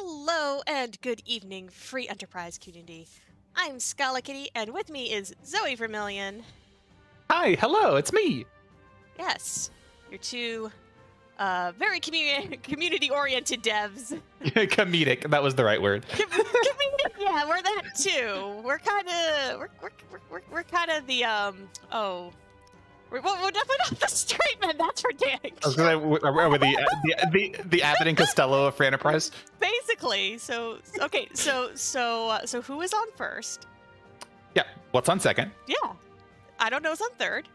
Hello and good evening, free enterprise community. I'm Scala Kitty, and with me is Zoe Vermillion. Hi, hello, it's me. Yes, you're two very community-oriented devs. Comedic, that was the right word. Comedic, yeah, we're that too. We're kind of the We're definitely not the straight men. That's for dang. I was gonna with the Abbott and Costello of Free Enterprise. Basically, so who is on first? Yeah, what's on second? Yeah, I don't know what's on third.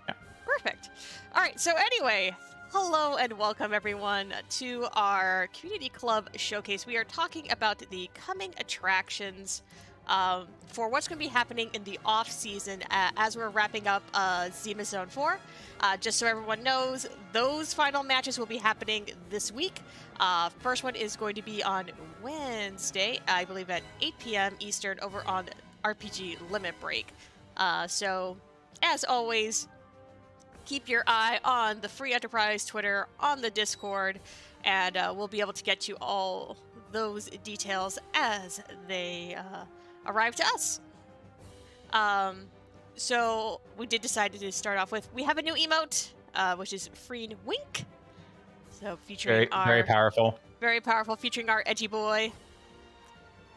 Yeah, perfect. All right. So anyway, hello and welcome everyone to our community club showcase. We are talking about the coming attractions for what's going to be happening in the off season as we're wrapping up Zima Zone 4. Just so everyone knows, those final matches will be happening this week. First one is going to be on Wednesday, I believe at 8 p.m. Eastern over on RPG Limit Break. So, as always, keep your eye on the Free Enterprise Twitter, on the Discord, and we'll be able to get you all those details as they arrive to us. So we did decide to start off with, we have a new emote, which is Freen Wink. So featuring very powerful. Very powerful, featuring our edgy boy.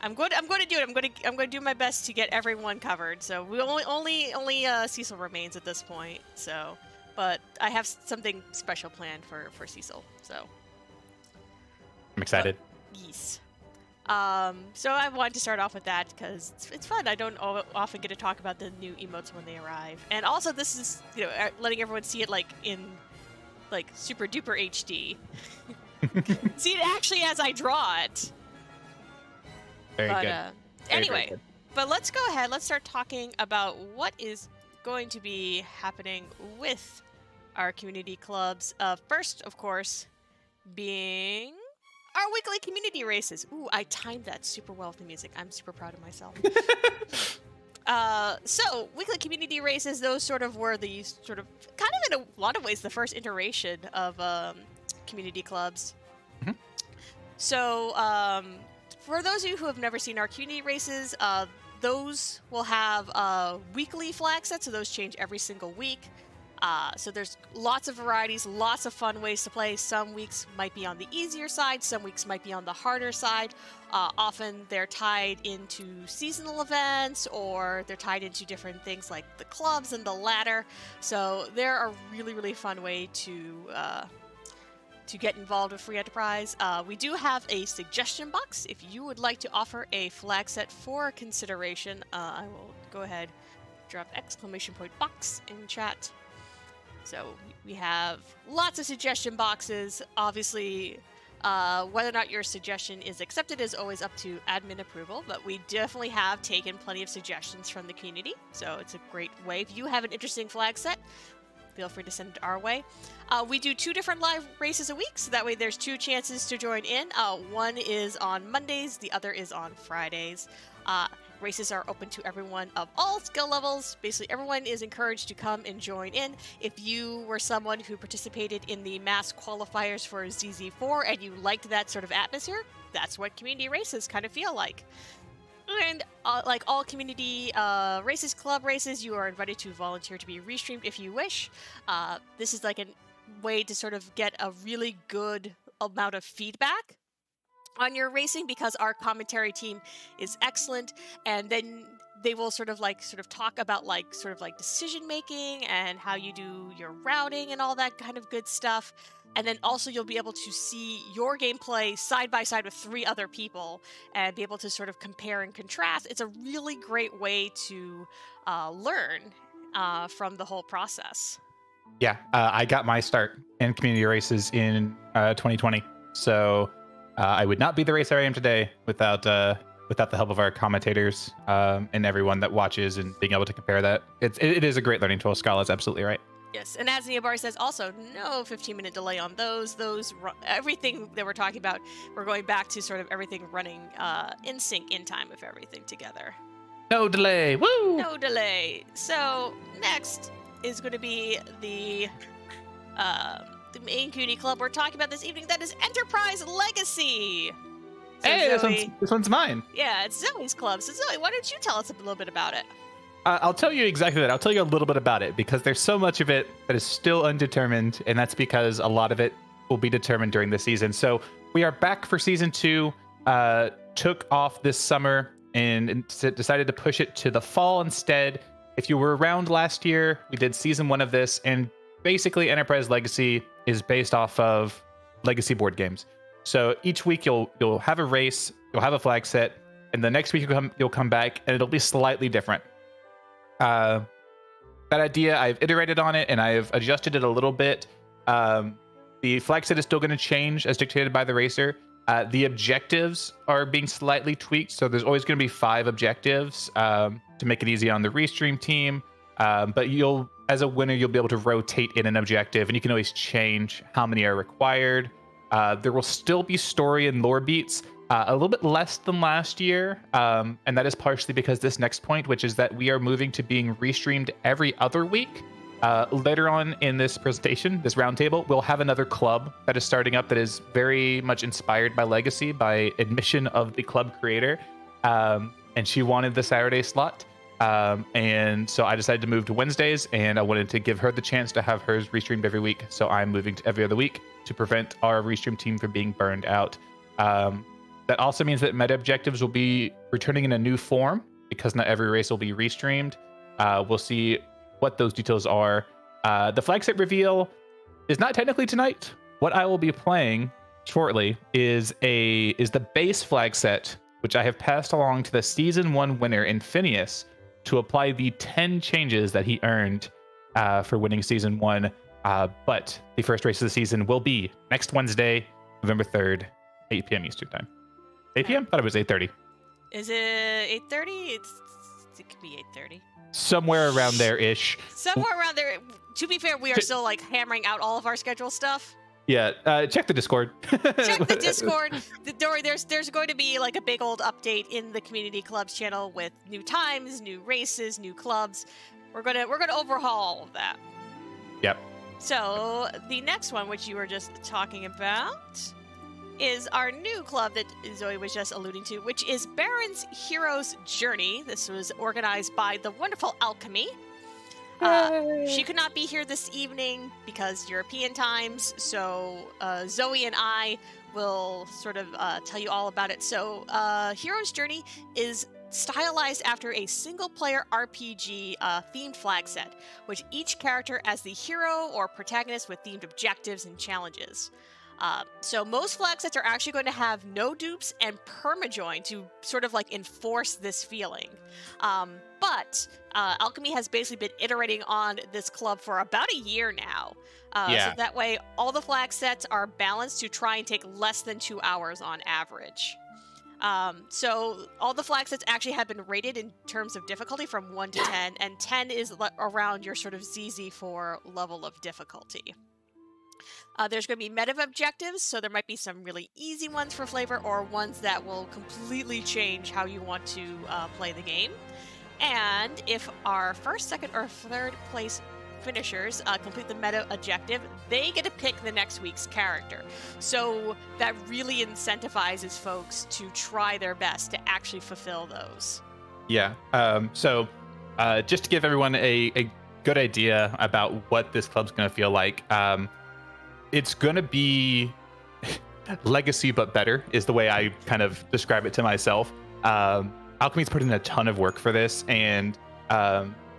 I'm going to do it. I'm going to do my best to get everyone covered. So we only Cecil remains at this point. So, but I have something special planned for Cecil. So I'm excited. Yes. So I wanted to start off with that because it's fun. I don't often get to talk about the new emotes when they arrive, and also this is letting everyone see it in super duper HD. See it actually as I draw it. Very good. Anyway, but let's go ahead. Let's start talking about what is going to be happening with our community clubs. First, of course, being our weekly community races. Ooh, I timed that super well with the music. I'm super proud of myself. So, weekly community races, those sort of were the kind of in a lot of ways, the first iteration of community clubs. Mm-hmm. So, for those of you who have never seen our community races, those will have weekly flag sets, so those change every single week. So there's lots of varieties, lots of fun ways to play. Some weeks might be on the easier side, some weeks might be on the harder side. Often they're tied into seasonal events, or they're tied into different things like the clubs and the ladder. So they're a really, really fun way to get involved with Free Enterprise. We do have a suggestion box. If you would like to offer a flag set for consideration, I will go ahead, drop !box in chat. So we have lots of suggestion boxes. Obviously, whether or not your suggestion is accepted is always up to admin approval, but we definitely have taken plenty of suggestions from the community, so it's a great way. If you have an interesting flag set, feel free to send it our way. We do 2 different live races a week, so that way there's 2 chances to join in. One is on Mondays, the other is on Fridays. Races are open to everyone of all skill levels. Basically, everyone is encouraged to come and join in. If you were someone who participated in the mass qualifiers for ZZ4 and you liked that sort of atmosphere, that's what community races kind of feel like. And like all community races, club races, you are invited to volunteer to be restreamed if you wish. This is like a way to sort of get a really good amount of feedback on your racing, because our commentary team is excellent, and then they will sort of talk about decision making and how you do your routing and all that kind of good stuff. And then also you'll be able to see your gameplay side by side with 3 other people and be able to sort of compare and contrast. It's a really great way to learn from the whole process. Yeah, I got my start in community races in 2020, so I would not be the racer I am today without the help of our commentators and everyone that watches, and being able to compare that. It is a great learning tool. Scala's absolutely right. Yes, and as Niabari says, also no 15-minute delay on those. Everything that we're talking about, we're going back to sort of everything running in sync, in time with everything together. No delay. Woo! No delay. So next is going to be the main community club we're talking about this evening. That is Enterprise Legacy. So Hey, Zoe, this one's mine. yeah, it's Zoe's club. So Zoe, why don't you tell us a little bit about it? I'll tell you exactly that. I'll tell you a little bit about it because there's so much of it that is still undetermined, and that's because a lot of it will be determined during the season. So we are back for season 2. Took off this summer and decided to push it to the fall instead. If you were around last year, we did season 1 of this, and basically Enterprise Legacy is based off of Legacy board games. So each week you'll have a race, you'll have a flag set, and the next week you'll come back and it'll be slightly different. That idea, I've iterated on it and I've adjusted it a little bit. The flag set is still going to change as dictated by the racer. The objectives are being slightly tweaked, so there's always going to be 5 objectives to make it easy on the restream team. But as a winner, you'll be able to rotate in an objective, and you can always change how many are required. There will still be story and lore beats, a little bit less than last year, and that is partially because this next point, which is that we are moving to being restreamed every other week. Later on in this presentation, this roundtable, we'll have another club that is starting up that is very much inspired by Legacy, by admission of the club creator, and she wanted the Saturday slot. And so I decided to move to Wednesdays, and I wanted to give her the chance to have hers restreamed every week. So I'm moving to every other week to prevent our restream team from being burned out. That also means that meta objectives will be returning in a new form because not every race will be restreamed. We'll see what those details are. The flag set reveal is not technically tonight. What I will be playing shortly is the base flag set, which I have passed along to the season 1 winner in Phineas to apply the 10 changes that he earned for winning season 1. But the first race of the season will be next Wednesday, November 3rd, 8 p.m. Eastern time. 8 p.m? I thought it was 8:30. Is it 8:30? It could be 8:30. Somewhere around there-ish. Somewhere around there. To be fair, we are still like hammering out all of our schedule stuff. Yeah, check the Discord. Check the Discord. There's going to be like a big old update in the community clubs channel with new times, new races, new clubs. We're gonna overhaul all of that. Yep. So the next one, which you were just talking about, is our new club that Zoe was just alluding to, which is Baron's Hero's Journey. This was organized by the wonderful Alchemy. She could not be here this evening because European times, so Zoe and I will sort of tell you all about it. So Hero's Journey is stylized after a single-player RPG themed flag set, which each character as the hero or protagonist with themed objectives and challenges. So most flag sets are actually going to have no dupes and permajoin to sort of like enforce this feeling. But Alchemy has basically been iterating on this club for about a year now. So that way all the flag sets are balanced to try and take less than 2 hours on average. So all the flag sets actually have been rated in terms of difficulty from 1 to 10, and 10 is around your sort of ZZ4 level of difficulty. There's going to be meta objectives, so there might be some really easy ones for flavor or ones that will completely change how you want to play the game. And if our first, second, or third place finishers complete the meta objective, they get to pick the next week's character. So that really incentivizes folks to try their best to actually fulfill those. Yeah. So just to give everyone a good idea about what this club's going to feel like, it's going to be Legacy but better is the way I kind of describe it to myself. Alchemy's put in a ton of work for this, and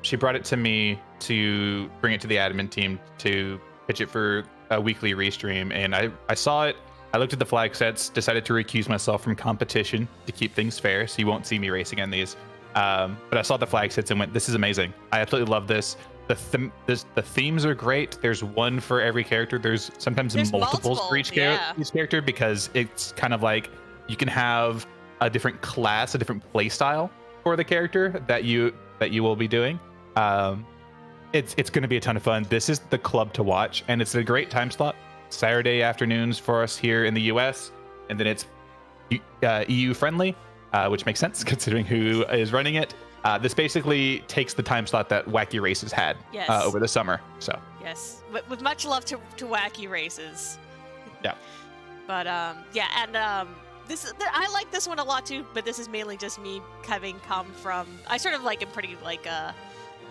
she brought it to me to bring it to the admin team to pitch it for a weekly restream, and I saw it. I looked at the flag sets, decided to recuse myself from competition to keep things fair, so you won't see me racing on these. But I saw the flag sets and went, this is amazing. I absolutely love this. The themes are great. There's one for every character. There's sometimes multiples for each character, because it's kind of like you can have a different class, a different play style for the character that you will be doing. It's going to be a ton of fun. This is the club to watch, and it's a great time slot. Saturday afternoons for us here in the US, and then it's EU friendly, which makes sense considering who is running it. This basically takes the time slot that Wacky Races had over the summer. So yes, with much love to Wacky Races. Yeah. But I like this one a lot too, but this is mainly just me having come from. I sort of like am pretty like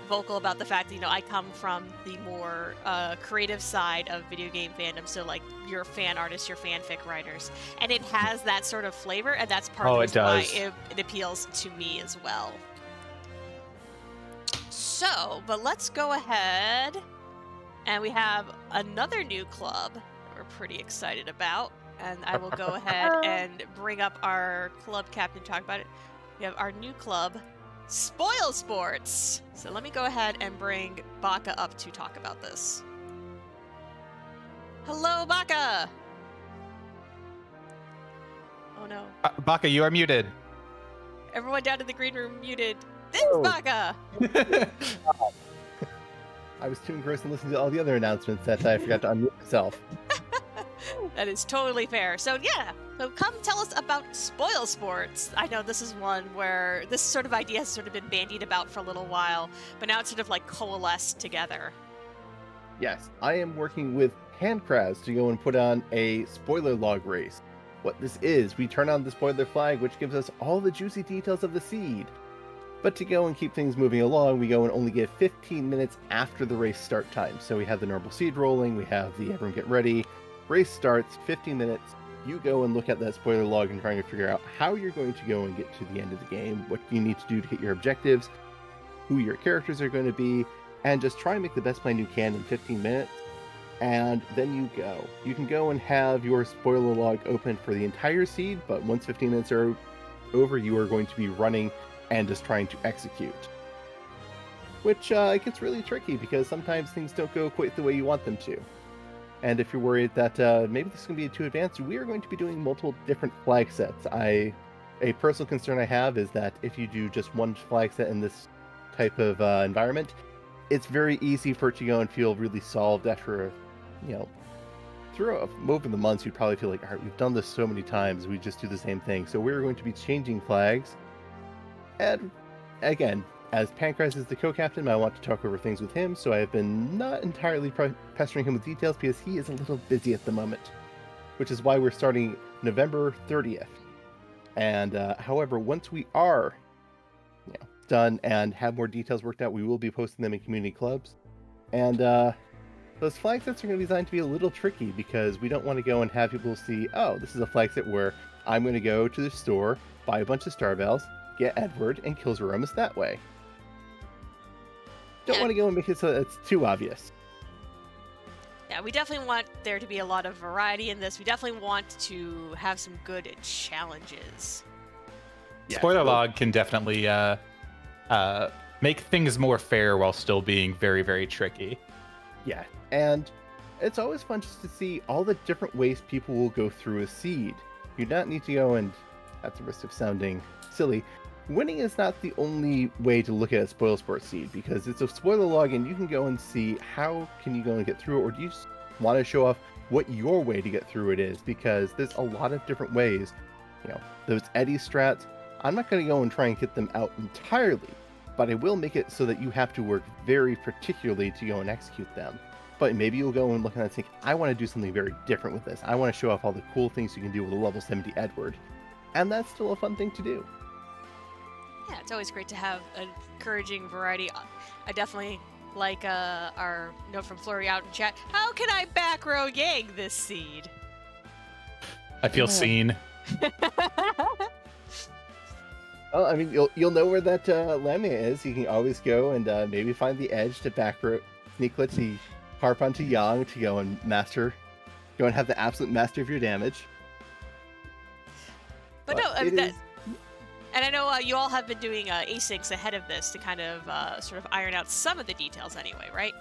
vocal about the fact that, you know, I come from the more creative side of video game fandom, so like your fan artists, your fanfic writers, and it has that sort of flavor, and that's part of the reason why it appeals to me as well. So, but let's go ahead, and we have another new club that we're pretty excited about, and I will go ahead and bring up our club captain to talk about it. We have our new club, spoilsports. So let me go ahead and bring Baka up to talk about this. Hello, Baka! Oh no. Baka, you are muted. Everyone down in the green room muted. This is Baka! I was too engrossed in listening to all the other announcements that I forgot to unmute myself. That is totally fair. So yeah, so come tell us about spoilsports. I know this is one where this sort of idea has sort of been bandied about for a little while, but now it's sort of like coalesced together. Yes, I am working with Handcrafts to go and put on a spoiler log race. What this is, we turn on the spoiler flag, which gives us all the juicy details of the seed. But to go and keep things moving along, we go and only get 15 minutes after the race start time. So we have the normal seed rolling, we have the everyone get ready. Race starts, 15 minutes. You go and look at that spoiler log and trying to figure out how you're going to go and get to the end of the game, what you need to do to hit your objectives, who your characters are going to be, and just try and make the best plan you can in 15 minutes. And then you go. You can go and have your spoiler log open for the entire seed, but once 15 minutes are over, you are going to be running and just trying to execute. Which it gets really tricky because sometimes things don't go quite the way you want them to. And if you're worried that maybe this is going to be too advanced, we are going to be doing multiple different flag sets. A personal concern I have is that if you do just one flag set in this type of environment, it's very easy for it to go and feel really solved after, you know, over the months, you'd probably feel like, all right, we've done this so many times, we just do the same thing. So we're going to be changing flags. And again, as Pancras is the co-captain, I want to talk over things with him, so I have been not entirely pestering him with details because he is a little busy at the moment, which is why we're starting November 30th. And however, once we are done and have more details worked out, we will be posting them in community clubs. And those flag sets are going to be designed to be a little tricky because we don't want to go and have people see, oh, this is a flag set where I'm going to go to the store, buy a bunch of Star Bells, get Edward, and kill Zeromus that way. Don't want to go and make it so it's too obvious. Yeah, we definitely want there to be a lot of variety in this. We definitely want to have some good challenges. Yeah, spoiler log can definitely make things more fair while still being very, very tricky. Yeah, and it's always fun just to see all the different ways people will go through a seed. You do not need to go and, at the risk of sounding silly, winning is not the only way to look at a spoilsports seed, because it's a spoiler log and you can go and see how can you go and get through it, or do you just want to show off what your way to get through it is, because there's a lot of different ways. You know, those Eddie strats, I'm not going to go and try and get them out entirely, but I will make it so that you have to work very particularly to go and execute them. But maybe you'll go and look at it and think, I want to do something very different with this. I want to show off all the cool things you can do with a level 70 Edward. And that's still a fun thing to do. Yeah, it's always great to have an encouraging variety. I definitely like our note from Flurry out in chat. How can I back row yang this seed? I feel seen. Well, I mean, you'll know where that Lamia is. You can always go and maybe find the edge to back row Sneaklet to harp onto Yang to go and have the absolute master of your damage. But no, and I know you all have been doing asyncs ahead of this to kind of sort of iron out some of the details anyway, right?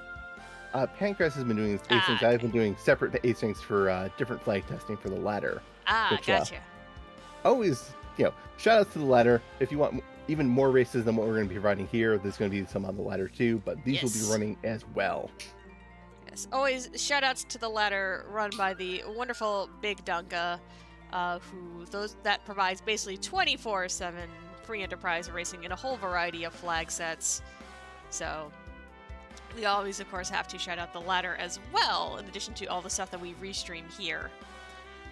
Pancras has been doing asyncs. Okay. I've been doing separate asyncs for different flag testing for the ladder. Which, gotcha. Always, shout outs to the ladder. If you want even more races than what we're going to be providing here, there's going to be some on the ladder too, but these will be running as well. Yes, always shout outs to the ladder run by the wonderful Big Dunga. That provides basically 24/7 free enterprise racing in a whole variety of flag sets. So we always, of course, have to shout out the ladder as well, in addition to all the stuff that we restream here.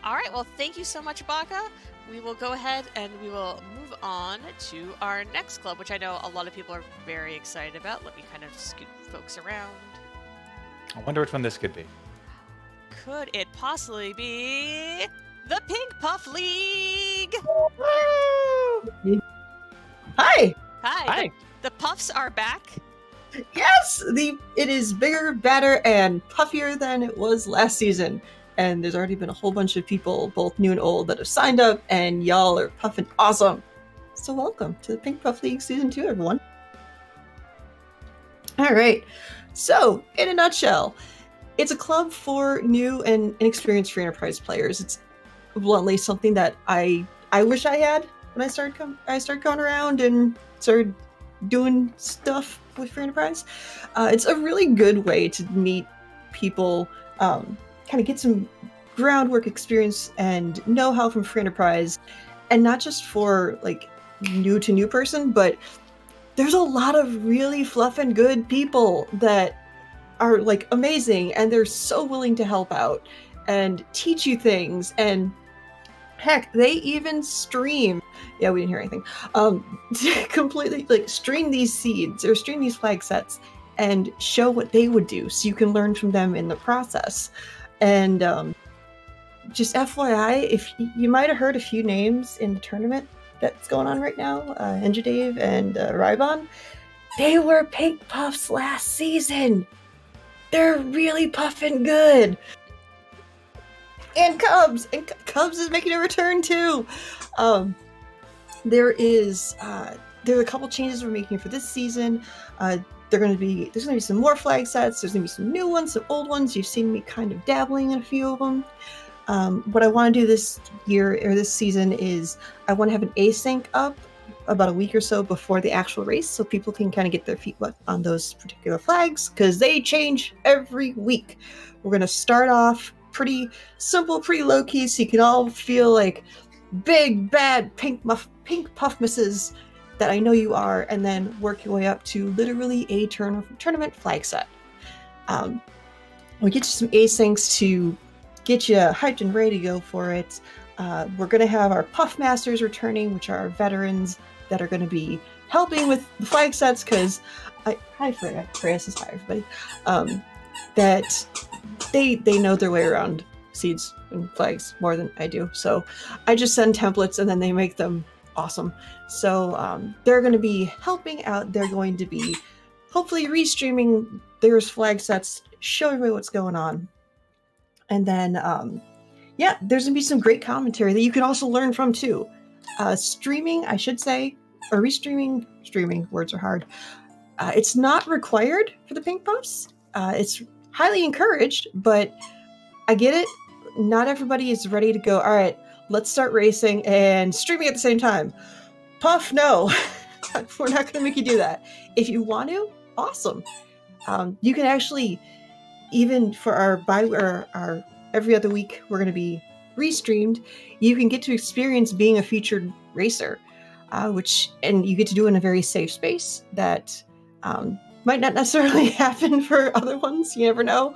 All right, well, thank you so much, Baka. We will go ahead and we will move on to our next club, which I know a lot of people are very excited about. Let me kind of scoot folks around. I wonder which one this could be. Could it possibly be the Pink Puff League? Hi. Hi. The Puffs are back. Yes, it is bigger, better, and puffier than it was last season. And there's already been a whole bunch of people, both new and old, that have signed up, and y'all are puffing awesome. So welcome to the Pink Puff League Season 2, everyone. All right. So, in a nutshell, it's a club for new and inexperienced free enterprise players. It's bluntly something that I wish I had when I started going around and started doing stuff with free enterprise. It's a really good way to meet people, kind of get some groundwork experience and know-how from free enterprise, and not just for like new to new person, but there's a lot of really fluff and good people that are like amazing, and they're so willing to help out and teach you things. And heck, they even stream. Yeah, we didn't hear anything. Completely like stream these seeds or stream these flag sets and show what they would do, so you can learn from them in the process. And just FYI, if you might have heard a few names in the tournament that's going on right now, Enjadave and Rybon, they were Pink Puffs last season. They're really puffing good. And Cubs is making a return too. There are a couple changes we're making for this season. There's gonna be some more flag sets. There's gonna be some new ones, some old ones. You've seen me kind of dabbling in a few of them. What I want to do this year or this season is I want to have an async up about a week or so before the actual race, so people can kind of get their feet wet on those particular flags, because they change every week. We're gonna start off pretty simple, pretty low key, so you can all feel like big bad pink puffmasses that I know you are, and then work your way up to literally a tournament flag set. We'll get you some asyncs to get you hyped and ready to go for it. We're going to have our Puff Masters returning, which are our veterans that are going to be helping with the flag sets, because hi Freya, Freya says hi everybody, that they know their way around seeds and flags more than I do. So I just send templates and then they make them awesome. So they're going to be helping out. They're going to be hopefully restreaming their flag sets, showing me what's going on. And then, yeah, there's going to be some great commentary that you can also learn from too. Streaming, I should say, or streaming, words are hard. It's not required for the Pink Puffs. It's highly encouraged, but I get it. Not everybody is ready to go, all right, let's start racing and streaming at the same time. Puff, no. We're not going to make you do that. If you want to, awesome. You can actually, even for our every other week, we're going to be restreamed. You can get to experience being a featured racer, and you get to do it in a very safe space that might not necessarily happen for other ones. You never know.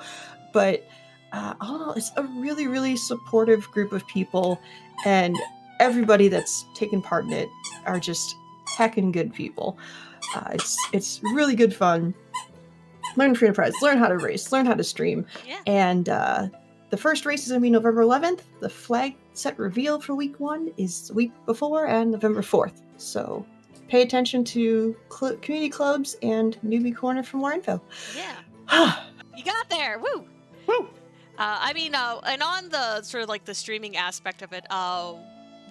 But all in all, it's a really, really supportive group of people, and everybody that's taken part in it are just heckin' good people. It's really good fun. Learn free enterprise, learn how to race, learn how to stream. Yeah. And the first race is going to be November 11th. The flag set reveal for week 1 is the week before, and November 4th. So pay attention to community clubs and Newbie Corner for more info. Yeah. You got there. Woo! Woo! And on the sort of like the streaming aspect of it,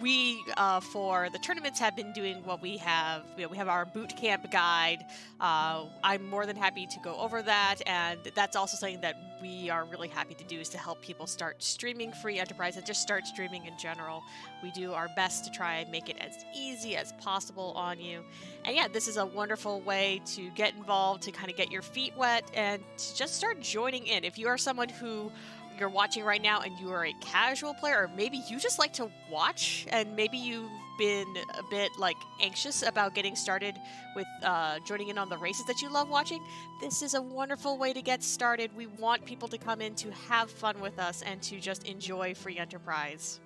we for the tournaments have been doing what we have. We have our boot camp guide. I'm more than happy to go over that, and that's also something that we are really happy to do, is to help people start streaming free enterprise and just start streaming in general. We do our best to try and make it as easy as possible on you. And yeah, this is a wonderful way to get involved, to kind of get your feet wet, and to just start joining in. If you are someone who you're watching right now and you are a casual player, or maybe you just like to watch, and maybe you've been a bit like anxious about getting started with joining in on the races that you love watching, this is a wonderful way to get started. We want people to come in to have fun with us and to just enjoy free enterprise.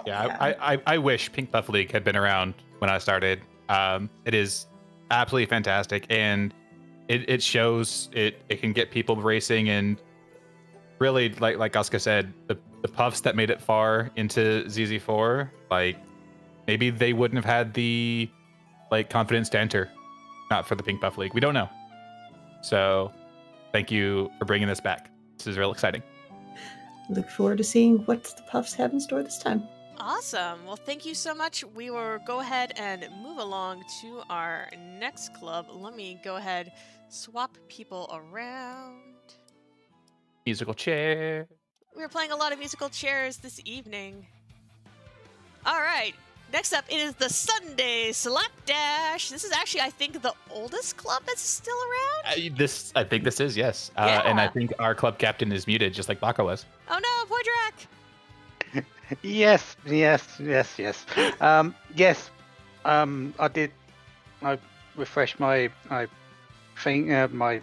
Yeah, I wish Pink Buff League had been around when I started. It is absolutely fantastic, and it shows it can get people racing, and really, like Oscar said, the puffs that made it far into ZZ4, like maybe they wouldn't have had the confidence to enter, not for the Pink Buff League. We don't know. So thank you for bringing this back. This is real exciting. Look forward to seeing what the Puffs have in store this time. Awesome. Well, thank you so much. We will go ahead and move along to our next club. Let me go ahead, swap people around. Musical chair. We're playing a lot of musical chairs this evening. All right. Next up, it is the Sunday Slapdash. This is actually, I think, the oldest club that's still around. I think this is, yes. Yeah. And I think our club captain is muted, just like Baka was. Oh no, Poydrak! Yes. Yes. I did. I refreshed my thing, my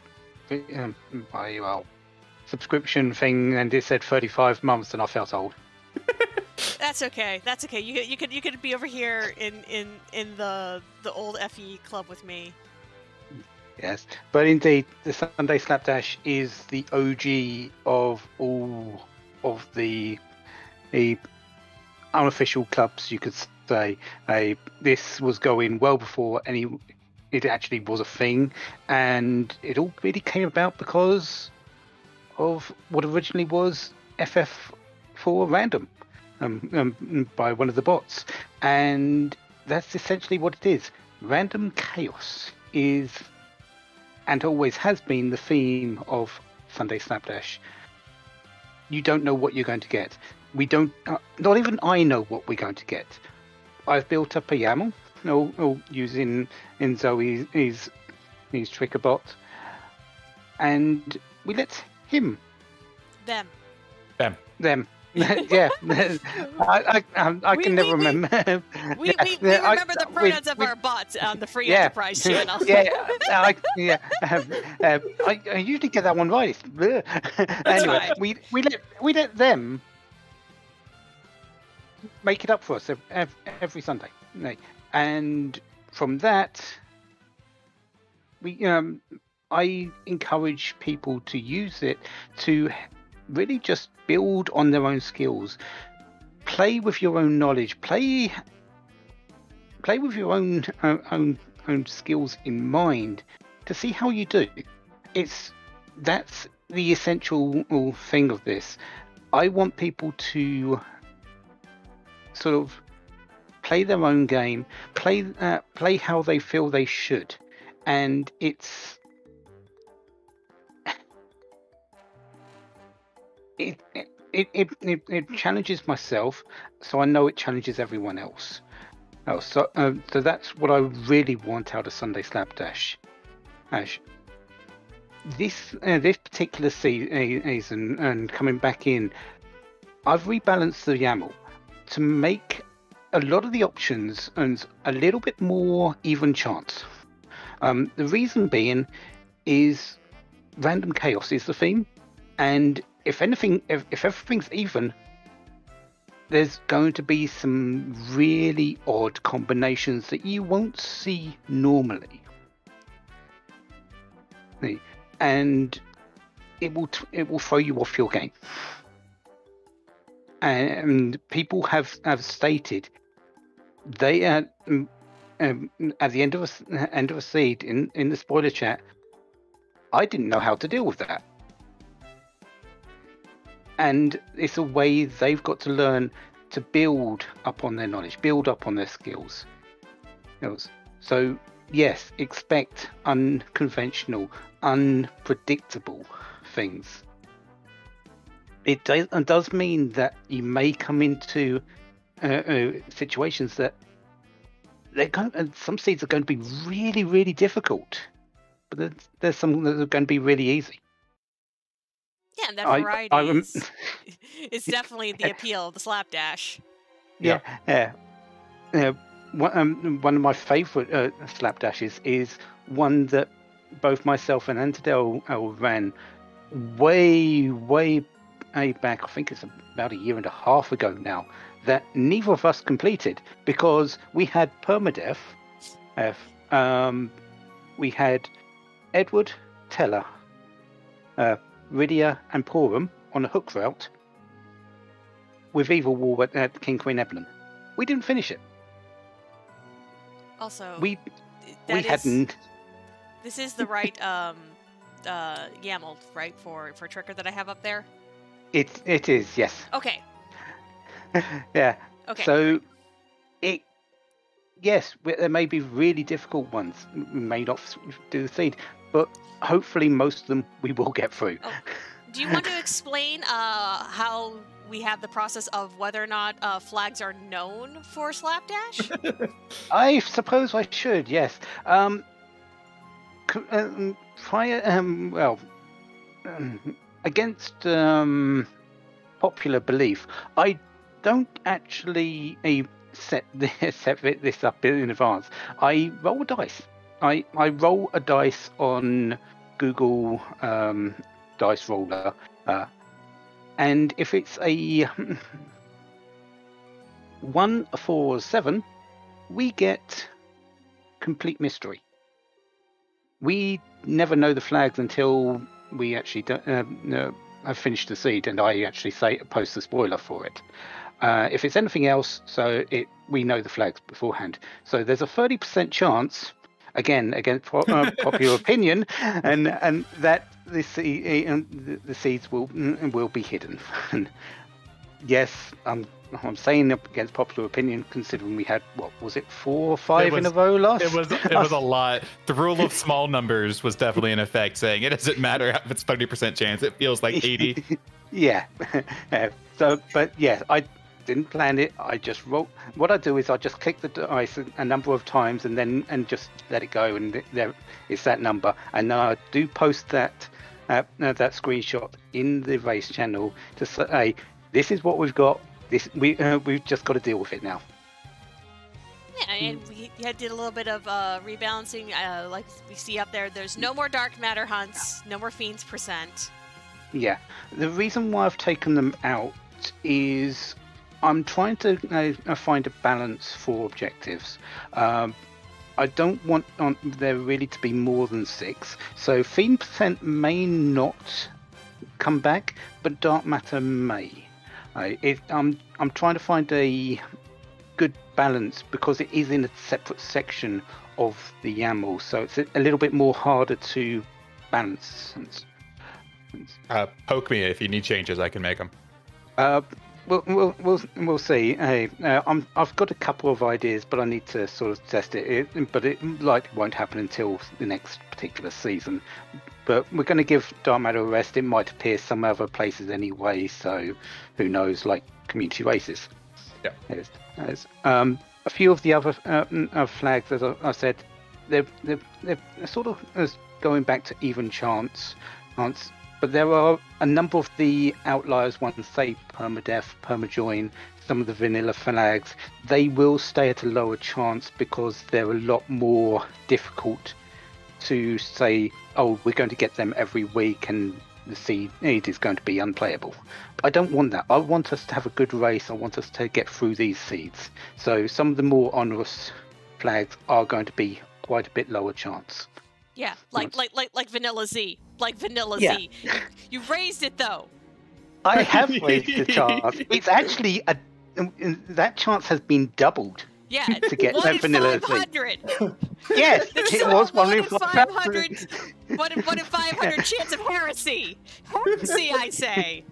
subscription thing, and it said 35 months, and I felt old. That's okay. That's okay. You could be over here in the old FE club with me. Yes, but indeed, the Sunday Slapdash is the OG of all of the unofficial clubs, you could say. This was going well before it actually was a thing, and it all really came about because of what originally was FF4 Random by one of the bots, and that's essentially what it is. Random chaos is, and always has been, the theme of Sunday Slapdash. You don't know what you're going to get. We don't. Not even I know what we're going to get. I've built up a YAML, all using in Zoe's Trigger bot, and we let him. Them. Yeah, I can never remember. We remember the pronouns of our bots on the free enterprise channel. I usually get that one right. Anyway, we let them make it up for us every Sunday, and from that, I encourage people to use it to really just build on their own skills, play with your own knowledge, play with your own skills in mind to see how you do. That's the essential thing of this. I want people to sort of play their own game, play how they feel they should, and it challenges myself, so I know it challenges everyone else. So that's what I really want out of Sunday Slapdash. This particular season, and coming back in, I've rebalanced the YAML to make a lot of the options and a little bit more even chance. The reason being is random chaos is the theme, and if everything's even, there's going to be some really odd combinations that you won't see normally, and it will throw you off your game. And people have stated they at the end of a seed in the spoiler chat, I didn't know how to deal with that. And it's a way they've got to learn to build up on their knowledge, build up on their skills. So yes, expect unconventional, unpredictable things. It does mean that you may come into situations that some seeds are going to be really, really difficult, but there's some that are going to be really easy. and that I- variety I rem- is definitely the appeal of the Slapdash. Yeah. One of my favourite slapdashes is one that both myself and Antadel ran way back. I think it's about a year and a half ago now. That neither of us completed because we had permadeath. We had Edward, Teller, Rydia, and Porum on a hook route with Evil War at King Queen Evelyn. We didn't finish it. Also, We that is- hadn't. This is the right YAML, right, for Trigger that I have up there? It is, yes. Okay. Yeah. Okay. So, there may be really difficult ones. We may not do the seed, but hopefully most of them we will get through. Oh, do you want to explain how we have the process of whether or not flags are known for Slapdash? I suppose I should, yes. Against popular belief, I don't actually set this up in advance. I roll a dice. I roll a dice on Google Dice Roller, and if it's a 1, 4, 7, we get complete mystery. We never know the flags until we actually have finished the seed, and I actually post the spoiler for it. If it's anything else, we know the flags beforehand. So there's a 30% chance, again against popular opinion, and that the seeds will be hidden. Yes, I'm saying up against popular opinion, considering we had, what was it, 4 or 5 in a row last? It was a lot. The rule of small numbers was definitely in effect, saying it doesn't matter if it's 30% chance. It feels like 80. Yeah. But yeah, I didn't plan it. I just roll. What I do is I just click the dice a number of times and just let it go, and there it's that number. And I do post that screenshot in the race channel to say, this is what we've got. We've just got to deal with it now. Yeah, and we did a little bit of rebalancing, like we see up there. There's no more dark matter hunts, no more fiends %. Yeah, the reason why I've taken them out is I'm trying to find a balance for objectives. I don't want there really to be more than 6. So fiend % may not come back, but dark matter may. I'm trying to find a good balance because it is in a separate section of the YAML, so it's a little bit more harder to balance. Poke me if you need changes. I can make them. We'll see. I've got a couple of ideas, but I need to sort of test it. But it likely won't happen until the next particular season. But we're going to give Dark Matter a rest. It might appear some other places anyway, so who knows? Like community races. Yeah. A few of the other flags, as I said, they're sort of going back to even chance. But there are a number of the outliers ones, say permadeath, permajoin, some of the vanilla flags. They will stay at a lower chance because they're a lot more difficult to say, oh, we're going to get them every week and the seed is going to be unplayable. I don't want that. I want us to have a good race. I want us to get through these seeds. So some of the more onerous flags are going to be quite a bit lower chance. Yeah, like Vanilla Z. Like Vanilla Yeah. Z. You raised it, though. I have raised the chance. It's actually that chance has been doubled. Yeah, to get 1 that in Vanilla Z. 500. Yes, it was 1 one in 500. 1 in 500 chance of heresy. Heresy, I say.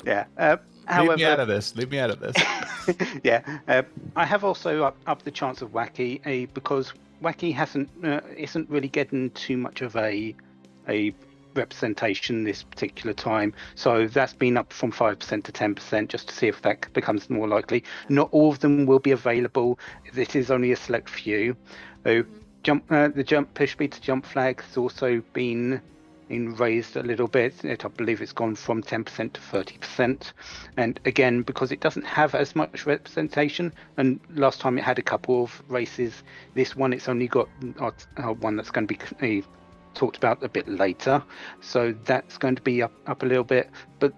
Yeah. Leave me out of this. Leave me out of this. Yeah. I have also upped the chance of Wacky because Wacky isn't really getting too much of a representation this particular time, so that's been up from 5% to 10% just to see if that becomes more likely. Not all of them will be available. This is only a select few. The push speed to jump flag has also been raised a little bit. I believe it's gone from 10% to 30%. And again, because it doesn't have as much representation, and last time it had a couple of races, this one it's only got one that's going to be talked about a bit later. So that's going to be up a little bit. But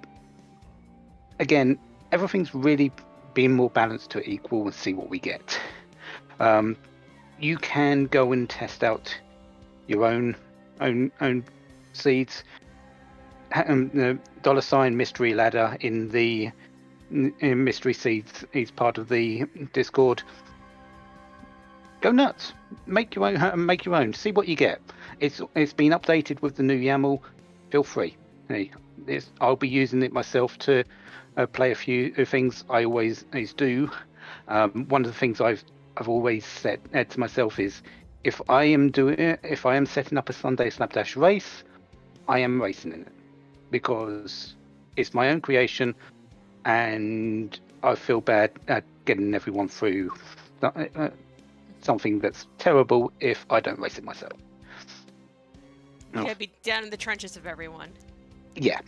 again, everything's really being more balanced to equal and see what we get. You can go and test out your own seeds. The $ mystery ladder in the mystery seeds is part of the Discord. Go nuts! Make your own. See what you get. It's been updated with the new YAML. Feel free. Hey, I'll be using it myself to play a few things I always do. One of the things I've always said to myself is, if I am setting up a Sunday Slapdash race, I am racing in it because it's my own creation, and I feel bad at getting everyone through something that's terrible if I don't race it myself. You gotta be down in the trenches of everyone. Yeah.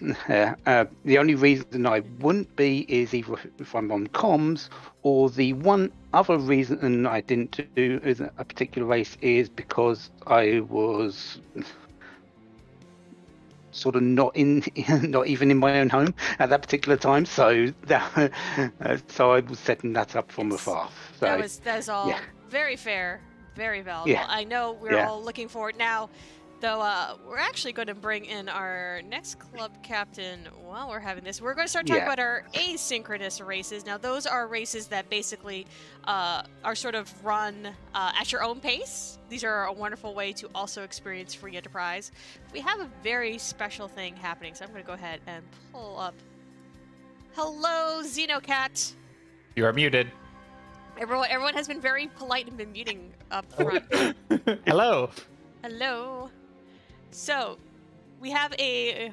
The only reason I wouldn't be is either if I'm on comms, or the one other reason I didn't do a particular race is because I was sort of not even in my own home at that particular time. So so I was setting that up from afar. So that is all very fair, very valuable. Yeah. I know we're all looking forward now. Though we're actually going to bring in our next club captain while we're having this. We're going to start talking about our asynchronous races. Now, those are races that basically are sort of run at your own pace. These are a wonderful way to also experience free enterprise. We have a very special thing happening, so I'm going to go ahead and pull up. Hello, Xenocat. You are muted. Everyone has been very polite and been muting up front. Hello. Hello. So, we're going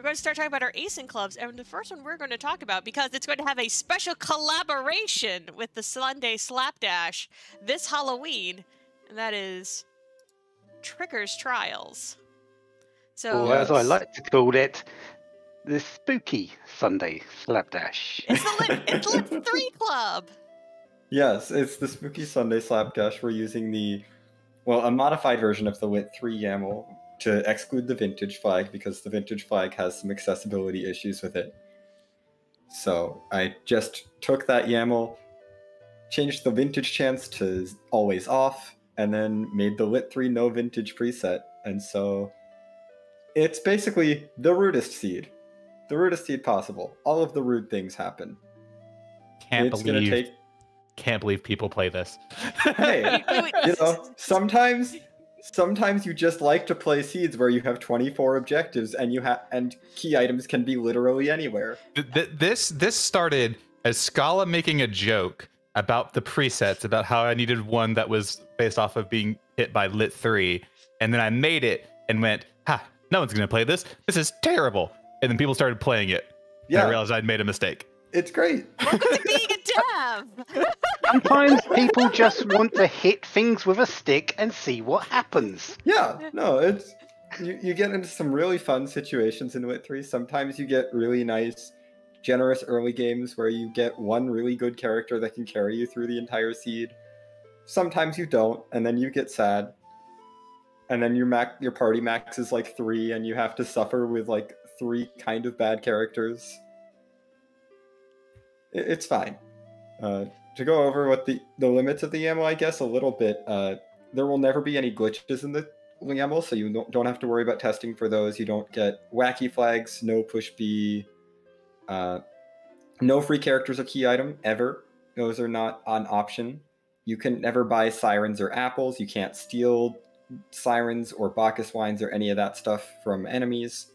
to start talking about our async clubs, and the first one we're going to talk about, because it's going to have a special collaboration with the Sunday Slapdash this Halloween, and that is Trigger's Trials. So, or as I like to call it, the spooky Sunday Slapdash. It's the Lit 3 Club! Yes, it's the spooky Sunday Slapdash. We're using a modified version of the Lit 3 YAML to exclude the vintage flag, because the vintage flag has some accessibility issues with it. So I just took that YAML, changed the vintage chance to always off, and then made the Lit 3 no vintage preset. And so it's basically the rudest seed. The rudest seed possible. All of the rude things happen. Can't believe people play this. Hey, sometimes you just like to play seeds where you have 24 objectives and key items can be literally anywhere. This started as Scala making a joke about the presets, about how I needed one that was based off of being hit by Lit 3, and then I made it and went, no one's gonna play this. This is terrible. And then people started playing it. Yeah. And I realized I'd made a mistake. It's great. Welcome to being a dev! Sometimes people just want to hit things with a stick and see what happens. Yeah, no, it's you get into some really fun situations in Lit 3. Sometimes you get really nice, generous early games where you get one really good character that can carry you through the entire seed. Sometimes you don't, and then you get sad. And then your party max is like 3, and you have to suffer with like 3 kind of bad characters. It's fine. To go over what the limits of the YAML, I guess, a little bit, there will never be any glitches in the YAML, so you don't have to worry about testing for those. You don't get wacky flags, no push B, no free characters or key item, ever. Those are not an option. You can never buy sirens or apples. You can't steal sirens or Bacchus wines or any of that stuff from enemies.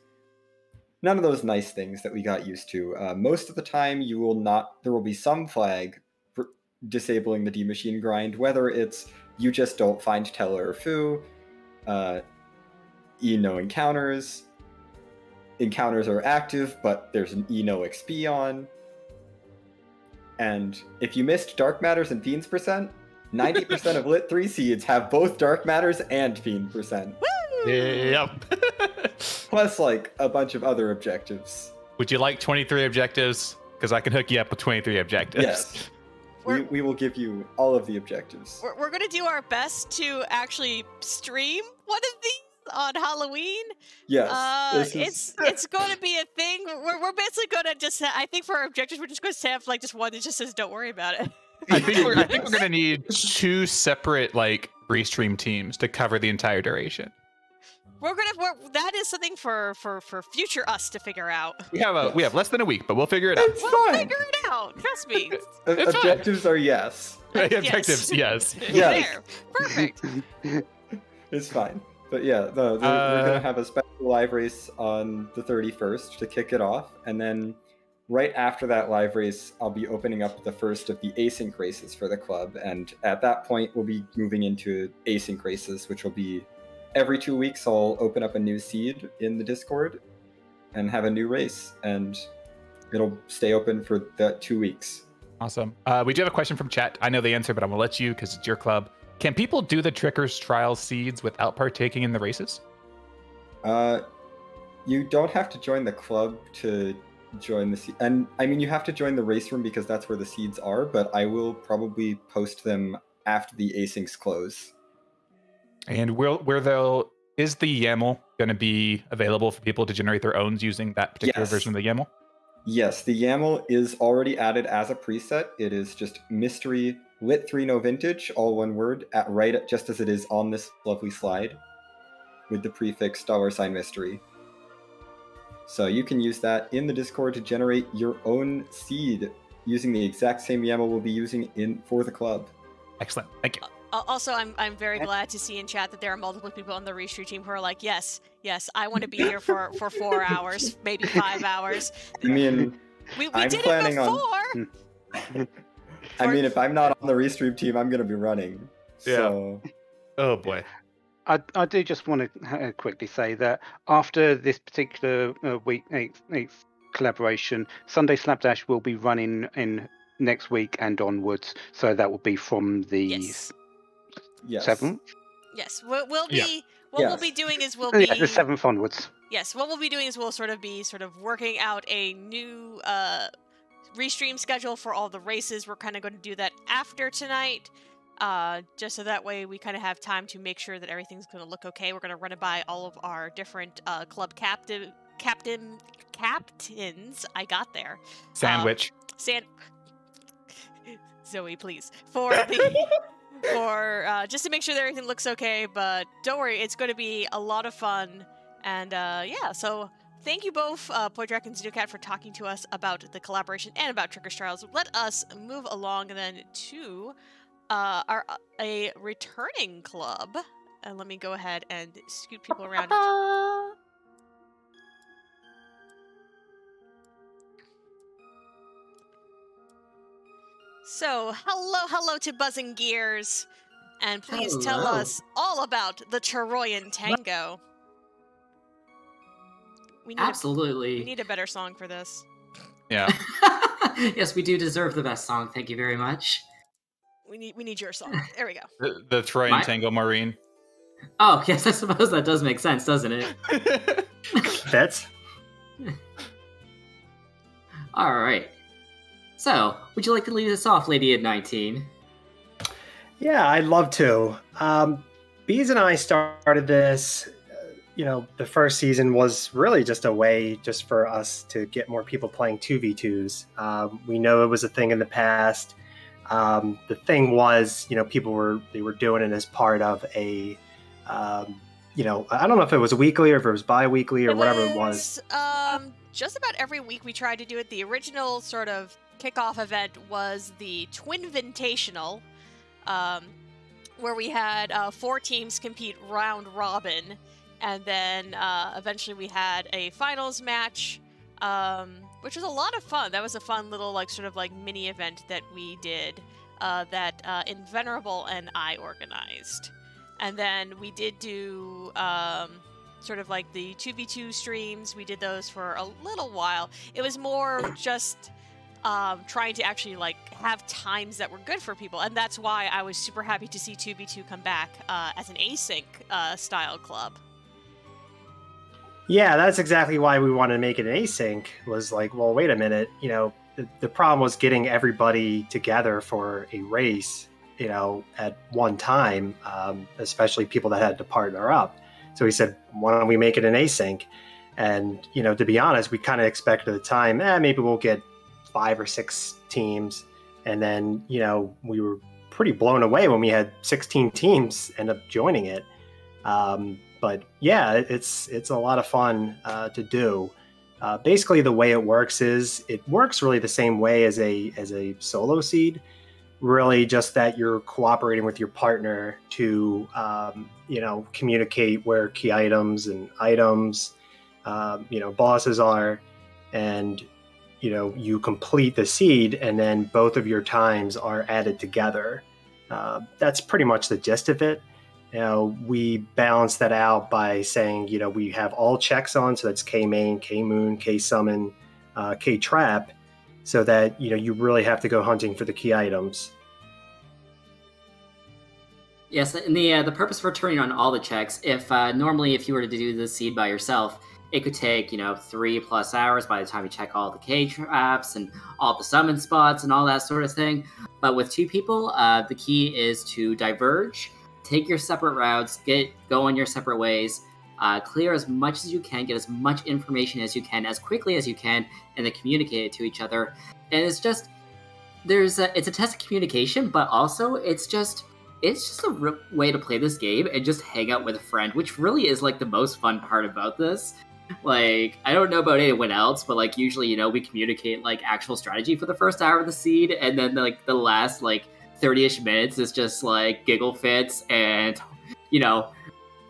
None of those nice things that we got used to. Most of the time, there will be some flag for disabling the D-Machine grind, whether it's you just don't find Teller or Fu, E-No encounters are active, but there's an E-No XP on. And if you missed Dark Matters and Fiends%, 90% of Lit 3 seeds have both Dark Matters and Fiend%. Woo! Yep. Plus, like, a bunch of other objectives. Would you like 23 objectives? Because I can hook you up with 23 objectives. Yes. We will give you all of the objectives. We're going to do our best to actually stream one of these on Halloween. Yes. It's going to be a thing. We're basically going to just, I think for our objectives, we're just going to have like just one that just says, don't worry about it. I think we're going to need 2 separate like restream teams to cover the entire duration. That is something for future us to figure out. We have less than a week, but we'll figure it out. We'll figure it out. Trust me. Objectives are yes. Objectives, yes. Yes. There. Perfect. It's fine. But yeah, we're going to have a special live race on the 31st to kick it off. And then right after that live race, I'll be opening up the first of the async races for the club. And at that point, we'll be moving into async races, which will be every 2 weeks. I'll open up a new seed in the Discord and have a new race. And it'll stay open for that 2 weeks. Awesome. We do have a question from chat. I know the answer, but I'm going to let you because it's your club. Can people do the Trickers Trial seeds without partaking in the races? You don't have to join the club to join the seed. And I mean, you have to join the race room because that's where the seeds are, but I will probably post them after the asyncs close. And is the YAML going to be available for people to generate their own using that particular version of the YAML? Yes, the YAML is already added as a preset. It is just mystery lit 3 no vintage, all one word, just as it is on this lovely slide with the prefix $mystery. So you can use that in the Discord to generate your own seed using the exact same YAML we'll be using for the club. Excellent. Thank you. Also, I'm very glad to see in chat that there are multiple people on the restream team who are like, yes, I want to be here for 4 hours, maybe 5 hours. I mean, we I'm did planning it before. I mean, if I'm not on the restream team, I'm going to be running. Yeah. So. Oh, boy. I do just want to quickly say that after this particular week 8th collaboration, Sunday Slapdash will be running in next week and onwards. So that will be from the 7th? Yes. We'll be doing is the 7th onwards. Yes, what we'll be doing is we'll be working out a new restream schedule for all the races. We're kind of going to do that after tonight, just so that way we kind of have time to make sure that everything's going to look okay. We're going to run it by all of our different club captains. I got there. Sandwich. Zoe, please. Just to make sure that everything looks okay, but don't worry, it's going to be a lot of fun. And so thank you both, Poydrak and Snookat, for talking to us about the collaboration and about Trickers Trials. Let us move along then to a returning club. And let me go ahead and scoot people around. So, hello to Buzzing Gears. And please tell us all about the Toroian Tango. Absolutely. We need a better song for this. Yeah. Yes, we do deserve the best song. Thank you very much. We need your song. There we go. The Toroian Tango, Maureen. Oh, yes, I suppose that does make sense, doesn't it? That's... All right. So, would you like to lead us off, Lady at 19? Yeah, I'd love to. Bees and I started this, the first season was really just a way just for us to get more people playing 2v2s. We know it was a thing in the past. The thing was, people were doing it as part of a, I don't know if it was weekly or if it was bi-weekly or whatever it was. Just about every week we tried to do it. The original sort of kickoff event was the Twin Invitational, where we had 4 teams compete round robin, and then eventually we had a finals match, which was a lot of fun. That was a fun little mini event that we did that Invenerable and I organized. And then we did do the 2v2 streams. We did those for a little while. It was more just trying to actually have times that were good for people, and that's why I was super happy to see 2v2 come back as an async style club. Yeah, that's exactly why we wanted to make it an async. Was like, well, wait a minute. The problem was getting everybody together for a race, at one time, especially people that had to partner up. So we said, why don't we make it an async? And, to be honest, we kind of expected at the time, maybe we'll get 5 or 6 teams. And then, we were pretty blown away when we had 16 teams end up joining it. But yeah, it's a lot of fun to do. Basically, the way it works is it works really the same way as a solo seed. Really, just that you're cooperating with your partner to communicate where key items and bosses are, and you complete the seed, and then both of your times are added together. That's pretty much the gist of it. We balance that out by saying, we have all checks on, so that's K main, K moon, K summon, K trap, so that, you really have to go hunting for the key items. Yes, and the purpose for turning on all the checks, if normally if you were to do the seed by yourself, it could take, 3+ hours by the time you check all the K traps and all the summon spots and all that sort of thing. But with 2 people, the key is to diverge, take your separate routes, go on your separate ways, clear as much as you can, get as much information as you can, as quickly as you can, and then communicate it to each other. And it's just, it's a test of communication, but also it's just a way to play this game and just hang out with a friend, which really is like the most fun part about this. Like, I don't know about anyone else, but like usually, we communicate like actual strategy for the first hour of the seed, and then like the last like 30-ish minutes is just like giggle fits and,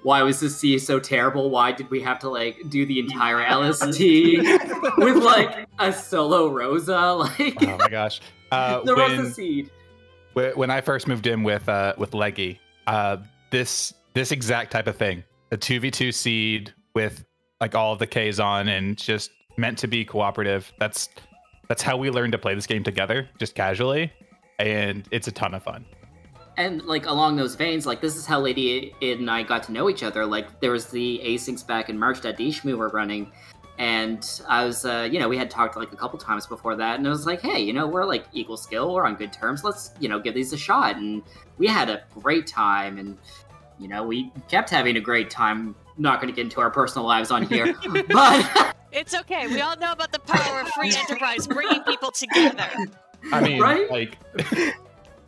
why was this seed so terrible? Why did we have to like do the entire LST with like a solo Rosa? Like, oh my gosh, the Rosa seed. When I first moved in with Leggy, this exact type of thing, the 2v2 seed with like all of the Ks on and just meant to be cooperative. That's how we learned to play this game together, just casually, and it's a ton of fun. And like along those veins, like this is how Lady and I got to know each other. Like there was the asyncs back in March that Dishmu were running, and I was, we had talked like a couple times before that, and I was like, hey, we're like equal skill, we're on good terms, let's, give these a shot. And we had a great time, and, we kept having a great time. Not going to get into our personal lives on here, but... It's okay, we all know about the power of free enterprise bringing people together. I mean, right? Like...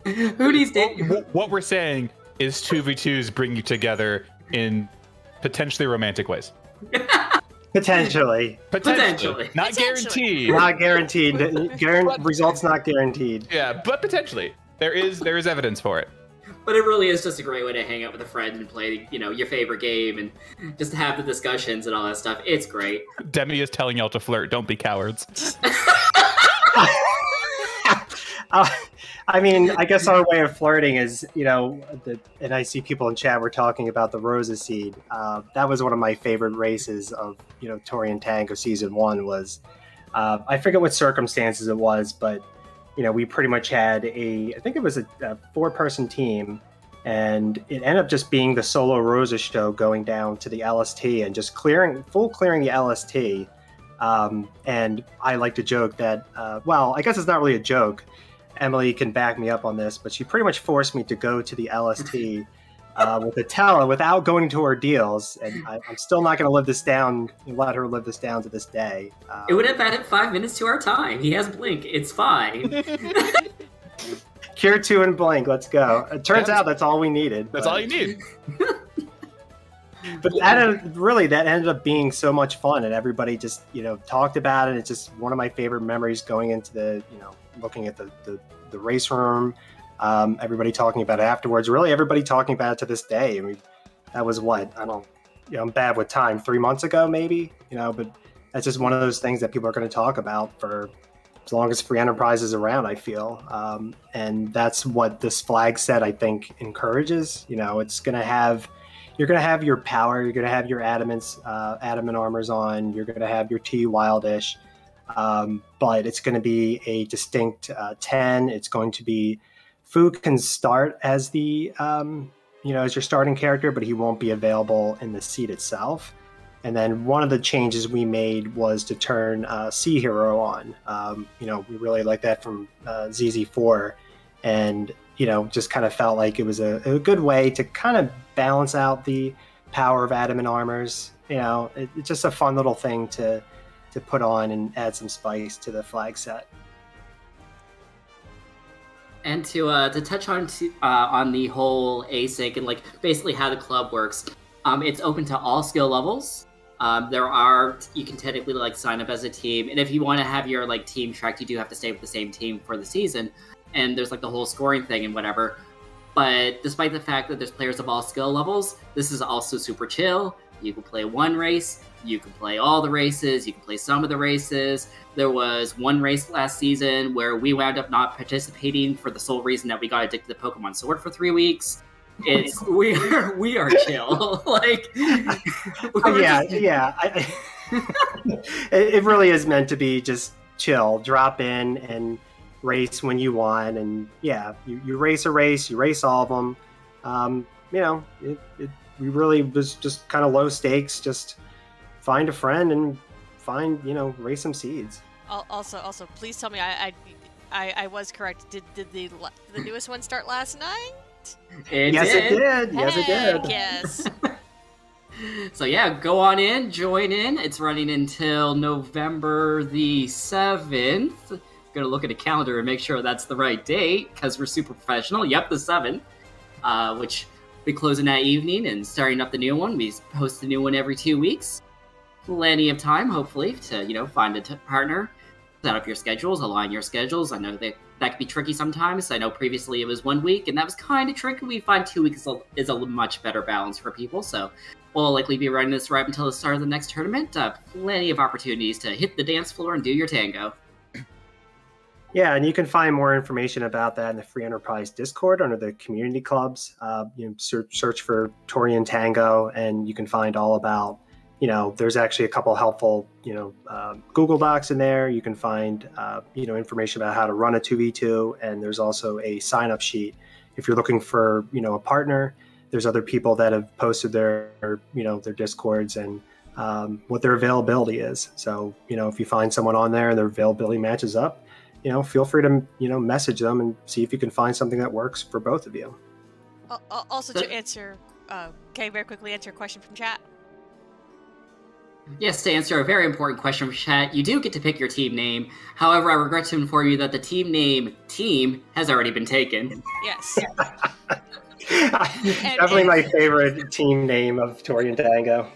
Who needs to... What we're saying is 2v2s bring you together in potentially romantic ways. Potentially. Not guaranteed. Not guaranteed. Results not guaranteed. Yeah, but potentially. There is evidence for it. But it really is just a great way to hang out with a friend and play, your favorite game and just have the discussions and all that stuff. It's great. Demi is telling y'all to flirt. Don't be cowards. I mean, I guess our way of flirting is, and I see people in chat were talking about the Rosa seed. That was one of my favorite races of, Toroian Tango Season 1 was, I forget what circumstances it was, but, we pretty much had I think it was a 4-person team, and it ended up just being the solo Rosa show going down to the LST and just clearing the LST. And I like to joke that, I guess it's not really a joke. Emily can back me up on this, but she pretty much forced me to go to the LST with Atella without going to her deals, and I'm still not going to let her live this down to this day. It would have added 5 minutes to our time. He has Blink. It's fine. Cure 2 and Blink. Let's go. It turns out that's all we needed. That's all you need. But that ended up being so much fun, and everybody just talked about it. It's just one of my favorite memories going into the looking at the race room. Everybody talking about it afterwards. Really, everybody talking about it to this day. I mean, that was I'm bad with time. 3 months ago, maybe. But that's just one of those things that people are going to talk about for as long as Free Enterprise is around, I feel. And that's what this flag set, I think, encourages. It's going to have. You're going to have your power. You're going to have your adamant armors on. You're going to have your T Wildish. But it's going to be a distinct 10. It's going to be Fu can start as the as your starting character, but he won't be available in the seat itself. And then one of the changes we made was to turn Sea Hero on. We really like that from ZZ4, and just kind of felt like it was a good way to kind of balance out the power of adamant armors. It's just a fun little thing to put on and add some spice to the flag set. And to touch on the whole async and basically how the club works, it's open to all skill levels. You can technically sign up as a team, and if you want to have your team tracked, you do have to stay with the same team for the season. And there's the whole scoring thing and whatever. But despite the fact that there's players of all skill levels, this is also super chill. You can play one race, you can play all the races, you can play some of the races. There was one race last season where we wound up not participating for the sole reason that we got addicted to Pokemon Sword for 3 weeks. We are chill. It really is meant to be just chill. Drop in and race when you want, and you race a race, you race all of them. We really was just kind of low stakes. Just find a friend and raise some seeds. Also, please tell me I was correct. Did the newest one start last night? Yes, it did. Yes, it did. Yes. So go on in, join in. It's running until November the 7th. Gonna look at a calendar and make sure that's the right date because we're super professional. Yep, the 7th, which we closing that evening and starting up the new one. We post the new one every 2 weeks. Plenty of time, hopefully, to find a partner, set up your schedules, align your schedules. I know that can be tricky sometimes. I know previously it was 1 week, and that was kind of tricky. We find 2 weeks is a much better balance for people. So we'll likely be running this right until the start of the next tournament. Plenty of opportunities to hit the dance floor and do your tango. Yeah, and you can find more information about that in the Free Enterprise Discord under the community clubs. Search for Toroian Tango, and you can find all about, there's actually a couple helpful, Google Docs in there. You can find, information about how to run a 2v2, and there's also a sign-up sheet. If you're looking for, a partner, there's other people that have posted their Discords and what their availability is. So, if you find someone on there and their availability matches up, feel free to, message them and see if you can find something that works for both of you. Also, to answer, very quickly answer a question from chat. Yes, to answer a very important question from chat, you do get to pick your team name. However, I regret to inform you that the team name, Team, has already been taken. Yes. Definitely my favorite team name of Toroian Tango.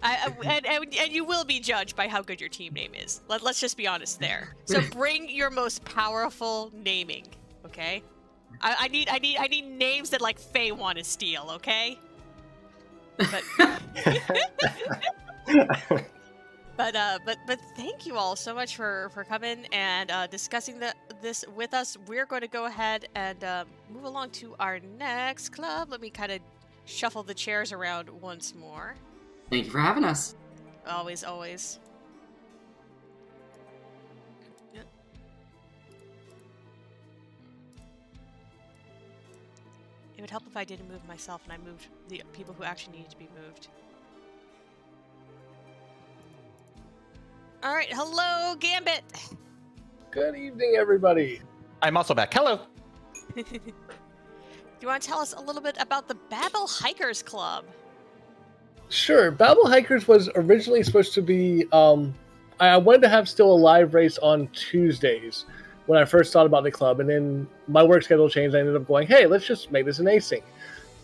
And you will be judged by how good your team name is. Let's just be honest there. So bring your most powerful naming, okay? I need names that Faye want to steal, okay? But thank you all so much for coming and discussing this with us. We're going to go ahead and move along to our next club. Let me kind of shuffle the chairs around once more. Thank you for having us. Always, always. Yep. It would help if I didn't move myself and I moved the people who actually needed to be moved. All right, hello, Gambit. Good evening, everybody. I'm also back. Hello. Do you want to tell us a little bit about the Babble Hikers Club? Sure. Babble Hikers was originally supposed to be, I wanted to have still a live race on Tuesdays when I first thought about the club, and then my work schedule changed. I ended up going, hey, let's just make this an async.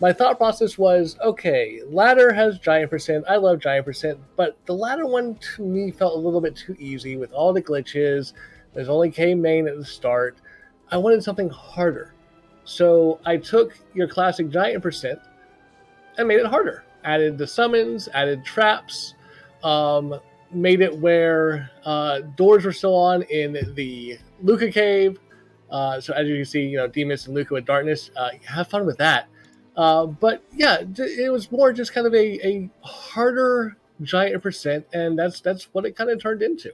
My thought process was, okay, ladder has giant percent. I love giant percent, but the ladder one to me felt a little bit too easy with all the glitches. There's only K main at the start. I wanted something harder. So I took your classic giant percent and made it harder. Added the summons, added traps, made it where doors were still on in the Luca cave. So as you can see, Demus and Luca with darkness. Have fun with that. But yeah, it was more just kind of a harder giant percent, and that's what it kind of turned into.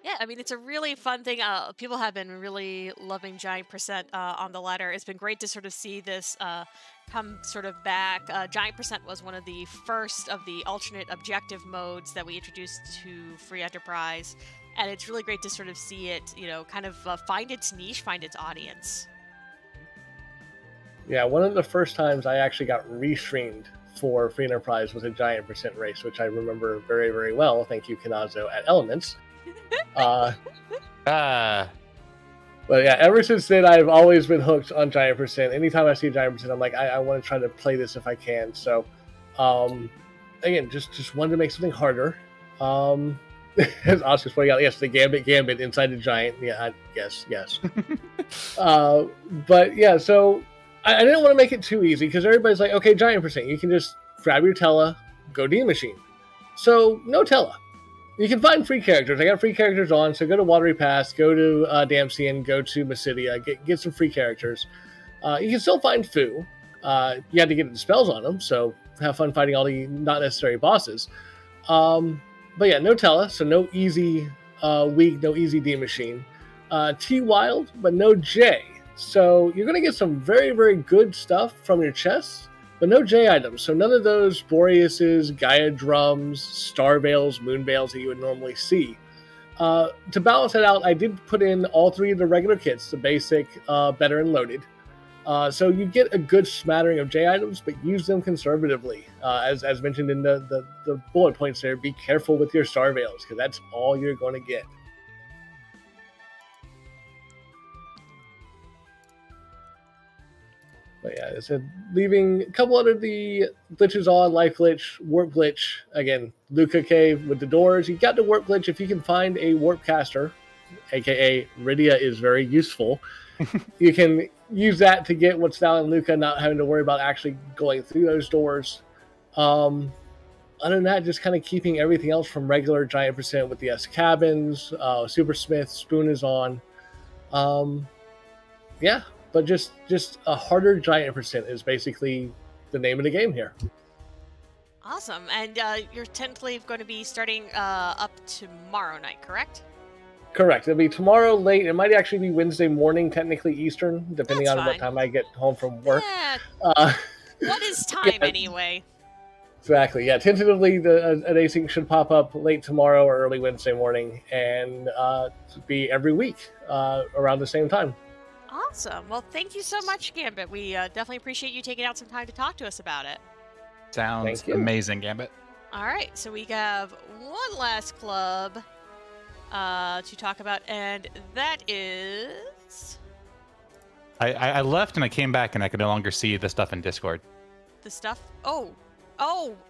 Yeah, I mean, it's a really fun thing. People have been really loving Giant Percent on the ladder. It's been great to sort of see this come sort of back. Giant Percent was one of the first of the alternate objective modes that we introduced to Free Enterprise. And it's really great to sort of see it, kind of find its niche, find its audience. Yeah, one of the first times I actually got restreamed for Free Enterprise was a Giant Percent race, which I remember very, very well. Thank you, Kanazo at Elements. But yeah, ever since then, I've always been hooked on Giant Percent. Anytime I see Giant Percent, I'm like, I want to try to play this if I can. So, again, just wanted to make something harder. As Oscar's pointing out, yes, the Gambit inside the Giant. Yeah, yes. But yeah, so I didn't want to make it too easy because everybody's like, okay, Giant Percent, you can just grab your Tela, go D Machine. So no Tela. You can find free characters. I got free characters on, so go to Watery Pass, go to Damsian, go to Mysidia, get some free characters. You can still find Fu. You have to get the spells on them, so have fun fighting all the not necessary bosses. But yeah, no Tela, so no easy weak, no easy D Machine. T Wild, but no J. So you're going to get some very, very good stuff from your chests, but no J items. So none of those Boreases, Gaia Drums, Star Veils, Moon Veils that you would normally see. To balance that out, I did put in all three of the regular kits, the basic, better, and loaded. So you get a good smattering of J items, but use them conservatively. As mentioned in the bullet points there, be careful with your Star Veils, because that's all you're going to get. But yeah, I said leaving a couple out of the glitches on, life glitch, warp glitch. Again, Luca Cave with the doors. You got the warp glitch if you can find a warp caster, aka Rydia is very useful. You can use that to get what's down in Luca, not having to worry about actually going through those doors. Other than that, just kind of keeping everything else from regular Giant Percent with the S cabins, Super Smith, Spoon is on. Yeah. But just a harder Giant Percent is basically the name of the game here. Awesome. And you're tentatively going to be starting up tomorrow night, correct? Correct. It'll be tomorrow late. It might actually be Wednesday morning, technically Eastern, depending on what time I get home from work. Yeah. What is time anyway? Exactly. Yeah. Tentatively, an async should pop up late tomorrow or early Wednesday morning, and be every week around the same time. Awesome. Well, thank you so much, Gambit. We definitely appreciate you taking out some time to talk to us about it. Sounds amazing, Gambit. All right, so we have one last club to talk about, and that is... I left and I came back and I could no longer see the stuff in Discord. The stuff? Oh,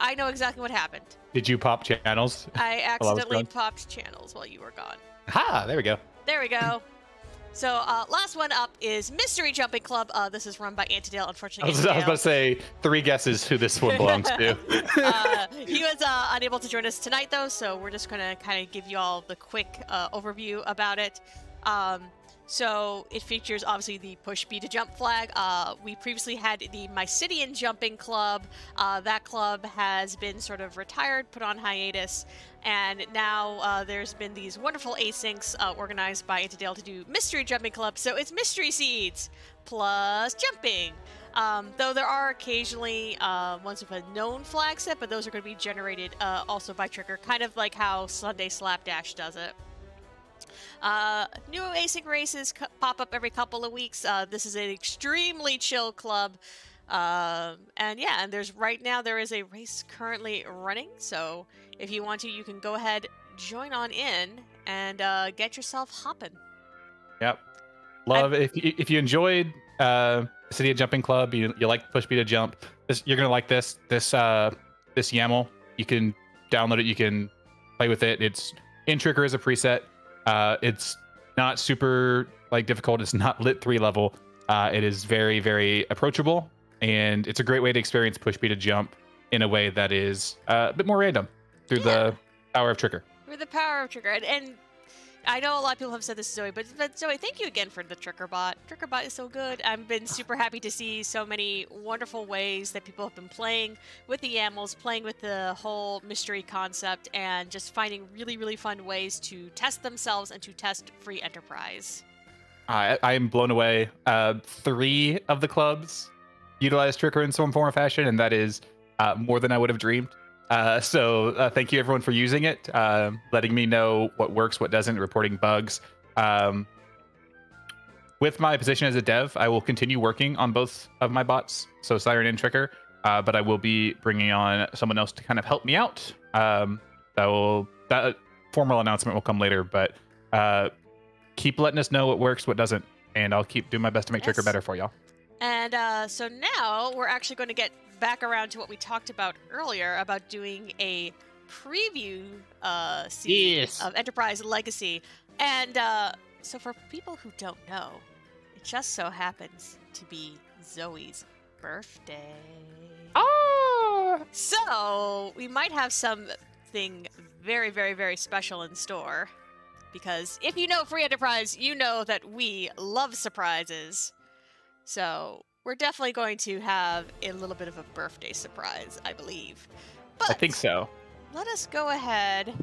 I know exactly what happened. Did you pop channels? I accidentally popped channels while you were gone. Ha! There we go. There we go. So, last one up is Mystery Jumping Club. This is run by Antidale. Unfortunately, I was about to say 3 guesses who this one belongs to. He was unable to join us tonight, though, so we're just going to kind of give you all the quick overview about it. So it features, obviously, the Push B to Jump flag. We previously had the Mysidian Jumping Club. That club has been sort of retired, put on hiatus, and now there's been these wonderful asyncs organized by Antidale to do Mystery Jumping Club. So it's Mystery Seeds plus jumping. Though there are occasionally ones with a known flag set, but those are going to be generated also by Trigger, kind of like how Sunday Slapdash does it. New async races pop up every couple of weeks. This is an extremely chill club. And yeah, and right now there is a race currently running. So if you want to, you can go ahead, join on in, and get yourself hopping. Yep. If you enjoyed City of Jumping Club, you like Push B to Jump, you're gonna like this YAML. You can download it, you can play with it. It's in Trigger as a preset. It's not super difficult. It's not lit 3 level. It is very, very approachable, and it's a great way to experience Push B to Jump in a way that is a bit more random through the power of Trigger. Through the power of Trigger, and I know a lot of people have said this to Zoe, but Zoe, thank you again for the Trickerbot. Trickerbot is so good. I've been super happy to see so many wonderful ways that people have been playing with the YAMLs, playing with the whole mystery concept, and just finding really, really fun ways to test themselves and to test free enterprise. I am blown away. 3 of the clubs utilize Tricker in some form or fashion, and that is more than I would have dreamed. So thank you everyone for using it, letting me know what works, what doesn't, reporting bugs. With my position as a dev, I will continue working on both of my bots, so Siren and Tricker, but I will be bringing on someone else to kind of help me out. That formal announcement will come later, but keep letting us know what works, what doesn't, and I'll keep doing my best to make Tricker better for y'all. And so now we're actually going to get back around to what we talked about earlier about doing a preview seed of Enterprise Legacy. And so for people who don't know, it just so happens to be Zoe's birthday. Oh! So we might have something very, very, very special in store. Because if you know Free Enterprise, you know that we love surprises. So we're definitely going to have a little bit of a birthday surprise, I believe. But I think so. Let us go ahead,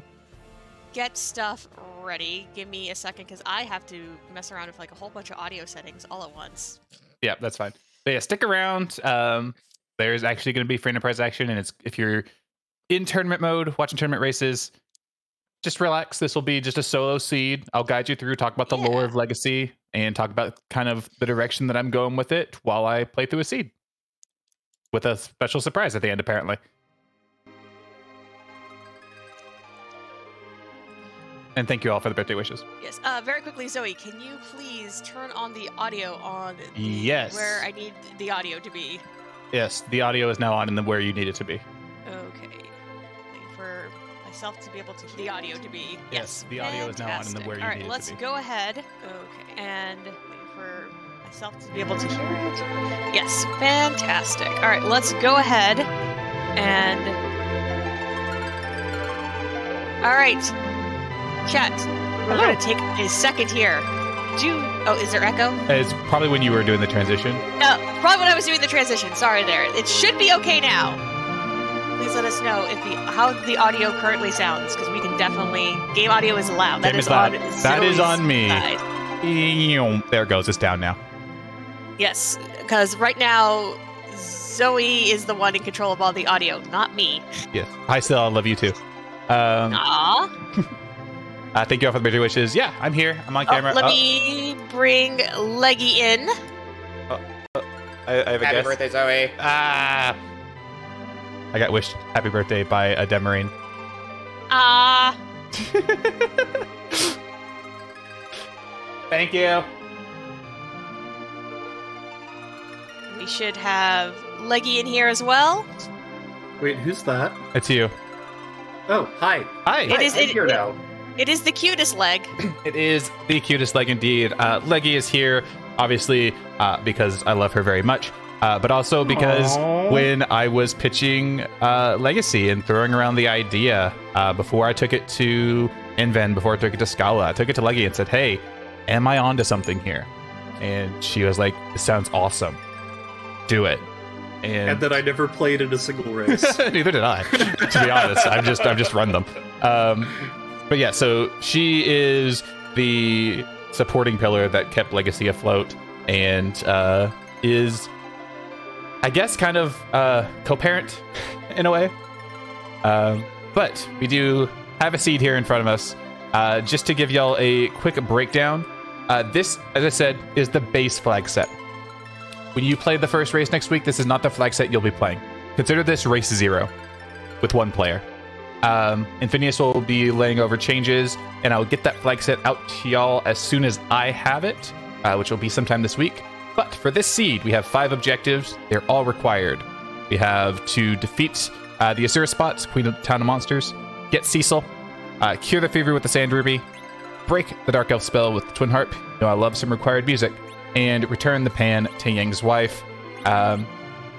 get stuff ready. Give me a second, because I have to mess around with like a whole bunch of audio settings all at once. Yeah, that's fine. But yeah, stick around. There's actually going to be Free Enterprise action, and it's if you're in tournament mode, watching tournament races, just relax. This will be just a solo seed. I'll guide you through, talk about the lore of Legacy, and talk about kind of the direction that I'm going with it while I play through a seed. With a special surprise at the end, apparently. And thank you all for the birthday wishes. Yes. Very quickly, Zoe, can you please turn on the audio on where I need the audio to be? Yes, the audio is now on in where you need it to be. Okay. Wait for myself to be able to the audio to be. Yes, the audio is now on in where you need it to be. All right, let's go ahead. Okay. And wait for myself to be able to hear it. Yes, fantastic. All right, let's go ahead and all right. Chat, we're going to take a second here. Oh, is there echo? It's probably when you were doing the transition. Probably when I was doing the transition. Sorry there. It should be okay now. Please let us know if how the audio currently sounds, because we can definitely... Game audio is loud. That is loud. That is on me. Side. There it goes. It's down now. Yes, because right now, Zoe is the one in control of all the audio, not me. Yes. Hi, Sil. I love you too. Aww. Thank you all for the birthday wishes. Yeah, I'm here. I'm on camera. Let me bring Leggy in. I have a Happy guess. birthday, Zoe. I got wished happy birthday by a Demarine. Thank you. We should have Leggy in here as well. Wait, who's that? It's you. Oh, hi. Hi. It is here now. It is the cutest leg. It is the cutest leg indeed. Leggy is here, obviously, because I love her very much, but also because when I was pitching Legacy and throwing around the idea before I took it to Inven, before I took it to Scala, I took it to Leggy and said, hey, am I onto something here? And she was like, this sounds awesome. Do it. And then I never played in a single race. Neither did I, to be honest. I've just run them. But yeah, so she is the supporting pillar that kept Legacy afloat and is, I guess, kind of co-parent in a way. But we do have a seed here in front of us. Just to give y'all a quick breakdown, this, as I said, is the base flag set. When you play the first race next week, this is not the flag set you'll be playing. Consider this race 0 with 1 player. Infinius will be laying over changes, and I'll get that flag set out to y'all as soon as I have it, which will be sometime this week. But for this seed, we have 5 objectives. They're all required. We have to defeat the Asura spots, Queen of the Town of Monsters, get Cecil, cure the fever with the Sand Ruby, break the Dark Elf spell with the Twin Harp. You know I love some required music, and return the pan to Yang's wife.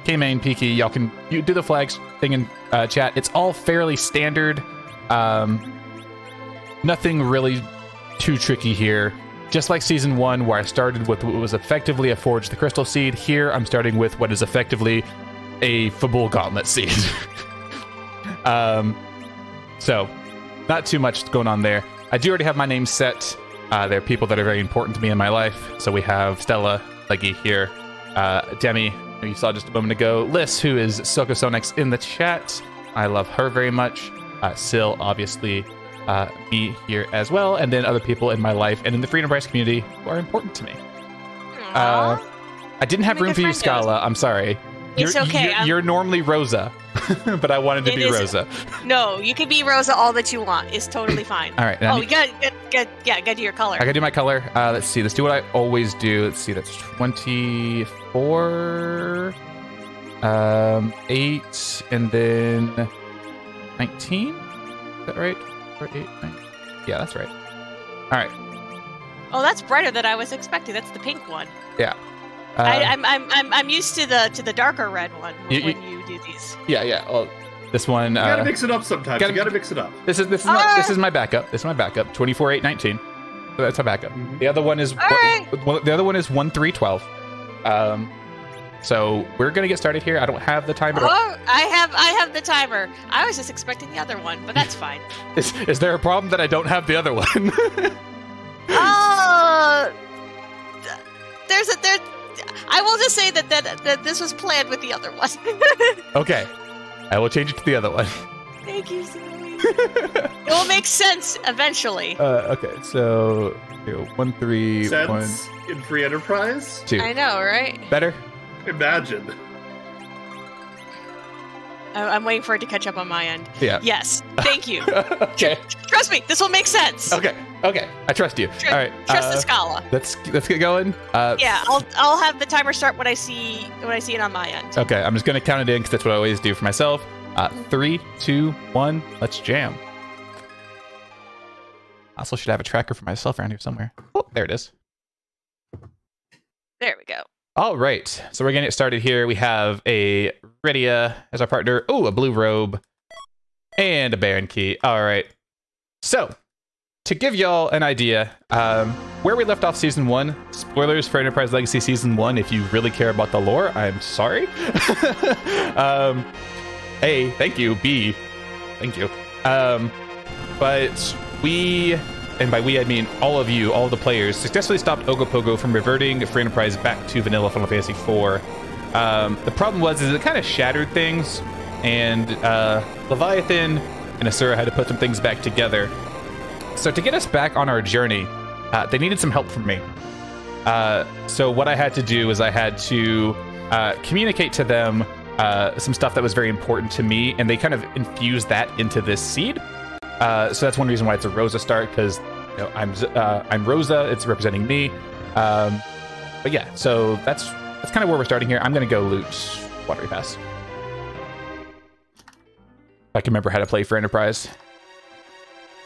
K-Main, Peaky, y'all can do the flags thing in chat. It's all fairly standard. Nothing really too tricky here. Just like Season 1, where I started with what was effectively a Forge the Crystal Seed, here I'm starting with what is effectively a Fabul Gauntlet Seed. So, not too much going on there. I do already have my name set. There are people that are very important to me in my life. So we have Stella, Leggy here, Demi, who you saw just a moment ago, Liz, who is Sokosonex in the chat. I love her very much. Sil, obviously, me here as well, and then other people in my life and in the Freedom Prize community who are important to me. I didn't have room for you, Scala. I'm sorry. It's okay. You're normally Rosa, but I wanted to be Rosa. No, you can be Rosa all that you want. It's totally fine. All right. Oh, you gotta do your color. I gotta do my color. Let's see. Let's do what I always do. Let's see. That's 24, 8, and then 19. Is that right? 4, 8, 9. Yeah, that's right. All right. Oh, that's brighter than I was expecting. That's the pink one. Yeah. I'm used to the darker red one when you do these. Yeah. Well, this one. You gotta mix it up sometimes. You gotta mix it up. This is my backup. This is my backup. 24, 8, 19. So that's my backup. The other one is the other one is 1, 3, 12. So we're gonna get started here. I don't have the timer. Oh, I have the timer. I was just expecting the other one, but that's fine. Is there a problem that I don't have the other one? I will just say that this was planned with the other one. Okay, I will change it to the other one. Thank you, Zoe. It will make sense eventually. Okay, so 1, 3, Sense 1 in free enterprise. 2. I know, right? Better. Imagine. I'm waiting for it to catch up on my end. Yeah. Yes. Thank you. Okay. Trust me, this will make sense. Okay. I trust you. All right. Trust the Scala. Let's get going. Yeah, I'll have the timer start when I see it on my end. Okay, I'm just gonna count it in because that's what I always do for myself. 3, 2, 1. Let's jam. I also should have a tracker for myself around here somewhere. Oh, there it is. There we go. All right, so we're gonna get started here. We have a Rydia as our partner. Oh, a blue robe and a Baron key. All right, so to give y'all an idea, where we left off Season 1, spoilers for Enterprise Legacy Season 1, if you really care about the lore, I'm sorry. A, thank you. B, thank you. But we, and by we I mean all of you, all of the players, successfully stopped Ogopogo from reverting Free Enterprise back to vanilla Final Fantasy IV. The problem was it kind of shattered things, and Leviathan and Asura had to put some things back together. So to get us back on our journey, they needed some help from me. So what I had to do is I had to communicate to them some stuff that was very important to me, and they kind of infused that into this seed. So that's one reason why it's a Rosa start, because I'm Rosa, it's representing me. But yeah, so that's kind of where we're starting here. I'm gonna go loot Watery Pass. I can remember how to play for Enterprise.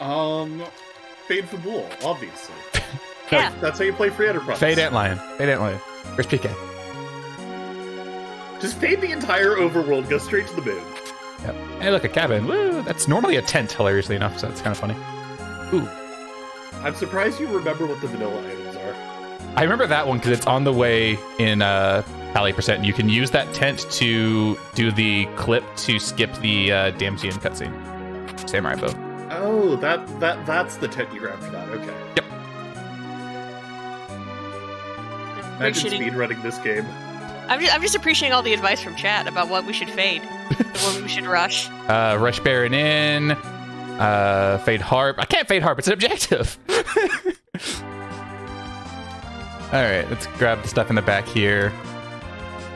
Fade Fabul, obviously. Yeah. That's how you play free enterprise. Fade Antlion. Where's PK? Just fade the entire overworld, go straight to the moon. Yep. Hey, look, a cabin. Woo! That's normally a tent, hilariously enough, so that's kind of funny. Ooh. I'm surprised you remember what the vanilla items are. I remember that one because it's on the way in Pally Percent. You can use that tent to do the clip to skip the Damsian cutscene. Samurai bow. Oh, that's the tent you grabbed for that. Okay. Yep. Imagine speedrunning this game. I'm just appreciating all the advice from chat about what we should fade, what we should rush. Rush Baron in. Fade Harp. I can't fade Harp. It's an objective. All right, let's grab the stuff in the back here.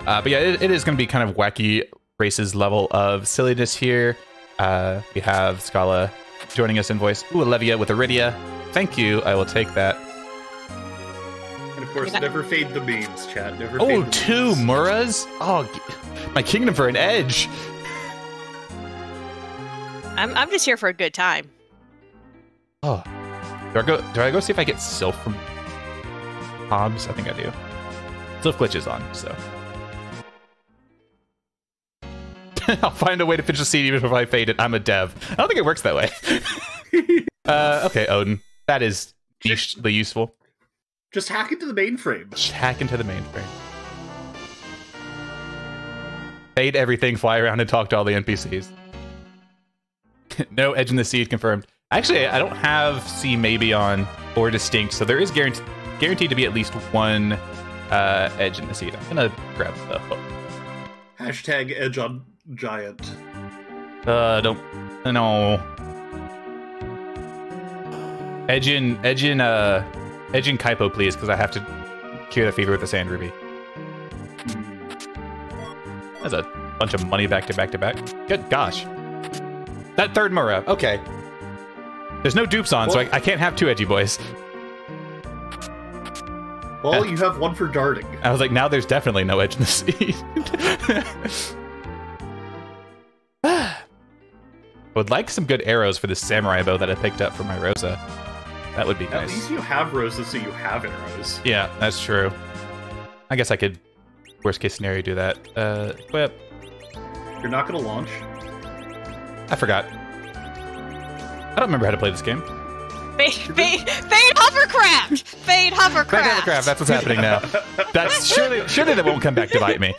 But yeah, it is going to be kind of wacky races level of silliness here. We have Scala joining us in voice. Ooh, Olivia with Iridia. Thank you. I will take that. And of course, never fade the memes, chat. Never Oh, fade the 2 memes. Muras? Oh, my kingdom for an edge. I'm just here for a good time. Oh, do I go see if I get Sylph from Hobbs? I think I do. Sylph glitches on, so. I'll find a way to finish the seed even if I fade it. I'm a dev. I don't think it works that way. Okay, Odin. That is nichely useful. Just hack into the mainframe. Just hack into the mainframe. Fade everything, fly around, and talk to all the NPCs. No Edge in the Seed confirmed. Actually, I don't have See Maybe on or Distinct, so there is guaranteed to be at least one Edge in the Seed. I'm gonna grab the hook. Hashtag Edge on Giant. No. Edge in Kaipo, please, because I have to cure the fever with the Sand Ruby. That's a bunch of money back to back to back. Good gosh. That third Mura. Okay. There's no dupes on, so I can't have two Edgy Boys. Well, you have one for darting. I was like, now there's definitely no Edge in the Seed. Would like some good arrows for the samurai bow that I picked up for my Rosa. That would be nice. At least you have Rosa, so you have arrows. Yeah, that's true. I guess I could, worst case scenario, do that. Equip. You're not going to launch? I forgot. I don't remember how to play this game. Fade hovercraft! Fade hovercraft! Fade hovercraft, that's what's happening now. That's surely that won't come back to bite me.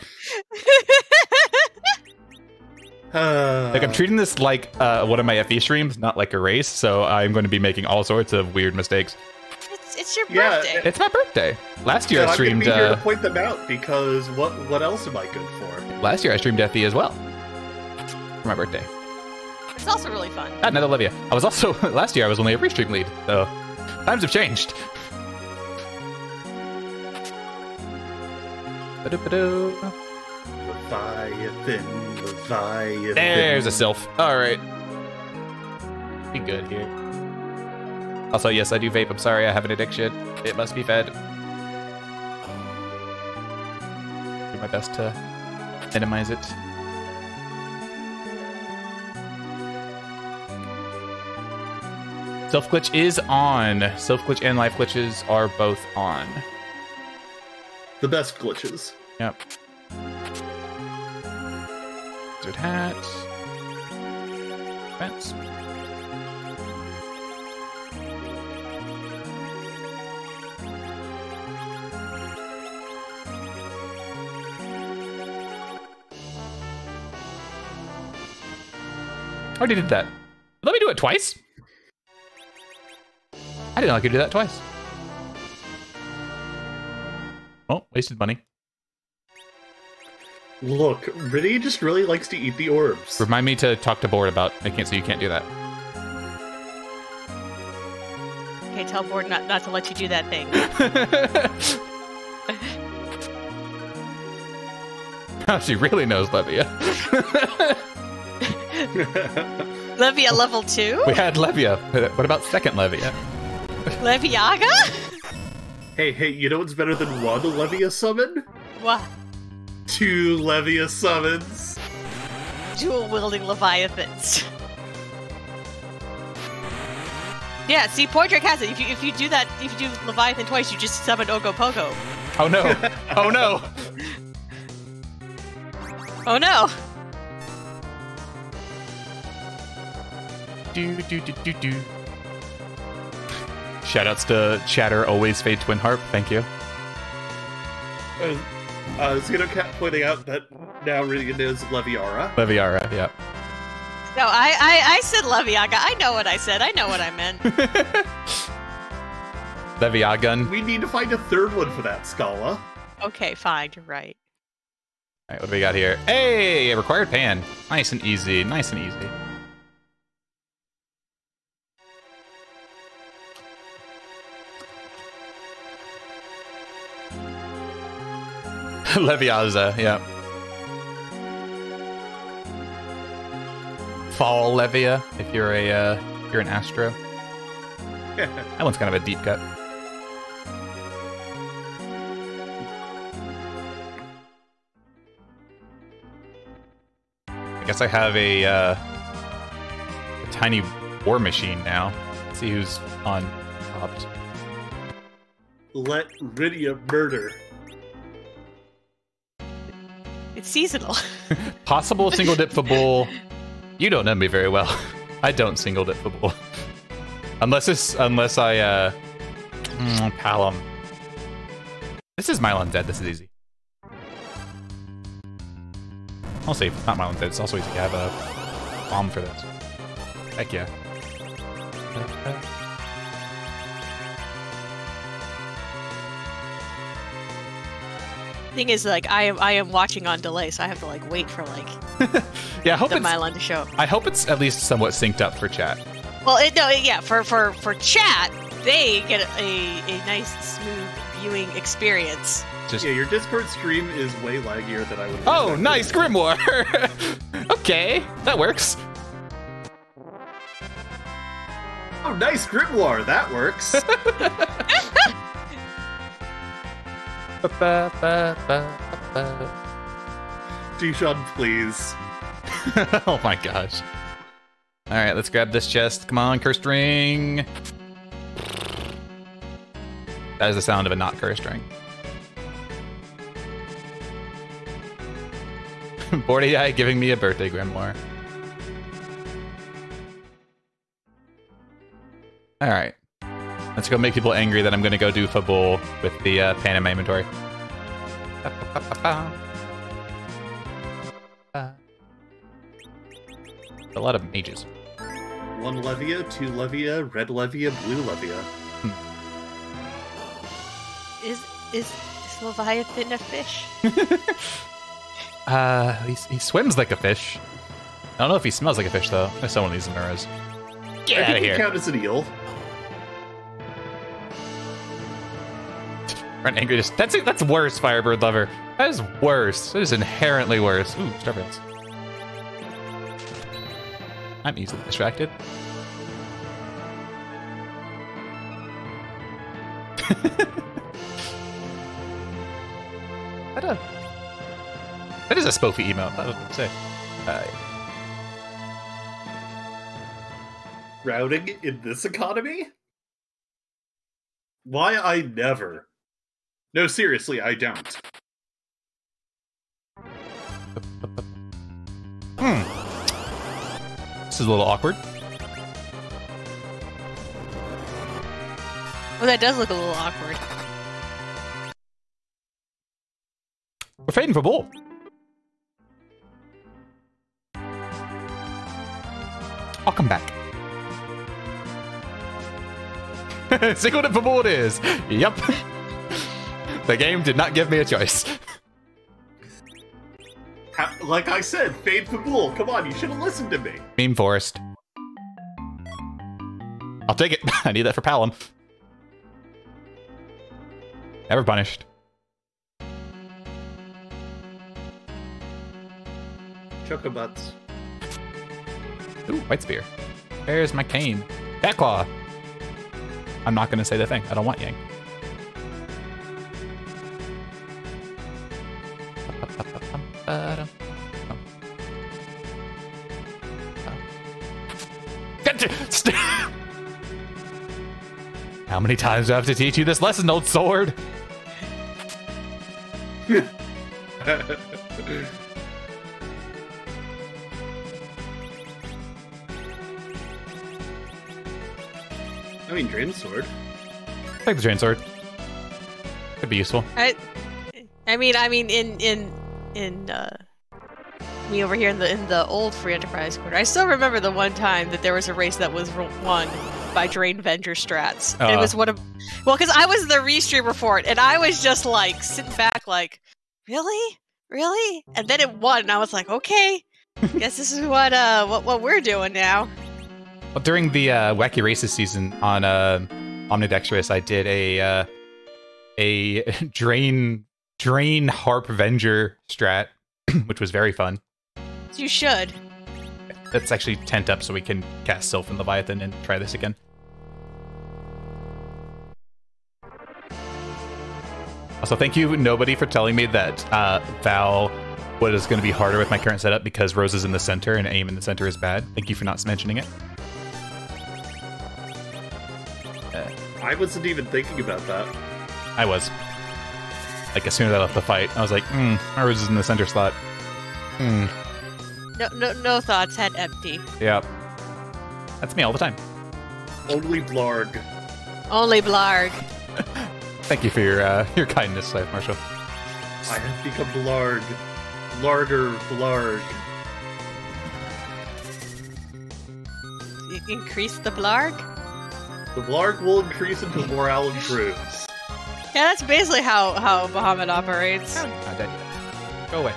Like, I'm treating this like one of my FE streams, not like a race, so I'm going to be making all sorts of weird mistakes. It's your birthday. It's my birthday. Last year I streamed... I'm going to be here to point them out, because what else am I good for? Last year I streamed FE as well. For my birthday. It's also really fun. Another Olivia. I was also... Last year I was only a restream lead, so... Times have changed. Leviathan. There's a Sylph. Alright. Be good here. Also, yes, I do vape. I'm sorry, I have an addiction. It must be fed. Do my best to minimize it. Self glitch is on. Self glitch and life glitches are both on. The best glitches. Yep. Wizard hat. Fence. Already did that. Let me do it twice. I didn't know I could do that twice. Oh, wasted money. Look, Riddy just really likes to eat the orbs. Remind me to talk to Board about I can't, so you can't do that. Okay, tell Board not to let you do that thing. She really knows Levia. Levia level 2? We had Levia. What about second Levia? Leviaga? Hey, you know what's better than one Levia summon? What? 2 Levia summons. Dual-wielding Leviathans. Yeah, see, Portrait has it. If you do that, if you do Leviathan twice, you just summon Ogopogo. Oh no! Oh no! Oh no! Do. Shoutouts to Chatter, always fade Twin Harp. Thank you. Xenocat pointing out that now Riddy is Leviara. Leviara, yeah. No, I said Leviaga. I know what I said. I know what I meant. Leviagun. We need to find a third one for that, Scala. Okay, fine. You're right. Alright, what do we got here? Hey! A required pan. Nice and easy. Nice and easy. Leviaza, yeah. Fall Levia, if you're an Astro. That one's kind of a deep cut. I guess I have a tiny war machine now. Let's see who's on top. Let Rydia murder. It's seasonal. Possible single dip for bull. You don't know me very well. I don't single dip for bull. Unless I Palom. This is Mylon Dead. This is easy. I'll say if it's not Mylon Dead, it's also easy to have a bomb for this. Heck yeah. Thing is, like, I am watching on delay, so I have to like wait for like yeah, I hope the it's, Mylon to show. I hope it's at least somewhat synced up for chat. Well, for chat, they get a nice smooth viewing experience. Just Yeah, your Discord stream is way laggier than I would. oh, nice Grimoire. Okay, that works. Oh, nice Grimoire. That works. Dushan, please. Oh my gosh. All right, let's grab this chest. Come on, cursed ring. That is the sound of a not cursed ring. Bordy Eye giving me a birthday grimoire. All right. Let's go make people angry that I'm going to go do Fabul with the pan in my inventory. A lot of mages. 1 Levia, 2 Levia, red Levia, blue Levia. Is Leviathan a fish? He swims like a fish. I don't know if he smells like a fish though. There's someone of these mirrors. Get out of I think here. he count as an eel. Run angry. That's worse, Firebird Lover. That is worse. That is inherently worse. Ooh, Starburns. I'm easily distracted. That is a Spoofy emote. That was what I say. Routing in this economy? Why I never? No, seriously, I don't. This is a little awkward. Well, that does look a little awkward. We're fading for Bull. I'll come back. See what for Bull it is. Yep. The game did not give me a choice. Like I said, fade for bull. Come on, you should have listened to me. Meme Forest. I'll take it. I need that for Palom. Never punished. Chocobutts. Ooh, White Spear. Where's my cane? Cat Claw. I'm not going to say the thing. I don't want Yang. How many times do I have to teach you this lesson, old sword? I mean, Drain Sword. Take the Drain Sword. Could be useful. I mean, in me over here in the old Free Enterprise quarter, I still remember the one time that there was a race that was won by Drain Venger strats. And it was one of, well, because I was the restreamer for it, and I was just like sitting back, like, really, and then it won, and I was like, okay, guess this is what we're doing now. Well, during the Wacky Races season on Omnidextrous, I did a Drain Harp Venger strat, which was very fun. You should. Let's actually tent up so we can cast Sylph and Leviathan and try this again. Also, thank you, nobody, for telling me that Val was going to be harder with my current setup because Rose is in the center and aim in the center is bad. Thank you for not mentioning it. I wasn't even thinking about that. I was. Like, as soon as I left the fight, I was like, my Rose is in the center slot. No thoughts, head empty. Yep. That's me all the time. Only Blarg. Only Blarg. Thank you for your kindness, Life Marshal. I have become Blarg. Blarg. Increase the Blarg? The Blarg will increase until morale improves. Yeah, that's basically how Bahamut operates. Not dead yet. Go away.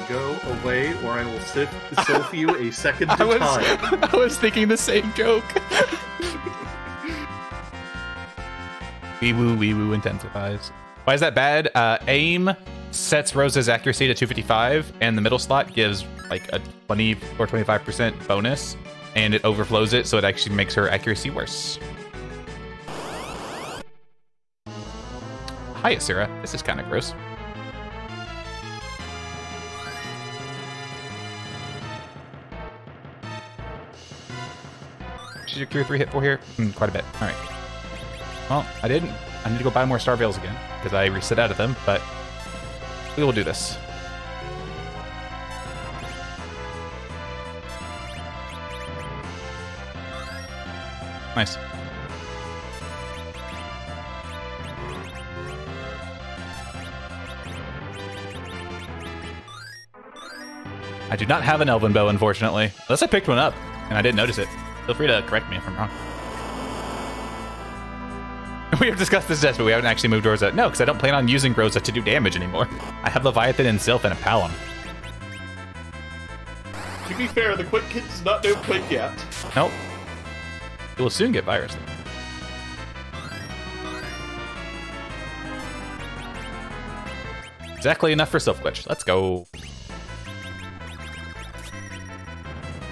Go away, or I will silph you a second time. I was thinking the same joke. Wee woo intensifies. Why is that bad? Aim sets Rose's accuracy to 255, and the middle slot gives like a 20 or 25% bonus, and it overflows it, so it actually makes her accuracy worse. Hi, Asura. This is kind of gross. Is your cure 3 hit 4 here? Quite a bit. All right. Well, I didn't. I need to go buy more Star Veils again because I reset out of them, but we will do this. Nice. I do not have an Elven Bow, unfortunately. Unless I picked one up and I didn't notice it. Feel free to correct me if I'm wrong. We have discussed this test, but we haven't actually moved Rosa. No, because I don't plan on using Rosa to do damage anymore. I have Leviathan and Sylph and a Palom. To be fair, the Quick Kit does not know Quick yet. Nope. It will soon get virus. Exactly enough for Sylph Glitch. Let's go.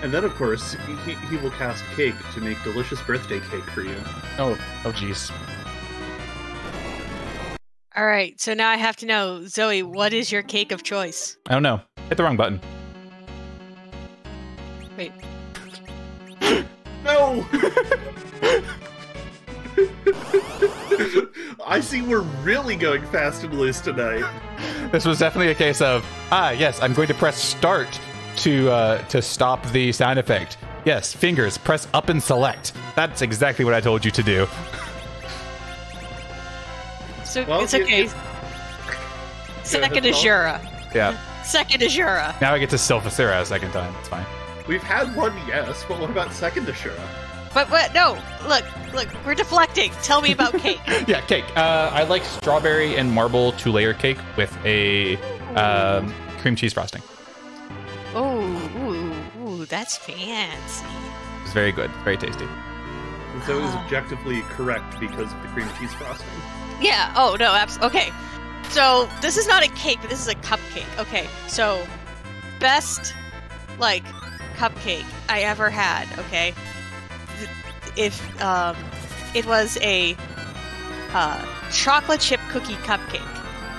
And then, of course, he will cast Cake to make delicious birthday cake for you. Oh jeez. All right, so now I have to know, Zoe, what is your cake of choice? Oh no, hit the wrong button. Wait. No! I see we're really going fast and loose tonight. This was definitely a case of, yes, I'm going to press start to stop the sound effect. Yes, fingers, press up and select. That's exactly what I told you to do. So well, it's okay. Second is Jura. Yeah. Second is Jura. Now I get to Sylph Asura a second time. It's fine. We've had one, yes, but what about second Ashura? But no, look, we're deflecting. Tell me about cake. Yeah, cake. I like strawberry and marble 2-layer cake with a cream cheese frosting. Ooh, that's fancy. It's very good, very tasty. So it was objectively correct because of the cream cheese frosting. Yeah. Oh no. Okay. So this is not a cake, but this is a cupcake. Okay. So best cupcake I ever had. Okay. If it was a chocolate chip cookie cupcake.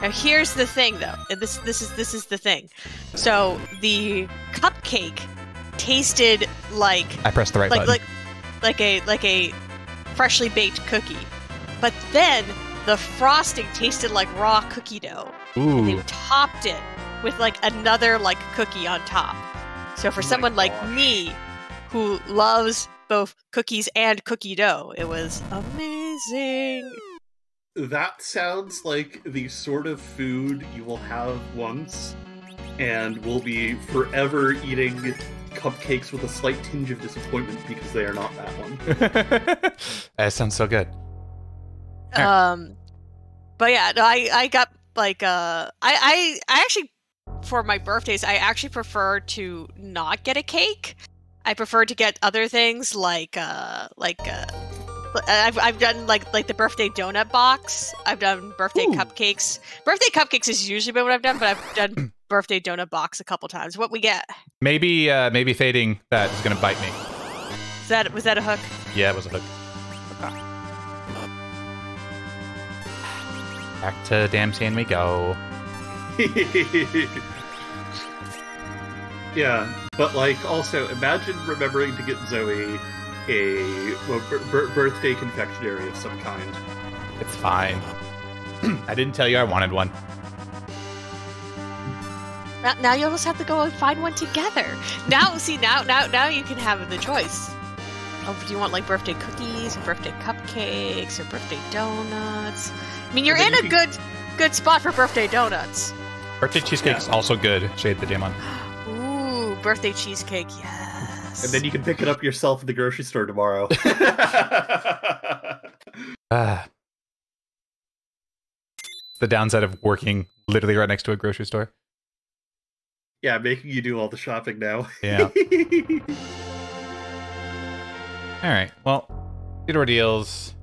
Now here's the thing, though. And this is the thing. So the cupcake tasted like I pressed the right button. Like a freshly baked cookie, but then the frosting tasted like raw cookie dough. Ooh. And they topped it with another cookie on top. So for someone like me, who loves both cookies and cookie dough, it was amazing. That sounds like the sort of food you will have once and will be forever eating cupcakes with a slight tinge of disappointment because they are not that one. That sounds so good. But yeah, no, I got I actually, for my birthdays, I actually prefer to not get a cake. I prefer to get other things I've done the birthday donut box. I've done birthday cupcakes. Birthday cupcakes is usually been what I've done, but I've done birthday donut box a couple times. What we get? Maybe fading that is gonna bite me. Was that a hook? Yeah, it was a hook. Okay. Back to Damsian we go. Yeah, but also imagine remembering to get Zoe a birthday confectionery of some kind. It's fine. I didn't tell you I wanted one. Now you'll just have to go and find one together. Now, see, now you can have the choice. Oh, do you want like birthday cookies, or birthday cupcakes, or birthday donuts? I mean, you're in a good spot for birthday donuts. Birthday cheesecake is also good. Shade the Demon. Ooh, birthday cheesecake, yes. And then you can pick it up yourself at the grocery store tomorrow. The downside of working literally right next to a grocery store. Yeah, making you do all the shopping now. Yeah. All right. Well, Theodore deals.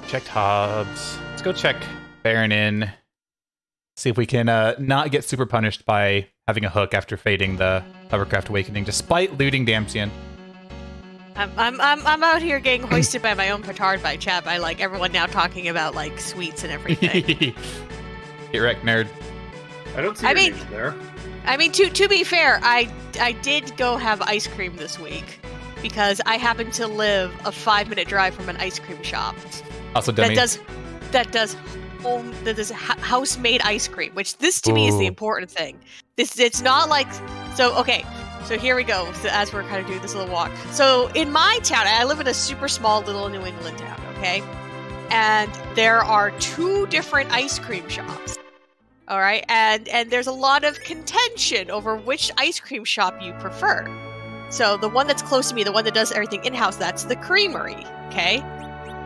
Checked Hobbs. Let's go check Baron in. See if we can not get super punished by having a hook after fading the Hovercraft Awakening, despite looting Damsian. I'm out here getting hoisted by my own petard by chat by like everyone now talking about like sweets and everything. Get wrecked, nerd. I don't see your name there. I mean, to be fair, I did go have ice cream this week because I happen to live a 5-minute drive from an ice cream shop. Also, Demi. That does house-made ice cream, which this to me is the important thing. It's not like okay. So here we go. So as we're kind of doing this little walk. So in my town, I live in a super small little New England town. Okay. And there are 2 different ice cream shops. All right, and there's a lot of contention over which ice cream shop you prefer. So the one that's close to me, the one that does everything in-house, that's the Creamery, okay?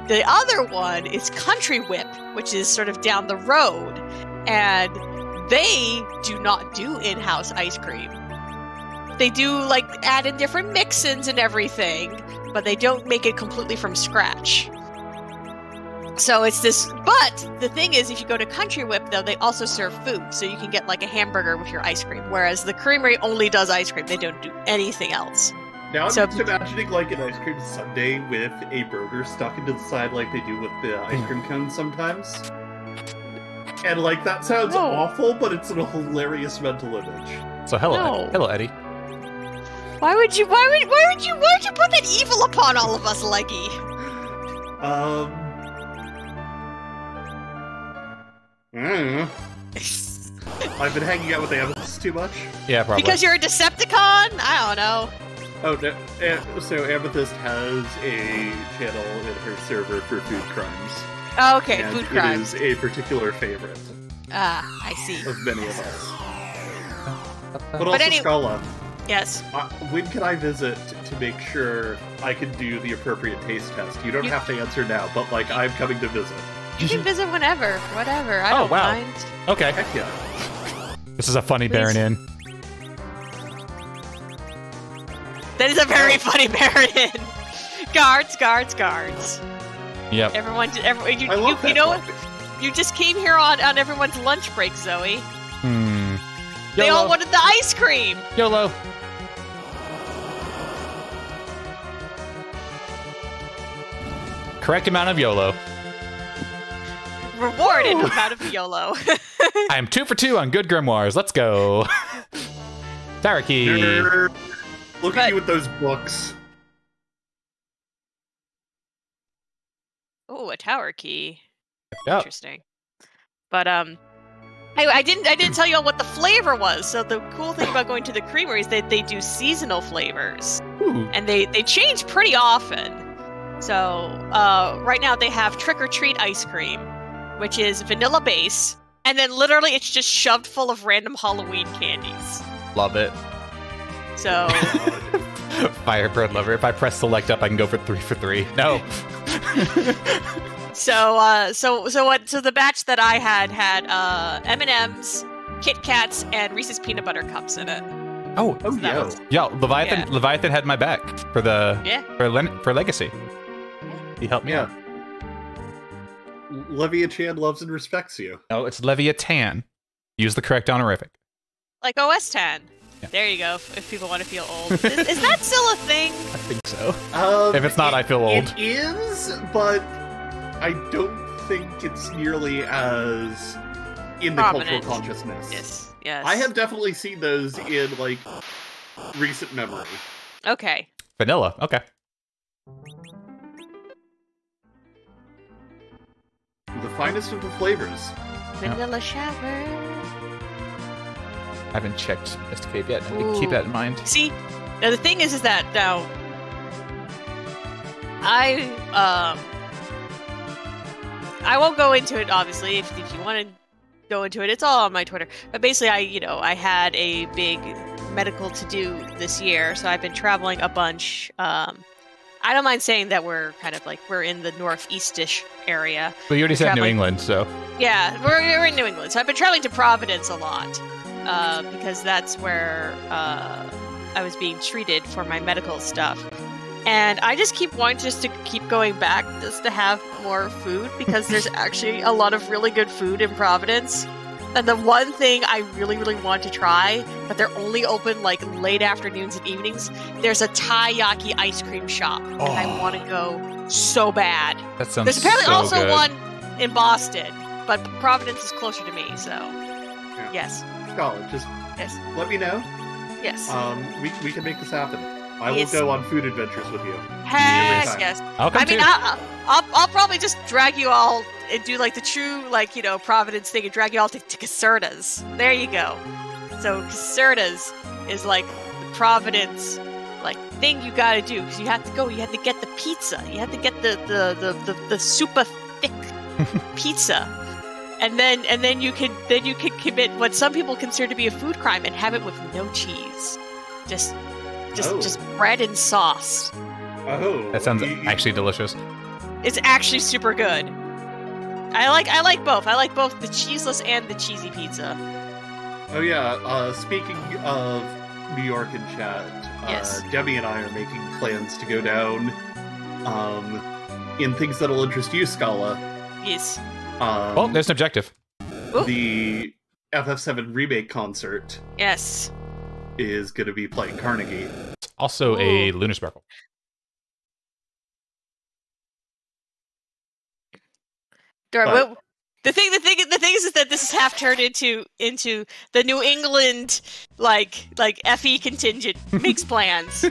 The other one is Country Whip, which is sort of down the road, and they do not do in-house ice cream. They do, like, add in different mix-ins and everything, but they don't make it completely from scratch. So it's this, but the thing is, if you go to Country Whip, though, they also serve food, so you can get like a hamburger with your ice cream, whereas the Creamery only does ice cream. They don't do anything else. Now I'm just imagining like an ice cream sundae with a burger stuck into the side like they do with the ice cream cones sometimes. And like, that sounds awful, but it's a hilarious mental image. So hello, Eddie. Why would you put that evil upon all of us, Leggy? I've been hanging out with Amethyst too much. Yeah, probably. Because you're a Decepticon? I don't know. Oh, no. So Amethyst has a channel in her server for food crimes. Oh, okay, and food crimes. It is a particular favorite. I see. Of many of us. But also, Scala. Yes. When can I visit to make sure I can do the appropriate taste test? You don't have to answer now, but like, I'm coming to visit. You can visit whenever, whatever. I don't mind. Okay. Heck yeah. This is a funny Baron Inn. That is a very funny Baron Inn. Guards. Yep. You know what? You just came here on everyone's lunch break, Zoe. They all wanted the ice cream. YOLO. Correct amount of YOLO. Rewarded amount of YOLO. I am 2 for 2 on good grimoires. Let's go. Tower key. Look at you with those books. Oh, a tower key. Yep. Interesting. But I didn't tell you all what the flavor was. So the cool thing about going to the Creamery is that they do seasonal flavors. Ooh. And they change pretty often. So right now they have Trick or Treat ice cream, which is vanilla base, and then literally it's just shoved full of random Halloween candies. Love it. So Firebird lover. If I press select up, I can go for 3 for 3. No. So the batch that I had M&M's, Kit Kats, and Reese's peanut butter cups in it. Oh, yeah. Leviathan had my back for for Legacy. He helped me out. Leviathan loves and respects you. No, it's Leviathan. Use the correct honorific. Like OS 10. Yeah. There you go, if people want to feel old. Is that still a thing? I think so. If it's not, I feel old. It is, but I don't think it's nearly as in the prominent cultural consciousness. Yes. I have definitely seen those in, like, recent memory. Okay. Vanilla, okay. The finest of the flavors. Vanilla shower. I haven't checked Mist Cave yet. I need to keep that in mind. See, now the thing is that now I won't go into it. Obviously, if you want to go into it, it's all on my Twitter. But basically, I had a big medical to do this year, so I've been traveling a bunch. I don't mind saying that we're kind of like we're in the northeast-ish area. But you already said New England, so yeah, we're in New England. So I've been traveling to Providence a lot because that's where I was being treated for my medical stuff. And I just keep wanting just to keep going back just to have more food because there's actually a lot of really good food in Providence. And the one thing I really, really want to try, but they're only open like late afternoons and evenings, there's a taiyaki ice cream shop. And I want to go so bad. That sounds There's apparently so also good. one in Boston, but Providence is closer to me, so yes. Scarlet, just Yes. let me know. Yes. We can make this happen. I will go on food adventures with you. Heck time. yes. I'll come I mean, too. I'll probably just drag you all and do like the true, like, you know, Providence thing and drag you all to Caserta's. There you go. So Caserta's is like the Providence like thing you gotta do because you have to go. You have to get the pizza. You have to get the super thick pizza, and then you can commit what some people consider to be a food crime and have it with no cheese, just bread and sauce. Oh, That sounds actually delicious. It's actually super good. I like both. I like both the cheeseless and the cheesy pizza. Oh yeah. Speaking of New York and chat, Yes. Debbie and I are making plans to go down in things that'll interest you, Scala. Yes. Well, there's an objective. The FF7 remake concert Yes. is going to be playing Carnegie. It's also a Lunar Sparkle. Darn, the thing is that this is half turned into the New England like FE contingent makes plans.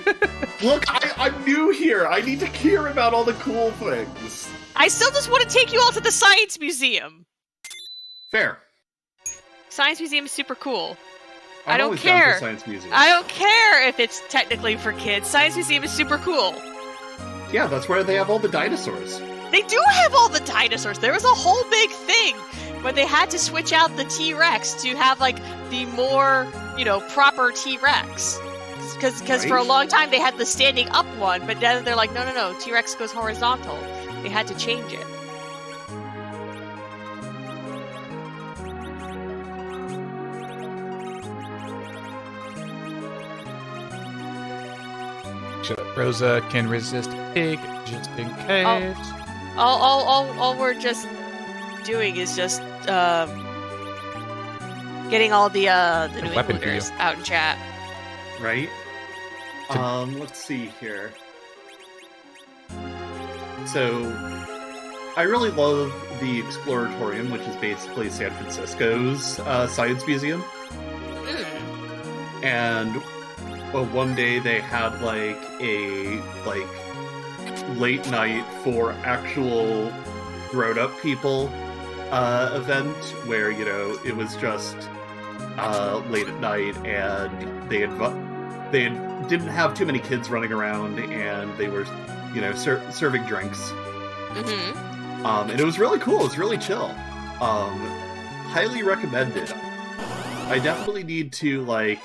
Look, I'm new here. I need to hear about all the cool things. I still just want to take you all to the Science Museum. Fair. Science Museum is super cool. I'm I don't always down care. for Science Museum. I don't care if it's technically for kids. Science Museum is super cool. Yeah, that's where they have all the dinosaurs. They do have all the dinosaurs. There was a whole big thing when they had to switch out the T-Rex to have like the more, proper T-Rex. Because for a long time they had the standing up one, but then they're like, no, T-Rex goes horizontal. They had to change it. Rosa can resist pig, just in case. All we're just doing is just getting all the New weapon for Englanders you. out in chat. Right? Let's see here. So, I really love the Exploratorium, which is basically San Francisco's science museum. And one day they had a late night for actual grown-up people event where it was just late at night and they didn't have too many kids running around and they were serving drinks. And it was really cool. It was really chill. Highly recommended. I definitely need to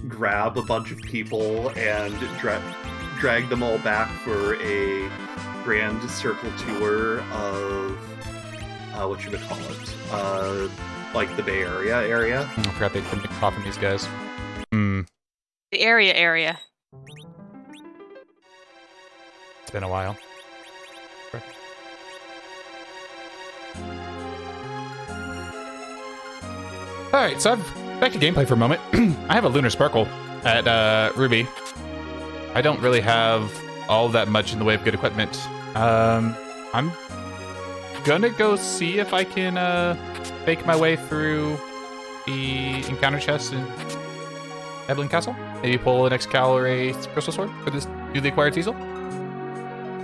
grab a bunch of people and drag them all back for a grand circle tour of the Bay Area. I forgot they couldn't pop in these guys. The area. It's been a while. Alright, so back to gameplay for a moment. I have a Lunar Sparkle at Ruby. I don't really have all that much in the way of good equipment. I'm gonna go see if I can make my way through the encounter chest in Evelyn Castle. Maybe pull an Excal or a Crystal Sword for this newly acquired Teasel.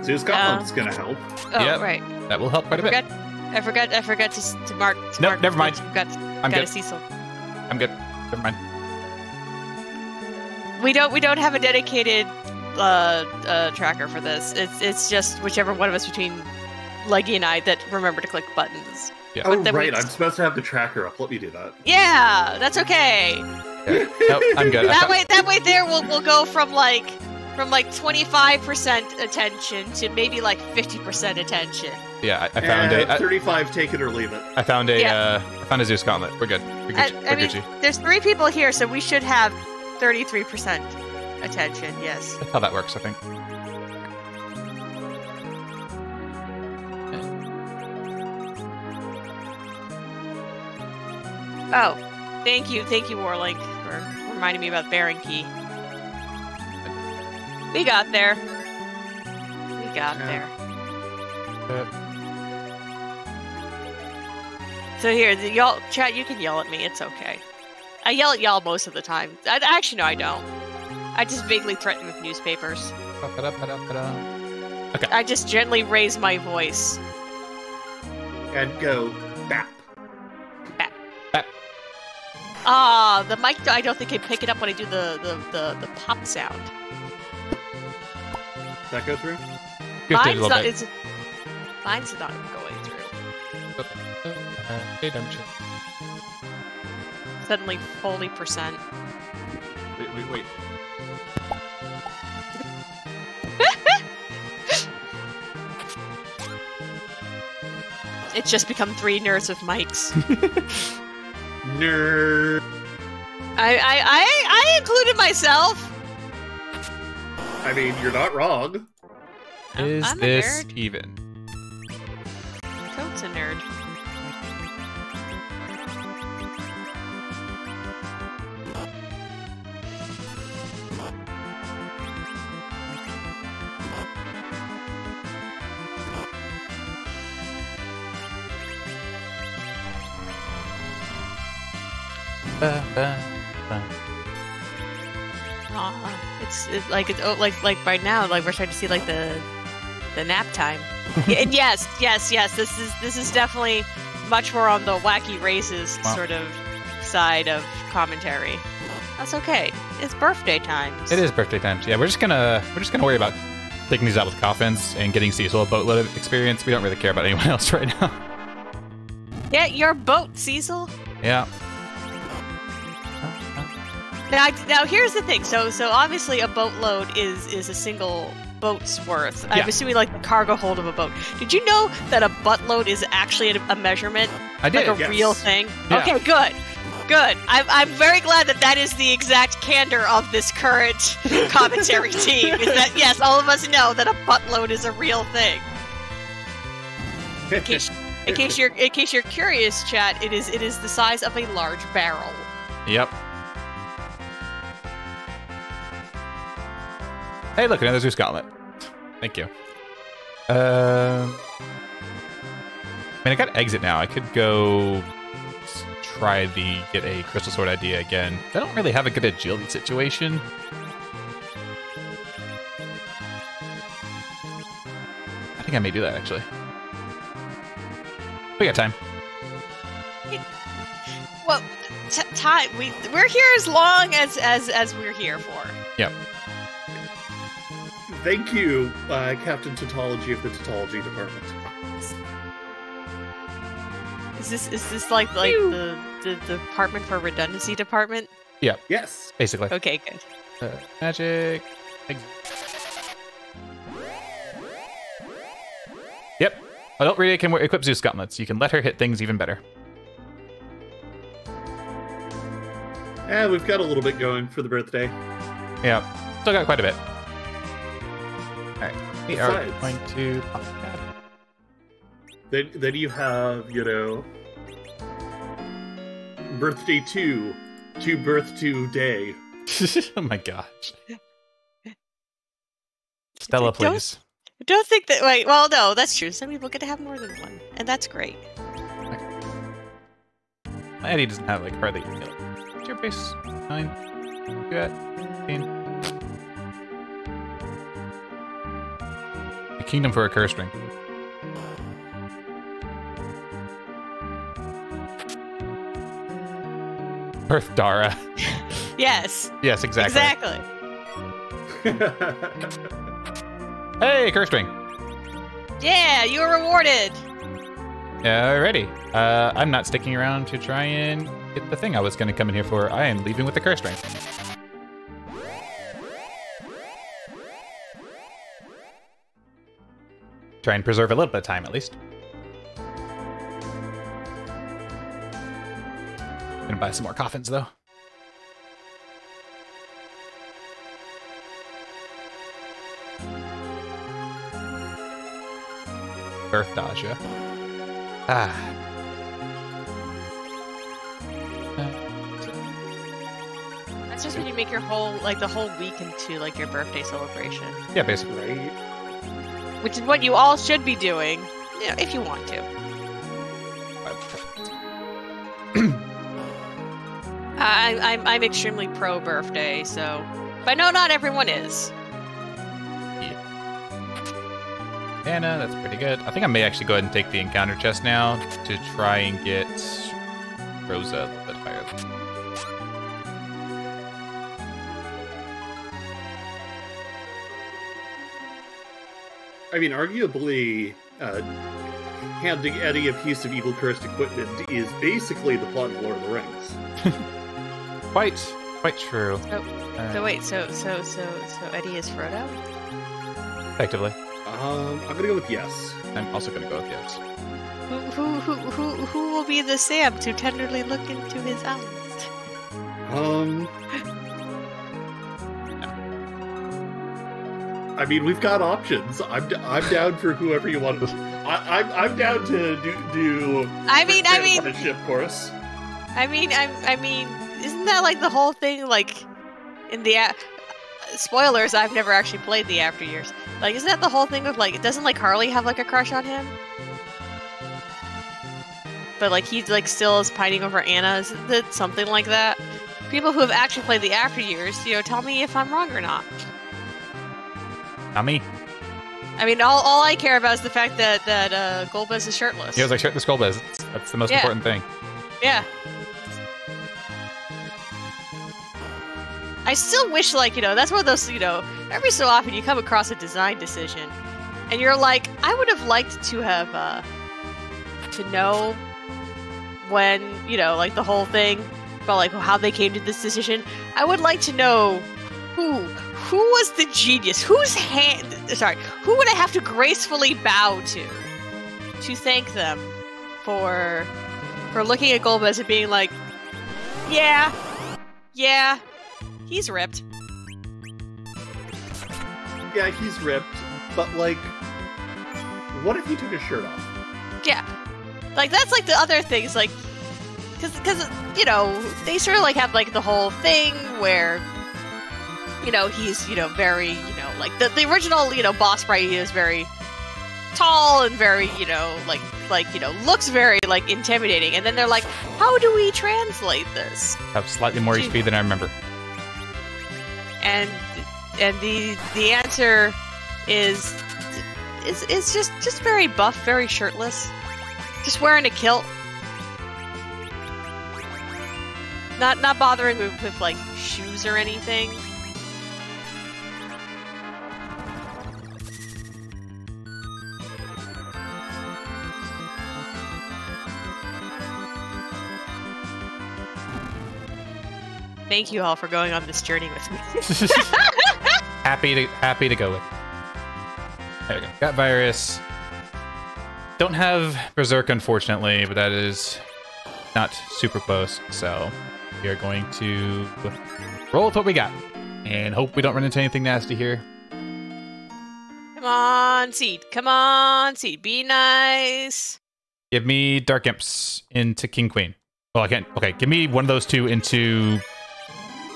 Zeus Scotland's gonna help. Oh, Yep. right. That will help quite a bit. I forgot to mark. Nope, never mind. I'm good. Cecil. I'm good. Never mind. We don't have a dedicated tracker for this. It's just whichever one of us between Leggy and I that remember to click buttons. Yeah. Oh, right. I'm supposed to have the tracker up. Let me do that. Yeah, that's okay. Yeah. Nope, I'm good. That way there we'll go from like 25% attention to maybe like 50% attention. Yeah, I found a 35. Take it or leave it. I found a Zeus gauntlet. We're good. We're Gucci. There's 3 people here, so we should have 33% attention. Yes. That's how that works, I think. Oh, thank you, Warlink, for reminding me about Baron Key. We got there. So here, y'all, chat, you can yell at me. It's okay. I yell at y'all most of the time. Actually, no, I don't. I just vaguely threaten with newspapers. Okay. I just gently raise my voice. And go bap. The mic, I don't think I pick it up when I do the pop sound. Does that go through? Mine's not going through. Suddenly, 40%. Wait. It's just become 3 nerds with mics. Nerd. I included myself. I mean, you're not wrong. Is I'm this a nerd. even? Toad's a nerd. It's like by now, like we're starting to see like the nap time. And yes, this is definitely much more on the wacky races sort of side of commentary. That's okay. It's birthday times. It is birthday times. Yeah, we're just gonna worry about taking these out with coffins and getting Cecil a boatload of experience. We don't really care about anyone else right now. Yeah, your boat, Cecil. Yeah. Now here's the thing. So obviously a boatload is a single boat's worth. I'm assuming like the cargo hold of a boat. Did you know that a buttload is actually a measurement? I did. Like a real thing? Yeah. Okay, good. I'm very glad that is the exact candor of this current commentary team. Is that yes, all of us know that a buttload is a real thing. In case you're curious, chat, it is the size of a large barrel. Yep. Hey, look, another Zeus gauntlet. Thank you. I mean, I got exit now. I could go try get a crystal sword idea again. I don't really have a good agility situation. I think I may do that actually. We got time. Well, time. We're here as long as we're here for. Yep. Thank you, Captain Tautology of the Tautology Department. Is this like the department for redundancy department? Yeah. Yes. Basically. Okay, good. Magic. Yep. Adult Rita can equip Zeus gauntlets. You can let her hit things even better. Yeah, we've got a little bit going for the birthday. Yeah. Still got quite a bit. Alright. We are Besides, going to pop that. Then you have, birthday 2 birth 2 day. Oh my gosh. Stella, please. Don't think that. Wait, well, no, that's true. Some people get to have more than one, and that's great. My Eddie doesn't have hardly any. What's your base? 9. You got 15. A kingdom for a curse ring. Birth Dara. Yes. Yes, exactly. Hey, Curse Ring. Yeah, you were rewarded. Alrighty. I'm not sticking around to try and get the thing I was going to come in here for. I am leaving with the Curse Ring. Try and preserve a little bit of time, at least. Gonna buy some more coffins, though. Birth Daja. That's just when you make your whole, like, the whole week into, like, your birthday celebration. Yeah, basically. Right. Which is what you all should be doing, you know, if you want to. I'm extremely pro birthday, so, but no, not everyone is. Anna, that's pretty good. I think I may actually go ahead and take the encounter chest now to try and get Rosa a little bit higher. I mean, arguably, handing Eddie a piece of evil cursed equipment is basically the plot of Lord of the Rings. Quite true. So wait, so Eddie is Frodo? Effectively. I'm gonna go with yes. I'm also gonna go with yes. Who will be the Sam to tenderly look into his eyes? I mean, we've got options. I'm down for whoever you want. I'm down to do. I mean, a ship course. I mean, isn't that like the whole thing? Like, in the spoilers, I've never actually played the After Years. Like, isn't that the whole thing of like, doesn't like Harley have like a crush on him? But like he's like still is pining over Anna. Isn't it something like that? People who have actually played the After Years, you know, tell me if I'm wrong or not. Not me. I mean, all I care about is the fact that Golbez is shirtless. Yeah, I was like, shirtless Golbez. That's the most important thing. Yeah. I still wish, like, you know, that's one of those, you know, every so often you come across a design decision, and you're like, I would have liked to have, to know when, you know, like, the whole thing about, like, how they came to this decision. I would like to know who was the genius? Who would I have to gracefully bow to thank them for looking at Golbez and being like, yeah, he's ripped. Yeah, he's ripped, but like, what if he took his shirt off? Yeah, like that's like the other things, like, because you know they sort of like have like the whole thing where, you know, he's, you know, very, you know, like the original, you know, boss sprite is very tall and very, you know, like, you know, looks very, like, intimidating. And then they're like, how do we translate this? Have slightly more HP than I remember. And the answer is just very buff, very shirtless. Just wearing a kilt. Not bothering with like, shoes or anything. Thank you all for going on this journey with me. Happy to go with. There we go. Got virus. Don't have Berserk, unfortunately, but that is not super close. So we are going to roll with what we got and hope we don't run into anything nasty here. Come on, Seed. Come on, Seed. Be nice. Give me Dark Imps into King Queen. Well, I can't. Okay, give me one of those two into.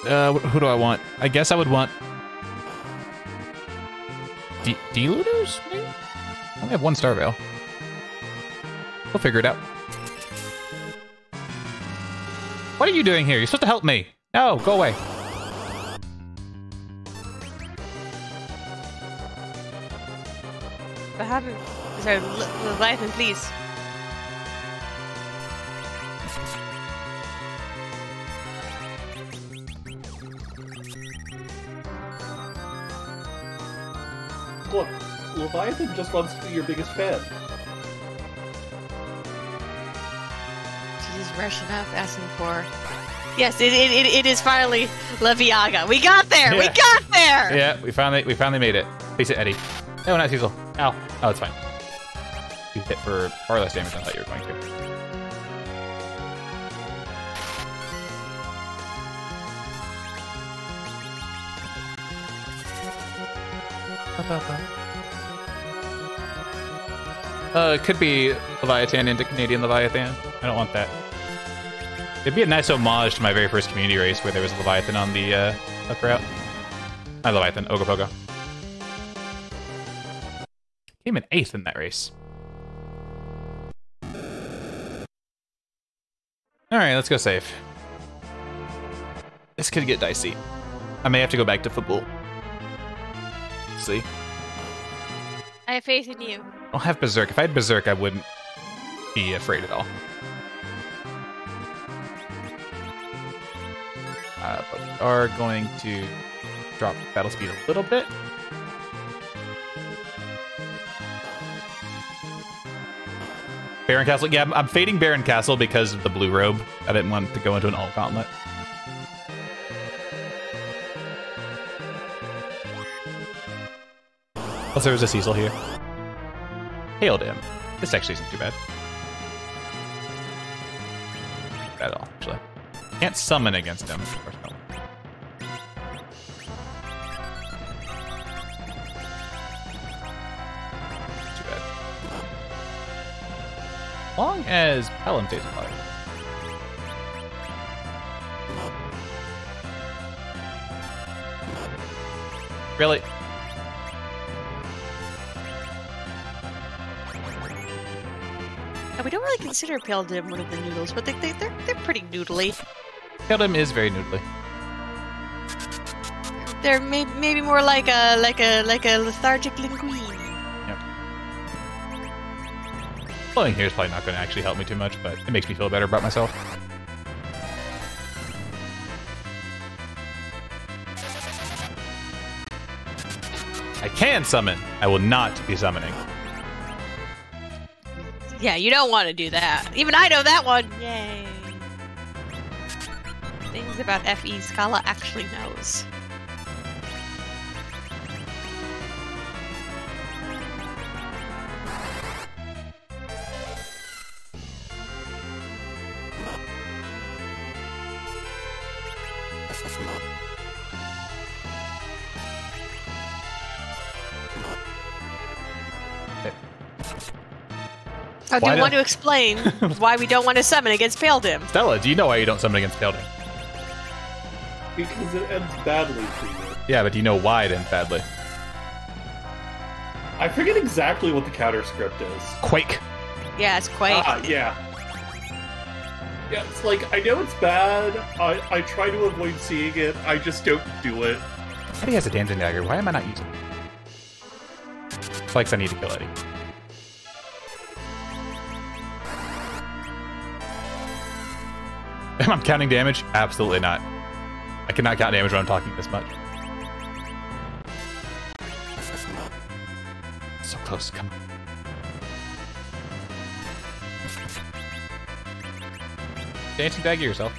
Who do I want? I guess I would want D-looters, maybe? I only have one Star Veil. We'll figure it out. What are you doing here? You're supposed to help me. No, go away. What happened? Sorry, Leviathan, please. Look, Leviathan just wants to be your biggest fan. She's rushing up, asking for... Yes, it is finally Leviaga. We got there! Yeah. We got there! Yeah, we finally made it. Face it, Eddie. Oh, not Cecil. Ow. Oh, it's fine. You hit for far less damage than I thought you were going to. It could be Leviathan into Canadian Leviathan. I don't want that. It'd be a nice homage to my very first community race where there was a Leviathan on the up route. Not Leviathan, Ogopogo. Came in 8th in that race. Alright, let's go save. This could get dicey. I may have to go back to football. See? I have faith in you. I'll have Berserk. If I had Berserk, I wouldn't be afraid at all. But we are going to drop battle speed a little bit. Baron Castle. Yeah, I'm fading Baron Castle because of the blue robe. I didn't want to go into an alt gauntlet. Plus, there was a Cecil here. Hailed him. This actually isn't too bad. Not bad at all, actually. Can't summon against him. Of course, no. Too bad. As long as Pelham stays alive. Really? We don't really consider Pale Dim one of the noodles, but they're pretty noodly. Pale Dim is very noodly. They're maybe more like a lethargic linguine. Yep. Playing here is probably not going to actually help me too much, but it makes me feel better about myself. I can summon. I will not be summoning. Yeah, you don't want to do that. Even I know that one. Yay. Things about FE Scala actually knows. Oh, do you want to explain why we don't want to summon against Pale Dim? Stella, do you know why you don't summon against Pale Dim? Because it ends badly for you. Yeah, but do you know why it ends badly? I forget exactly what the counter script is. Quake. Yeah, it's Quake. Yeah. Yeah, it's like, I know it's bad, I try to avoid seeing it, I just don't do it. Eddie has a dancing dagger, why am I not using it? Flex, I need to kill Eddie. Am I counting damage? Absolutely not. I cannot count damage when I'm talking this much. So close, come on. Dancing dagger yourself.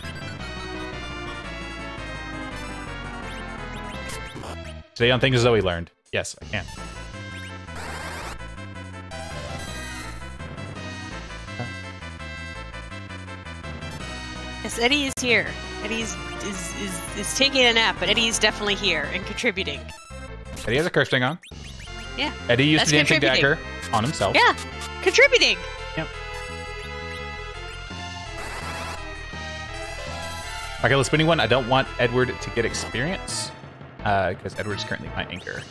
Today on Things Zoe learned. Yes, I can. Yes, Eddie is here. Eddie is taking a nap, but Eddie is definitely here and contributing. Eddie has a curse string on. Yeah. Eddie used the dancing dagger on himself. Yeah, contributing. Yep. Okay, let's spinning one. I don't want Edward to get experience because Edward is currently my anchor.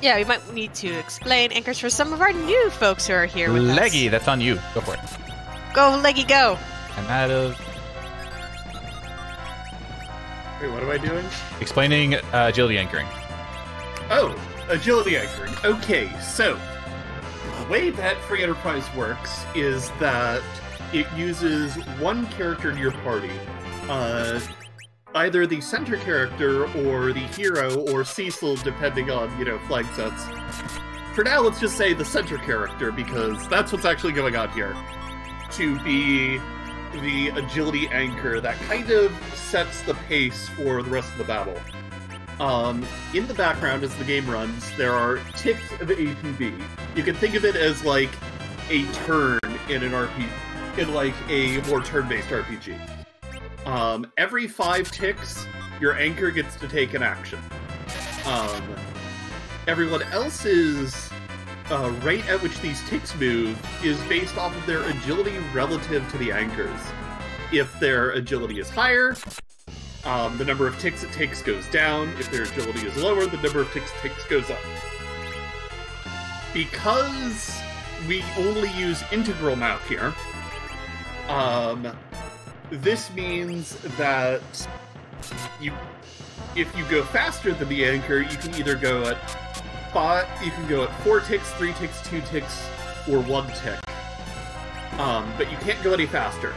Yeah, we might need to explain anchors for some of our new folks who are here with Leggy, us. that's on you. Go for it. Go, Leggy, go. I'm out of... Wait, what am I doing? Explaining agility anchoring. Oh, agility anchoring. Okay, so the way that Free Enterprise works is that it uses one character in your party, either the center character or the hero or Cecil, depending on, flag sets, for now, let's just say the center character, because that's what's actually going on here, to be the agility anchor that kind of sets the pace for the rest of the battle. In the background, as the game runs, there are ticks of A and B. You can think of it as like a turn in an RPG, in like a more turn-based RPG. Every 5 ticks, your anchor gets to take an action. Everyone else's rate at which these ticks move is based off of their agility relative to the anchors. If their agility is higher, the number of ticks it takes goes down. If their agility is lower, the number of ticks it takes goes up. Because we only use integral math here, this means that if you go faster than the anchor, you can either go at 4 ticks, 3 ticks, 2 ticks, or 1 tick. But you can't go any faster.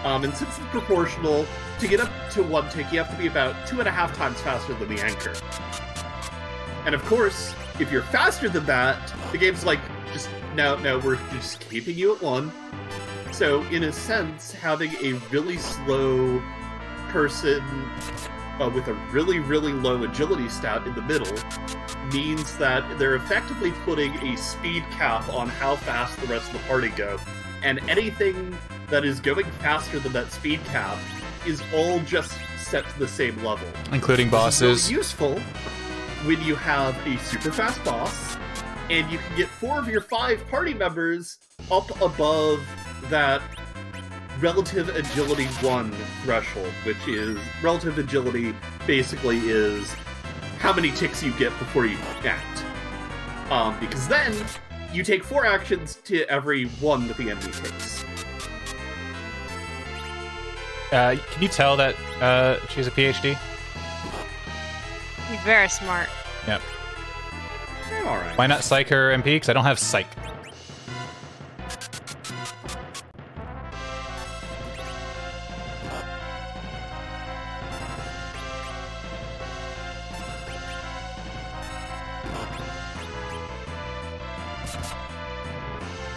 And since it's proportional, to get up to 1 tick, you have to be about 2.5 times faster than the anchor. And of course, if you're faster than that, the game's like, no, we're just keeping you at 1. So, in a sense, having a really slow person with a really, really low agility stat in the middle means that they're effectively putting a speed cap on how fast the rest of the party go. And anything that is going faster than that speed cap is all just set to the same level. Including bosses. This is really useful when you have a super fast boss, and you can get 4 of your 5 party members up above that relative agility 1 threshold, which is relative agility basically is how many ticks you get before you act. Because then you take 4 actions to every 1 that the enemy takes. Can you tell that she's a PhD? You're very smart. Yep. Alright. Why not psych her MP? Because I don't have psych.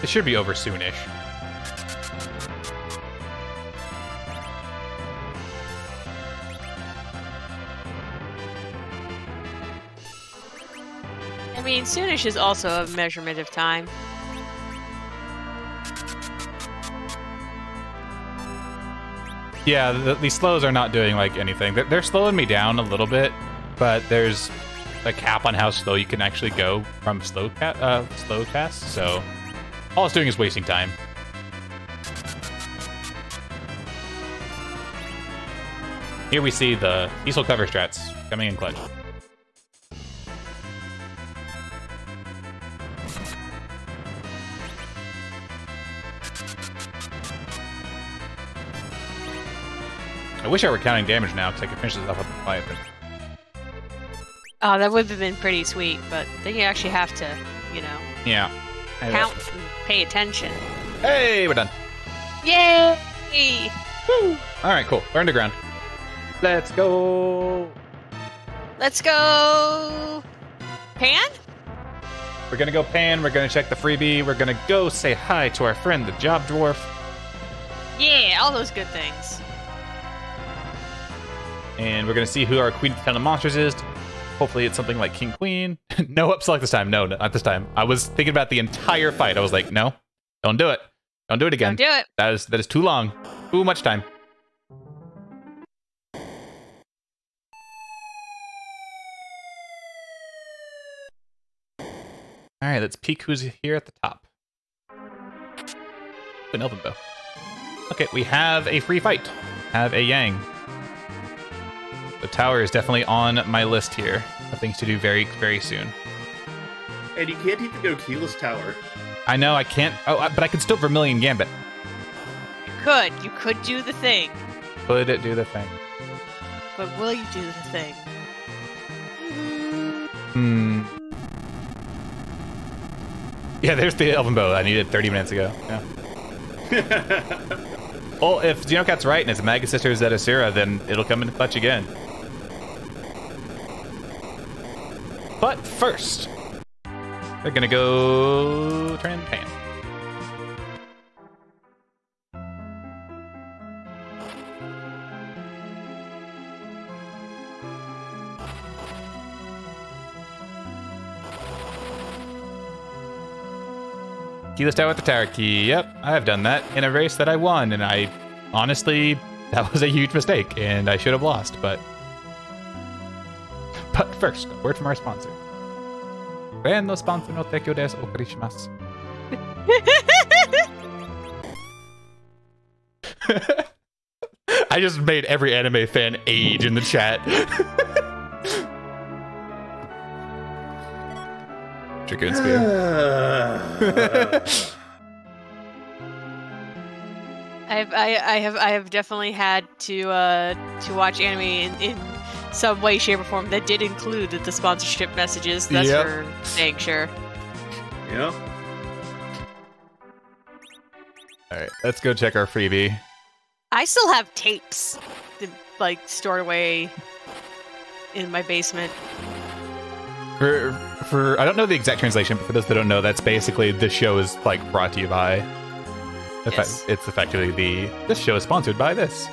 It should be over soonish. I mean, soonish is also a measurement of time. Yeah, these slows are not doing like anything. They're slowing me down a little bit, but there's a cap on how slow you can actually go from slow cast. So all it's doing is wasting time. Here we see the diesel cover strats coming in clutch. I wish I were counting damage now, because I could finish this off with the Leviathan. Oh, that would have been pretty sweet, but then you actually have to, you know, Yeah. count and pay attention. Hey, we're done. Yay! Woo! Alright, cool. We're underground. Let's go! Let's go! Pan? We're gonna go pan, we're gonna check the freebie, we're gonna go say hi to our friend, the Job Dwarf. Yeah, all those good things. And we're gonna see who our Queen of the Town of Monsters is. Hopefully it's something like King Queen. No up select this time. No, not this time. I was thinking about the entire fight. I was like, no, don't do it. Don't do it again. Don't do it. That is too long. Too much time. All right, let's peek who's here at the top. An Elven Bow. Okay, we have a free fight. Have a Yang. The tower is definitely on my list here of things to do very, very soon. And you can't even go keyless tower. I know I can't. Oh, but I can still Vermilion Gambit. You could do the thing. Could it do the thing? But will you do the thing? Yeah, there's the Elven Bow I needed 30 minutes ago. Yeah. Well, if Xenocat's right and it's Magus Sisters Zetasura, then it'll come into clutch again. But first, They're gonna go Tran. Keyless out with the tower key. Yep, I have done that in a race that I won, and I honestly, that was a huge mistake, and I should have lost, but first, a word from our sponsor. Ren no sponsor no tekyo desu okarishimasu. I just made every anime fan age in the chat. Dragoon Spear. I have definitely had to watch anime in some way, shape, or form that did include the sponsorship messages. That's for dang sure. Yeah. All right, let's go check our freebie. I still have tapes, like stored away in my basement. For I don't know the exact translation, but for those that don't know, that's basically this show is like brought to you by. Yes. It's effectively this show is sponsored by this.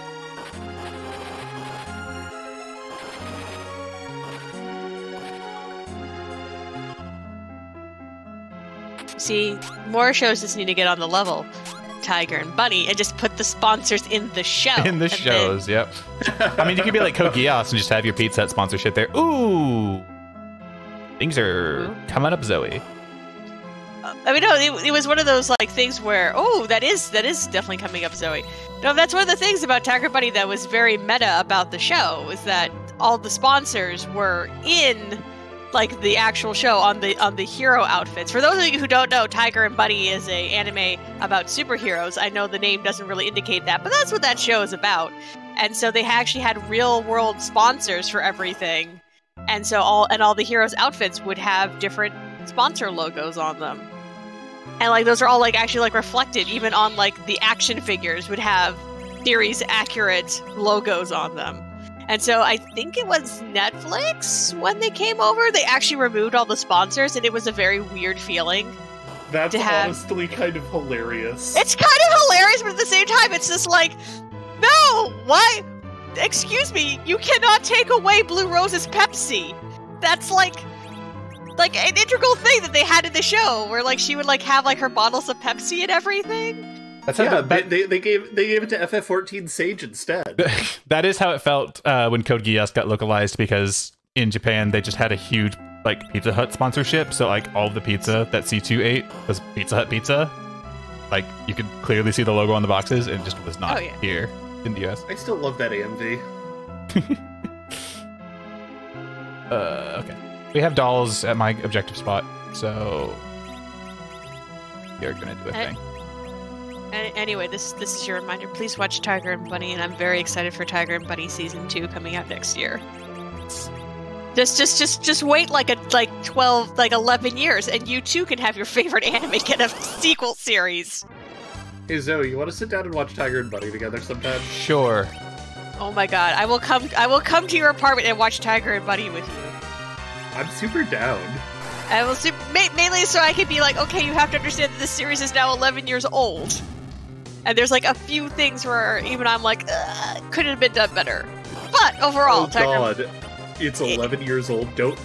See, more shows just need to get on the level, Tiger and Bunny, and just put the sponsors in the show. In the shows, yep. I mean, you could be like Code Geass and just have your Pizza Hut sponsorship there. Ooh! Things are coming up, Zoe. I mean, no, it was one of those like things where, oh, that is definitely coming up, Zoe. No, that's one of the things about Tiger Bunny that was very meta about the show, is that all the sponsors were in like the actual show on the hero outfits. For those of you who don't know, Tiger and Bunny is a anime about superheroes. I know the name doesn't really indicate that, but that's what that show is about. And so they actually had real world sponsors for everything. And so all the heroes' outfits would have different sponsor logos on them. And like those are all like actually like reflected even on like the action figures would have series accurate logos on them. And so I think it was Netflix when they came over, they actually removed all the sponsors, and it was a very weird feeling. That's honestly kind of hilarious. It's kind of hilarious, but at the same time, it's just like, no, why? Excuse me, you cannot take away Blue Rose's Pepsi. That's like an integral thing that they had in the show, where like she would like have like her bottles of Pepsi and everything. That's how they gave it to FF14 Sage instead. That is how it felt when Code Geass got localized, because in Japan they just had a huge like Pizza Hut sponsorship, so like all of the pizza that C2 ate was Pizza Hut pizza. Like you could clearly see the logo on the boxes, and it just was not here in the US. I still love that AMV. Okay. We have dolls at my objective spot, so you're gonna do a thing. Anyway, this is your reminder. Please watch Tiger and Bunny, and I'm very excited for Tiger and Bunny season 2 coming out next year. Just wait like 11 years, and you too can have your favorite anime get a sequel series. Hey Zoe, you want to sit down and watch Tiger and Bunny together sometime? Sure. Oh my god, I will come to your apartment and watch Tiger and Bunny with you. I'm super down. I will mainly so I can be like, okay, you have to understand that this series is now 11 years old. And there's like a few things where even I'm like, could have been done better. But overall, it's 11 years old. Don't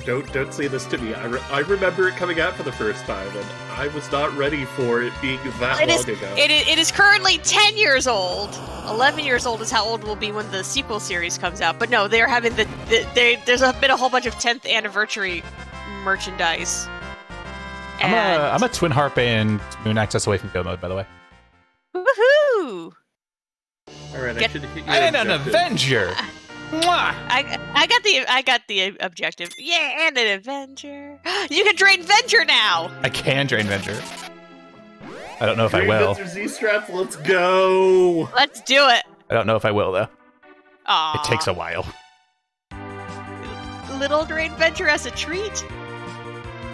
say this to me. I remember it coming out for the first time, and I was not ready for it being that long ago. It is currently 10 years old. 11 years old is how old it will be when the sequel series comes out. But no, they're having there's been a whole bunch of 10th anniversary merchandise. I'm a Twin Harp and Moon Access away from go mode, by the way. Woohoo! Alright, I should hit you. And an Avenger! Mwah! I got the objective. Yeah, and an Avenger. You can drain Venger now! I can drain Venger. I don't know if I will. Z-Strap, let's go! Let's do it! I don't know if I will, though. Aww. It takes a while. Little drain Venger as a treat?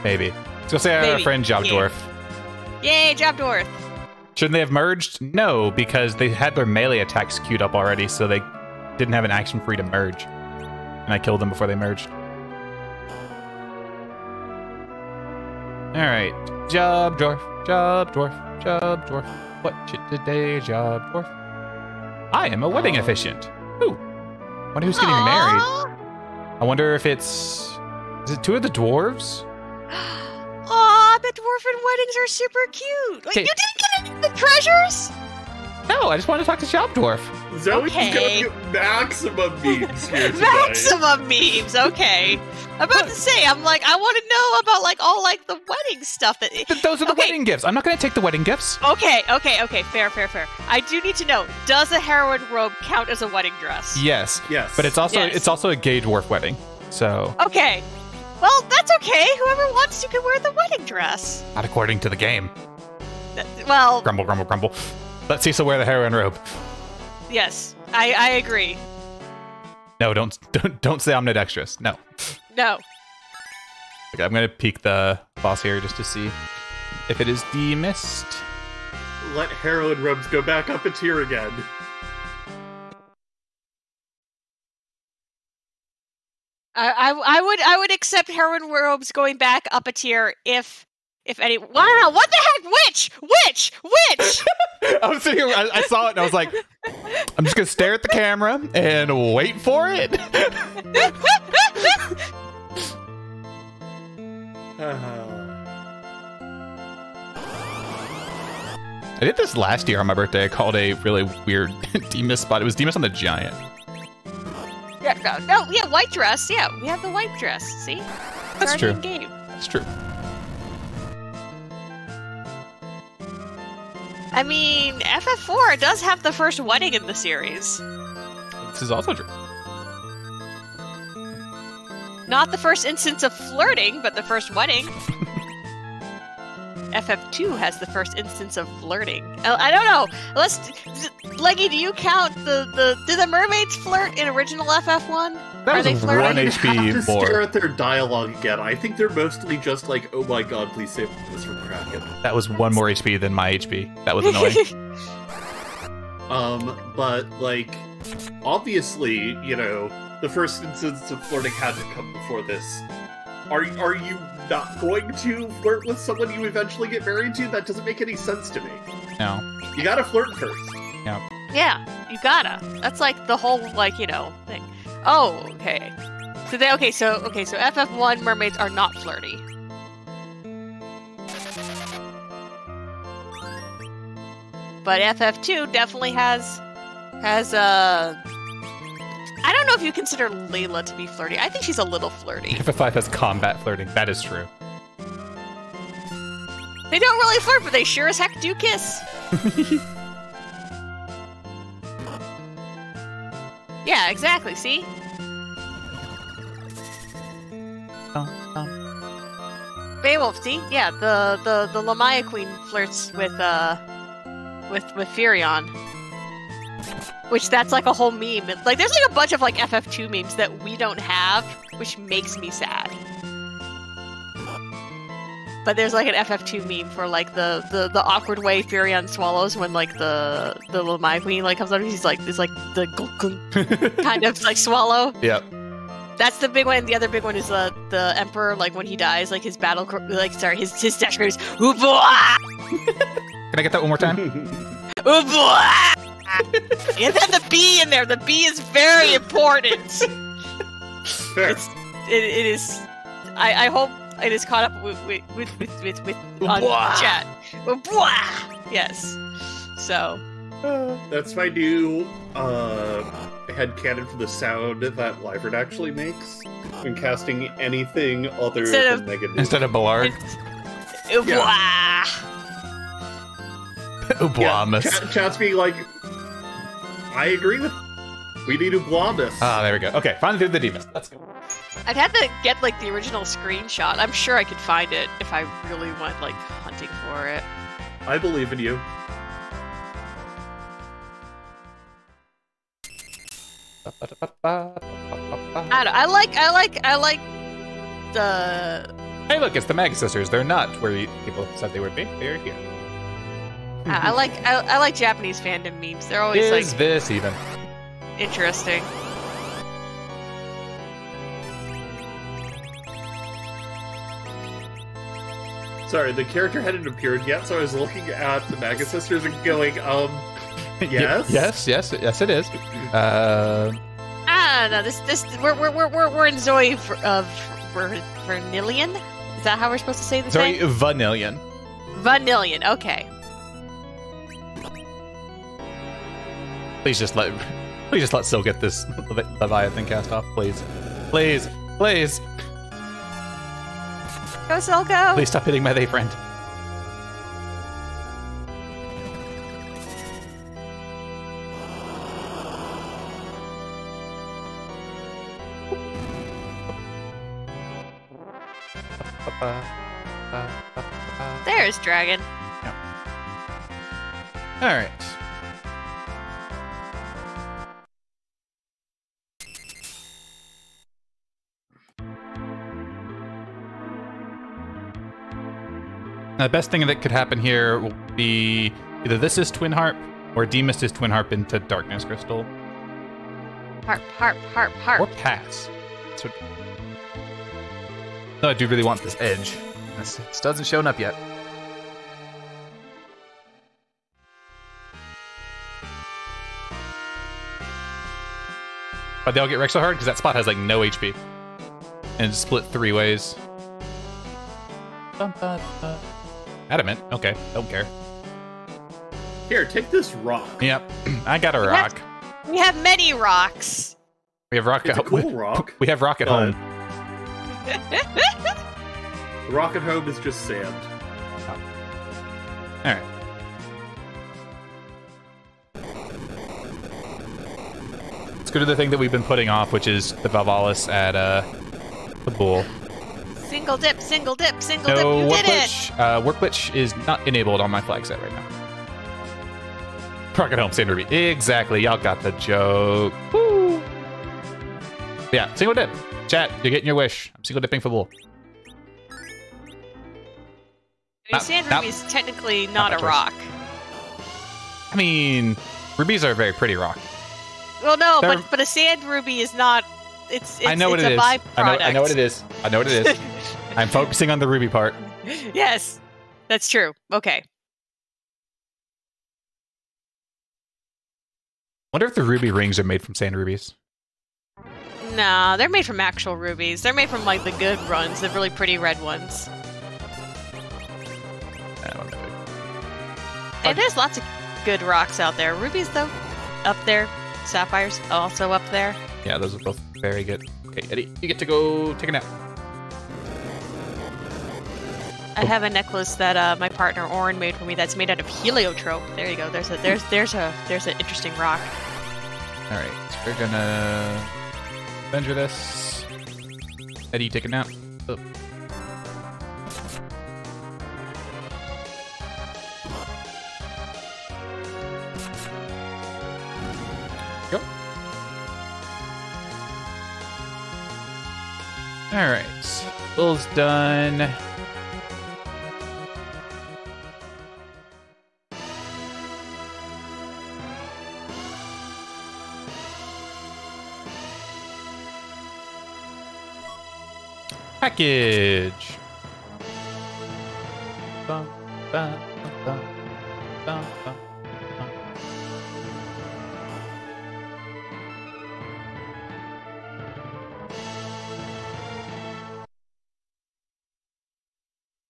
Maybe. Let's go say our friend Job Dwarf. Yay, Job Dwarf! Shouldn't they have merged? No, because they had their melee attacks queued up already, so they didn't have an action free to merge. And I killed them before they merged. All right. Job dwarf, job dwarf, job dwarf. What shit today, job dwarf? I am a wedding officiant. Ooh. Wonder who's getting married. I wonder if is it two of the dwarves? Aw, the dwarven weddings are super cute. Wait, Okay. you didn't get any of the treasures? No, I just wanted to talk to shop dwarf. Zoe's Okay. gonna get maximum memes here today. Maximum memes. Okay. I'm about to say, I'm like, I want to know about like all like the wedding stuff. Those are the Okay. wedding gifts. I'm not going to take the wedding gifts. Okay. Fair. I do need to know: does a heroine robe count as a wedding dress? Yes. Yes. But it's Yes. also a gay dwarf wedding. So Okay. Well, that's okay. Whoever wants to can wear the wedding dress. not according to the game. Well, Grumble, grumble, grumble. Let Cecil wear the heroine robe. yes, I agree. No, don't say omnidextrous. No. No. Okay, I'm gonna peek the boss here just to see if it is demissed. Let heroin robes go back up a tier again. I would accept heroine robes going back up a tier if any. Wow, what the heck? Which? I was sitting here, I saw it and I was like, I'm just gonna stare at the camera and wait for it. I did this last year on my birthday. I called a really weird demist spot. It was demist on the giant. Yeah, white dress. Yeah, we have the white dress. See, That's It's true. already in game. That's true. I mean, FF4 does have the first wedding in the series. This is also true. Not the first instance of flirting, but the first wedding. FF2 has the first instance of flirting. I don't know. Leggy, do you count do the mermaids flirt in original FF1? That Are was they 1 flirting? You have to HP stare more. at their dialogue again. I think they're mostly just like, oh my god, please save this from Kraken. That was 1 more HP than my HP. That was annoying. But like, obviously, you know, the first instance of flirting had to come before this. Are you not going to flirt with someone you eventually get married to? That doesn't make any sense to me. No. You gotta flirt first. Yeah, you gotta. That's like the whole thing. Oh, okay. So FF1 mermaids are not flirty. But FF2 definitely has I don't know if you consider Layla to be flirty. I think she's a little flirty. FF5 has combat flirting. That is true. They don't really flirt, but they sure as heck do kiss. Yeah, exactly. See? Beowulf, see? Yeah, the Lamaya Queen flirts with Furion. Which that's like a whole meme. Like there's like a bunch of like FF2 memes that we don't have, which makes me sad. But there's like an FF2 meme for like the awkward way Furion swallows when like the Lamaya Queen like comes up and he's like this like the kind of like swallow. Yep. That's the big one. And the other big one is the Emperor, like when he dies, like his his dash cry is "Ooh-boah!" Can I get that one more time? "Ooh-boah!" And then the B in there. The B is very important. Fair. It is. I hope it is caught up with on chat. Yes. So. That's my new headcanon for the sound that Wyvern actually makes when casting anything other than negative. Instead of Ballard. Yeah. Ublamus. Chat's being like, I agree with. We need Ublamus. Ah, there we go. Okay, finally did the demons. Let's go. I'd have to get like the original screenshot. I'm sure I could find it if I really went like hunting for it. I believe in you. I like the. Hey, look, it's the Mag Sisters. They're not where people said they would be. They're here. I like Japanese fandom memes. They're always Is like this even? interesting. Sorry, the character hadn't appeared yet, so I was looking at the Maga Sisters and going, yes? Yes, it is. No, we're in Zoe of Vernillion? Is that how we're supposed to say the Zoe thing? Vanillion. Vanillion, okay. Please just let Syl get this Leviathan cast off, please. Please. Go, Syl, go! Please stop hitting my day friend. There's Dragon. Yep. Alright. Now, the best thing that could happen here will be either this is Twin Harp or Demas is Twin Harp into Darkness Crystal. Harp. Or pass. That's what... No, I do really want this edge. This doesn't shown up yet. But they all get wrecked so hard because that spot has like no HP. And it's split 3 ways. Adamant. Okay, don't care. Here, take this rock. Yep, I got a rock. We have many rocks. We have rock. It's a cool rock. We have rock at home. The rock at home is just sand. Oh. All right. Let's go to the thing that we've been putting off, which is the Valvalis at the Bull. Single dip. You No, did it! Warp Witch is not enabled on my flag set right now. Rocket Home, Sand Ruby. Exactly, y'all got the joke. Woo! Yeah, single dip. Chat, you're getting your wish. I'm single dipping for Bull. I mean, Sand Ruby is technically not a rock. I mean, rubies are a very pretty rock. Well, no, but a Sand Ruby is not... It's I know what it is. Byproduct. I know what it is. I'm focusing on the ruby part. Yes, that's true. Okay. Wonder if the ruby rings are made from sand rubies. No, they're made from actual rubies. They're made from, like, the good ones, the really pretty red ones. And there's lots of good rocks out there. Rubies, though, up there. Sapphires, also up there. Yeah, those are both very good. Okay, Eddie, you get to go take a nap. I have a necklace that my partner Oren made for me that's made out of heliotrope. There you go. There's an interesting rock. All right, so we're gonna venture this. Eddie, take a nap. Oh. Go. All right, Bull's done. Package. Bum, bum, bum, bum, bum, bum.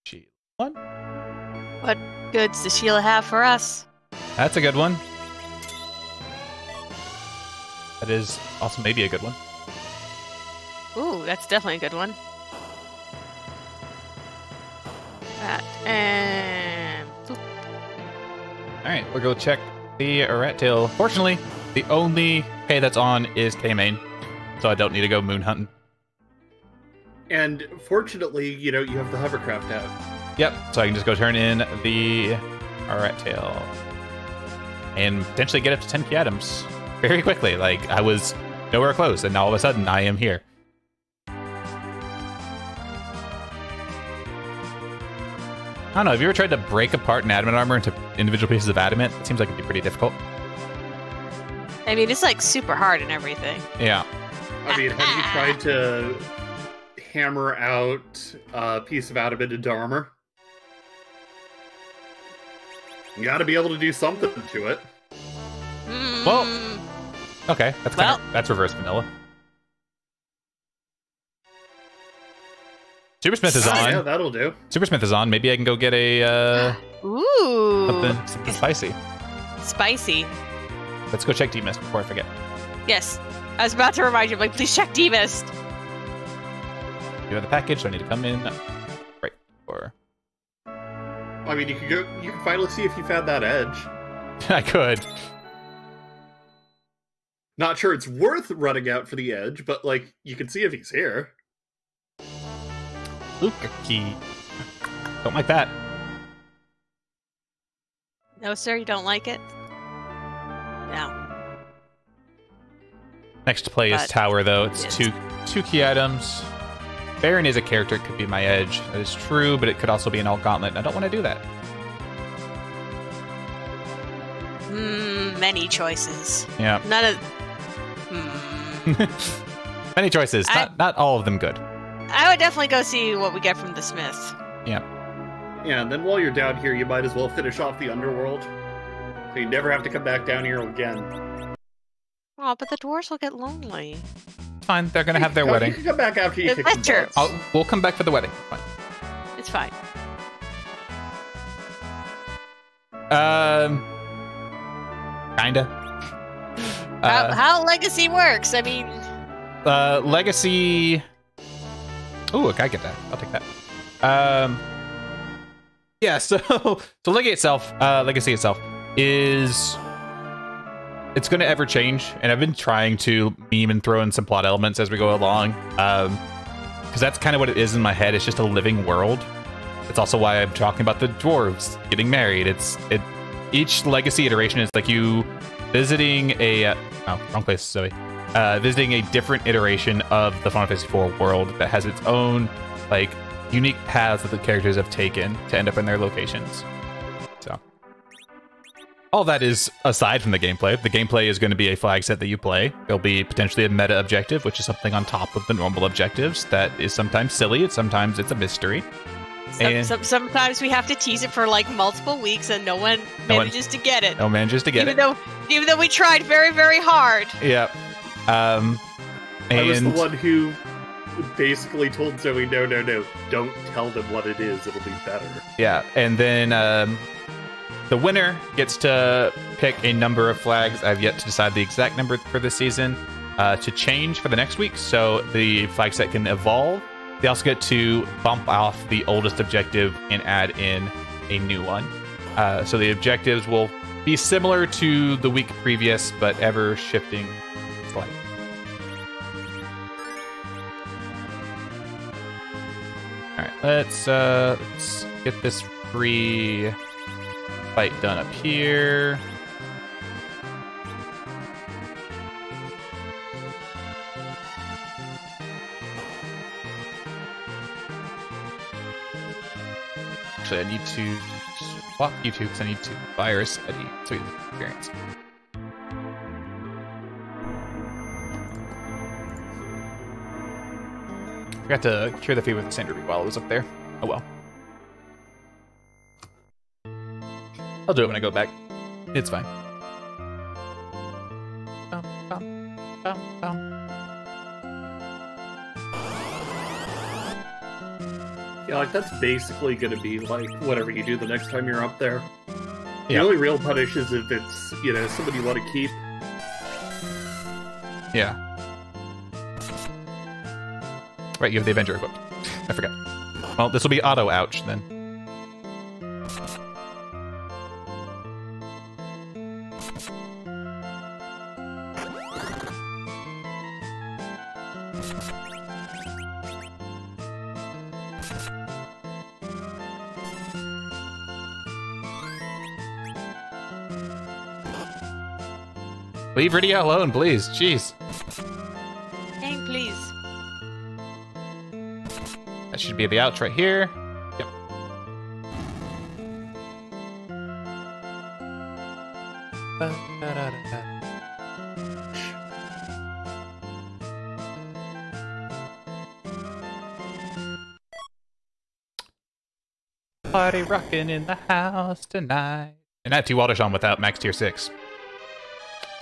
Sheila. One. What goods does Sheila have for us? That's a good one. That is also maybe a good one. Ooh, that's definitely a good one. That and boop. All right, we'll go check the rat tail. Fortunately, the only K that's on is K-Main, so I don't need to go moon hunting. And fortunately, you know, you have the hovercraft out. Yep, so I can just go turn in the rat tail and potentially get up to 10 key items very quickly. Like, I was nowhere close, and all of a sudden I am here. I don't know, have you ever tried to break apart an adamant armor into individual pieces of adamant? It seems like it'd be pretty difficult. I mean, it's like super hard and everything. Yeah. I mean, have you tried to hammer out a piece of adamant into armor? You gotta be able to do something to it. Well, okay, that's reverse vanilla. Supersmith is on. Yeah, that'll do. Supersmith is on. Maybe I can go get a Ooh. something spicy. Spicy. Let's go check D-Mist before I forget. Yes. I was about to remind you, like, please check D-Mist. You have the package, so I need to come in right or I mean, you can finally see if you found that edge. I could. Not sure it's worth running out for the edge, but, like, you can see if he's here. Luca key. Don't like that. No, sir, you don't like it? No. Next to play is Tower, though. It's two key items. Baron is a character. It could be my edge. That is true, but it could also be an alt gauntlet. I don't want to do that. Many choices. Yeah. None of... Many choices. Not all of them good. I would definitely go see what we get from the Smith. Yeah. Yeah, and then while you're down here, you might as well finish off the underworld. So you never have to come back down here again. Oh, but the dwarves will get lonely. Fine, they're gonna have their wedding. You can come back after you kick some Adventure. butts. We'll come back for the wedding. Fine. It's fine. Kinda. How Legacy works, I mean... Legacy... Ooh, I get that. I'll take that. Yeah, so Legacy itself is... It's going to ever change, and I've been trying to meme and throw in some plot elements as we go along, because that's kind of what it is in my head. It's just a living world. It's also why I'm talking about the dwarves getting married. Each Legacy iteration is like you visiting a wrong place, Zoe. Visiting a different iteration of the Final Fantasy IV world that has its own like unique paths that the characters have taken to end up in their locations. So all that is aside from the gameplay. The gameplay is going to be a flag set that you play. There'll be potentially a meta objective, which is something on top of the normal objectives that is sometimes silly, sometimes it's a mystery. Sometimes we have to tease it for like multiple weeks and no one manages to get it. No one manages to get it. Even though we tried very, very hard. Yeah. I was the one who basically told Zoe, no, don't tell them what it is. It'll be better. Yeah, and then the winner gets to pick a number of flags. I've yet to decide the exact number for this season to change for the next week, so the flag set can evolve. They also get to bump off the oldest objective and add in a new one. So the objectives will be similar to the week previous, but ever shifting slightly. All right, let's get this free fight done up here. Actually, I need to swap you two because I need to virus Eddie so you experience. Forgot to cure the fever with the Sandra while I was up there. Oh well. I'll do it when I go back. It's fine. Yeah, like that's basically going to be like whatever you do the next time you're up there. The Yeah. only real punish is if it's, somebody you want to keep. Yeah. Right, you have the Avenger equipped. I forgot. Well, this will be auto ouch then. Leave Rydia alone, please. Jeez. Dang, please. That should be the ouch right here. Yep. Party rocking in the house tonight. And that 2 Waldishon without max tier 6.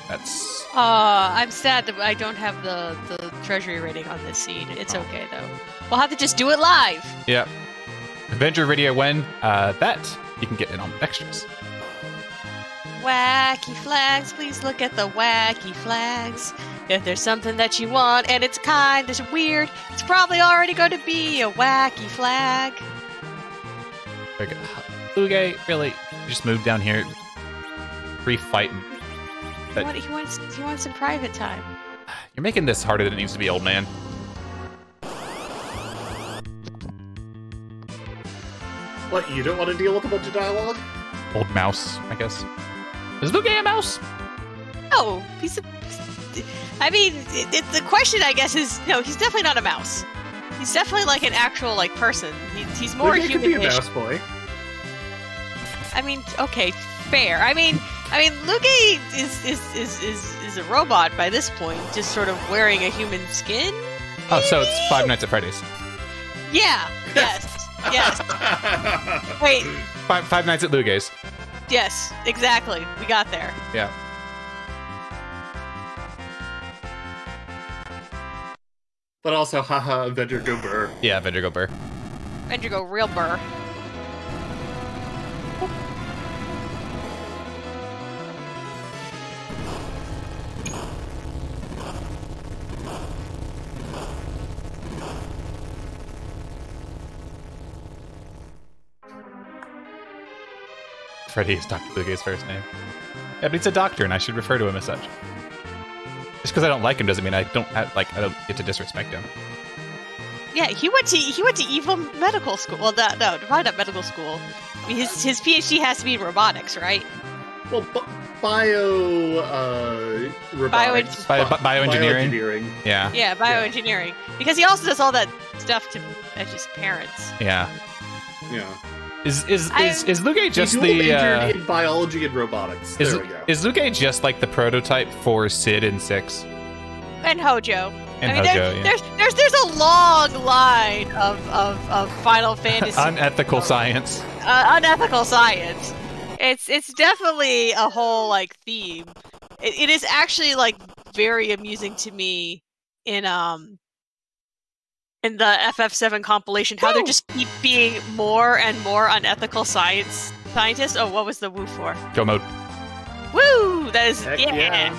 That's... I'm sad that I don't have the treasury rating on this seed. It's okay, though. We'll have to just do it live. Yeah. Avenger Radio when? That you can get in on extras. Wacky flags, please look at the wacky flags. If there's something that you want and it's kind of weird, it's probably already going to be a wacky flag. Very good. Luge, really? You just moved down here. Free fighting. But He wants some private time. you're making this harder than it needs to be, old man. What, you don't want to deal with a bunch of dialogue? Old mouse, I guess. Is Luge a mouse? No, I mean, the question, I guess, is no. He's definitely not a mouse. He's definitely like an actual like person. He's more Luge could be a human-ish. mouse boy. I mean, okay, fair. I mean, Luge is a robot by this point, just sort of wearing a human skin. Oh, so it's Five Nights at Freddy's. Yeah. Yes. Yes. Wait. Five Nights at Luge's. Yes. Exactly. We got there. Yeah. But also, haha, Avenger go burr. Yeah, Avenger go burr. And you go real burr. Freddy is Dr. Luge's first name. Yeah, but he's a doctor, and I should refer to him as such. Just because I don't like him doesn't mean I don't get to disrespect him. Yeah, he went to evil medical school. Well, no, probably not medical school. I mean, his PhD has to be in robotics, right? Well, robotics. Bioengineering. Yeah. Yeah, bioengineering. Because he also does all that stuff to his parents. Yeah. Yeah. Is Luge just He majored in biology and robotics. There we go. Is Luge just like the prototype for Sid in 6? And Hojo. And Hojo, yeah. There's a long line of Final Fantasy unethical science. Unethical science. It's definitely a whole like theme. It is actually like very amusing to me in the FF7 compilation how they just keep being more and more unethical scientists. Oh, what was the woo for? Go mode. Woo! That is Heck yeah. yeah.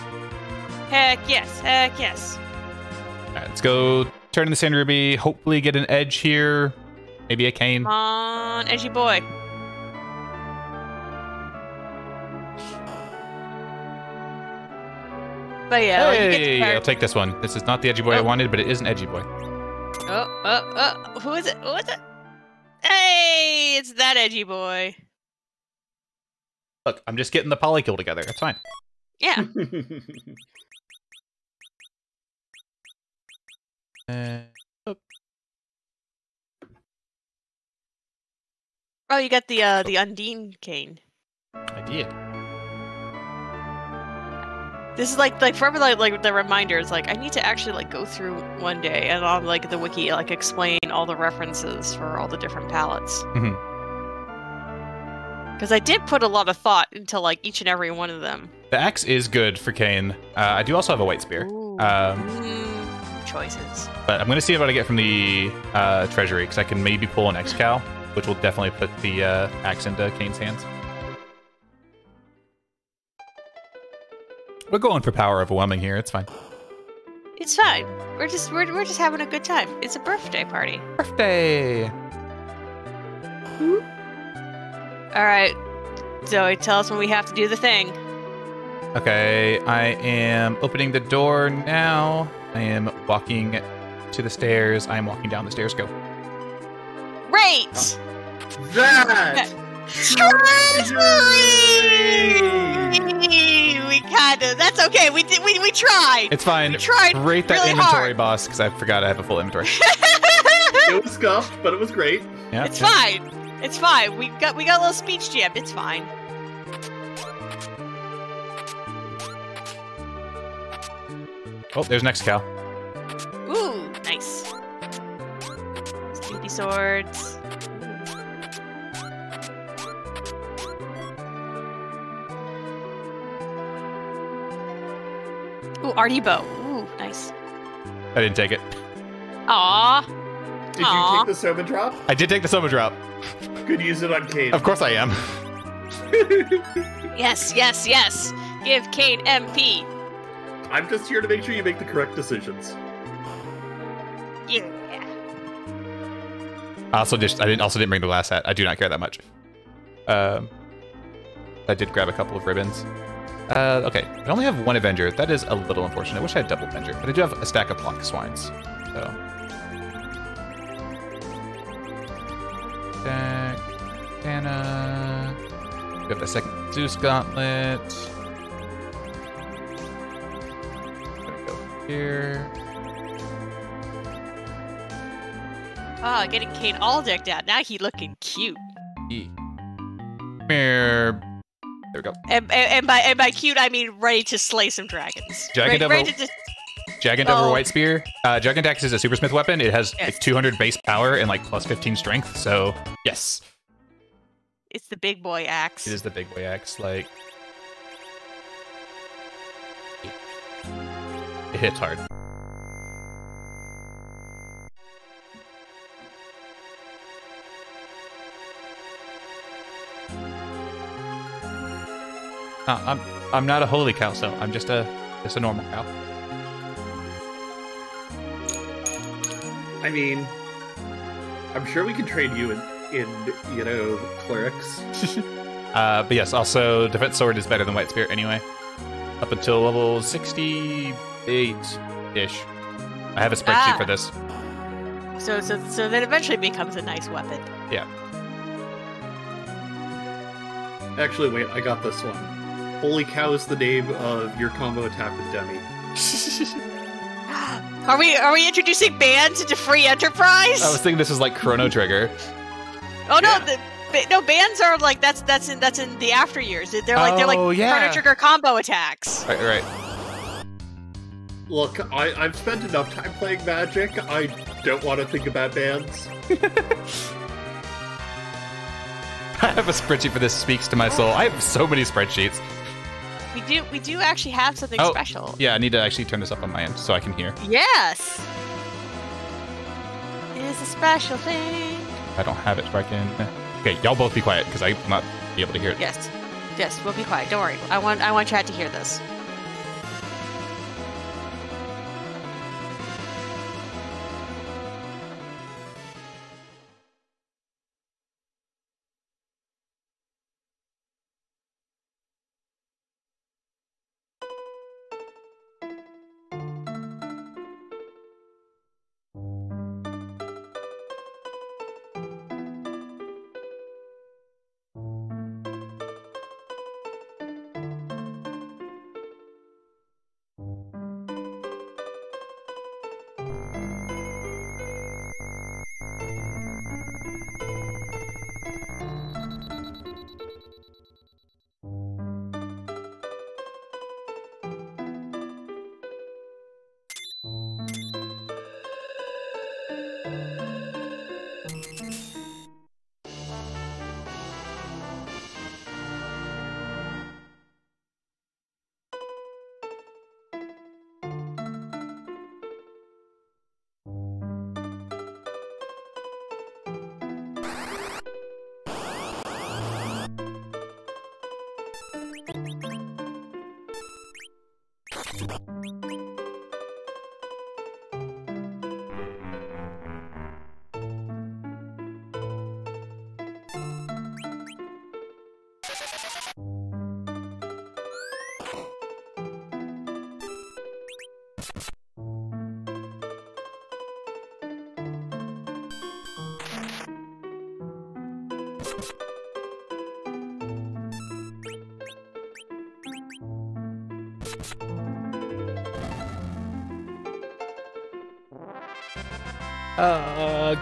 Heck yes. Heck yes. Alright, let's go turn in the Sand Ruby, hopefully get an edge here. Maybe a cane. Come on, edgy boy. But yeah, Hey, I'll take this one. This is not the edgy boy I wanted, but it is an edgy boy. Who is it? Who is it? Hey, it's that edgy boy. Look, I'm just getting the polykill together. That's fine. Yeah. Oh, you got the Undine cane. I did. This is like forever like the reminders. Like I need to actually like go through one day and on like the wiki like explain all the references for all the different palettes. Because I did put a lot of thought into like each and every one of them. The axe is good for Kane. I do also have a white spear. Choices. But I'm going to see what I get from the treasury, because I can maybe pull an X-Cal, which will definitely put the axe into Kane's hands. We're going for power overwhelming here. It's fine. It's fine. We're just having a good time. It's a birthday party. Birthday! All right, Zoe, tell us when we have to do the thing. Okay, I am opening the door now. I am walking to the stairs. I am walking down the stairs. Go. Great! That! We kinda. That's okay. We tried. It's fine. We tried. Rate that really inventory, hard. boss, because I forgot I have a full inventory. It was scuffed, but it was great. Yeah, It's fine. It's fine. We got a little speech jam. It's fine. Oh, there's next cow. Ooh, nice. Stinky swords. Ooh, Artie Bow. Ooh, nice. I didn't take it. Aww. Did you take the Soma drop? I did take the Soma drop. Could use it on Kane. Of course I am. Yes, yes, yes. Give Kane MP. I'm just here to make sure you make the correct decisions. Yeah. I didn't bring the glass hat. I do not care that much. I did grab a couple of ribbons. Okay, I only have one Avenger. That is a little unfortunate. I wish I had double Avenger, but I do have a stack of Block Swines. So. Stack. Anna. We have the second Zeus Gauntlet. Gonna go here. Ah, getting Kane all decked out. Now he looking cute. There we go. And by cute, I mean ready to slay some dragons. Jagged over White Spear. Dragon Axe is a Supersmith weapon. It has like 200 base power and like plus 15 strength. So yes, it's the big boy axe. It is the big boy axe. Like it hits hard. I'm not a holy cow, so I'm just a normal cow. I mean, I'm sure we can train you in clerics. But yes, also Defense Sword is better than White Spear anyway. Up until level 68-ish. I have a spreadsheet for this. So that eventually becomes a nice weapon. Yeah. Actually, wait, I got this one. Holy cow is the name of your combo attack with Demi. Are we introducing bans into free enterprise? I was thinking this is like Chrono Trigger. Oh no, no bans are like that's in the after years. They're like Chrono Trigger combo attacks. Right. Look, I've spent enough time playing Magic. I don't want to think about bans. I have a spreadsheet for this. Speaks to my soul. I have so many spreadsheets. We do actually have something special. Yeah, I need to actually turn this up on my end so I can hear. Yes. It is a special thing. I don't have it so I can. Okay, y'all both be quiet because I will not be able to hear it. Yes, we'll be quiet. Don't worry. I want Chad to hear this.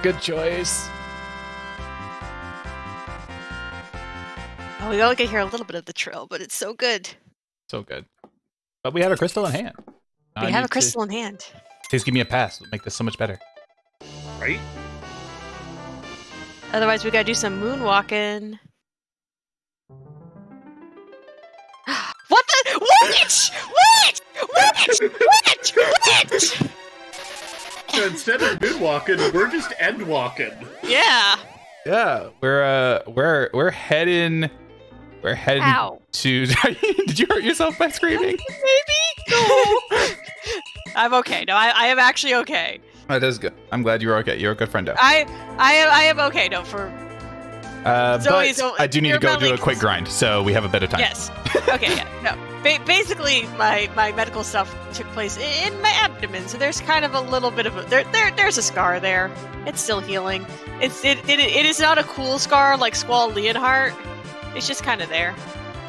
Good choice. Oh, we only can hear a little bit of the trill, but it's so good. So good. But we have a crystal in hand. We have a crystal in hand. Please give me a pass. It'll make this so much better. Right? Otherwise, we gotta do some moonwalking. What? What the? What? So instead of moonwalking, we're just end walking. Yeah. Yeah, we're heading. We're heading Ow. to. Did you hurt yourself by screaming? Maybe. No. I'm okay. No, I am actually okay. That is good. I'm glad you were okay. You're a good friendo. I am okay. No, for but I do need to go do a quick grind, so we have a bit of time. Yes. Okay. Yeah. No. Basically, my medical stuff took place in my abdomen, so there's kind of a little bit of there's a scar there. It's still healing. It is not a cool scar like Squall Leonhardt. It's just kind of there.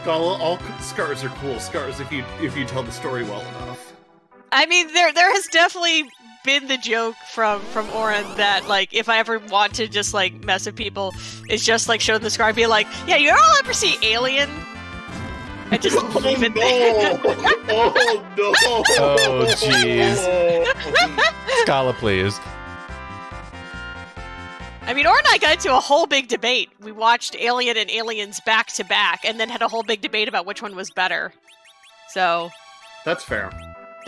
All scars are cool scars if you tell the story well enough. I mean, there has definitely been the joke from Oren that, like, if I ever want to just, like, mess with people, it's just, like, show the scar and be like, yeah, you all ever see Alien? And just leave it there. Oh, no! Oh, jeez. Scala, please. I mean, Oren and I got into a whole big debate. We watched Alien and Aliens back to back, and then had a whole big debate about which one was better. So... That's fair.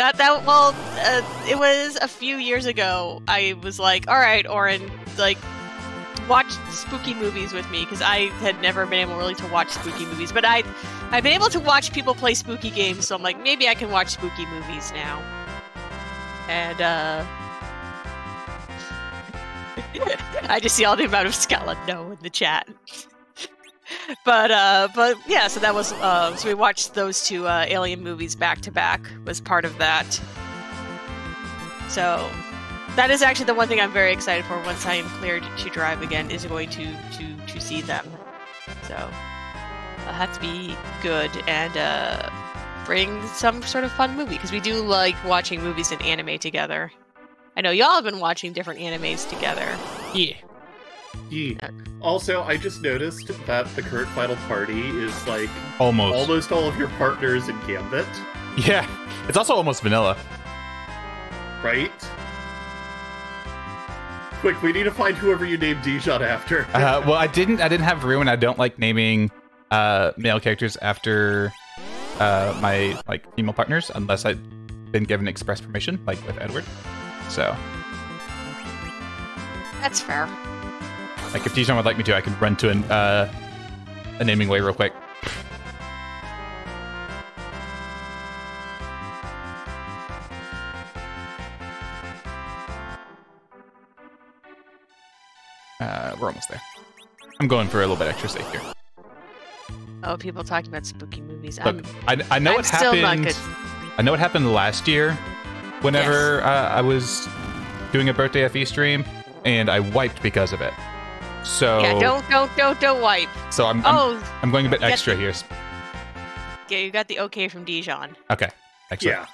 It was a few years ago. I was like, all right, Oren, like, watch spooky movies with me, because I had never been able really to watch spooky movies. But I've been able to watch people play spooky games, so I'm like, maybe I can watch spooky movies now. And, I just see all the amount of Scala no in the chat. But yeah, so that was so we watched those two Alien movies back to back was part of that. So that is actually the one thing I'm very excited for once I am cleared to drive again, is going to see them. So that'll have to be good and bring some sort of fun movie, because we do like watching movies and anime together. I know y'all have been watching different animes together. Yeah. Also, I just noticed that the current final party is like almost all of your partners in Gambit. Yeah, it's also almost vanilla. Right? Quick, we need to find whoever you named Dijon after. Well, I didn't have room, and I don't like naming male characters after my like female partners unless I've been given express permission, like with Edward. So that's fair. Like, if Dijon would like me to, I could run to a naming way real quick. We're almost there. I'm going for a little bit extra safe here. Oh, people talking about spooky movies. Look, I know what happened. I know what happened last year. Whenever I was doing a birthday FE stream, and I wiped because of it. So yeah, don't wipe. So I'm going a bit extra here. Yeah, you got the okay from Dijon. Okay, excellent. Yeah.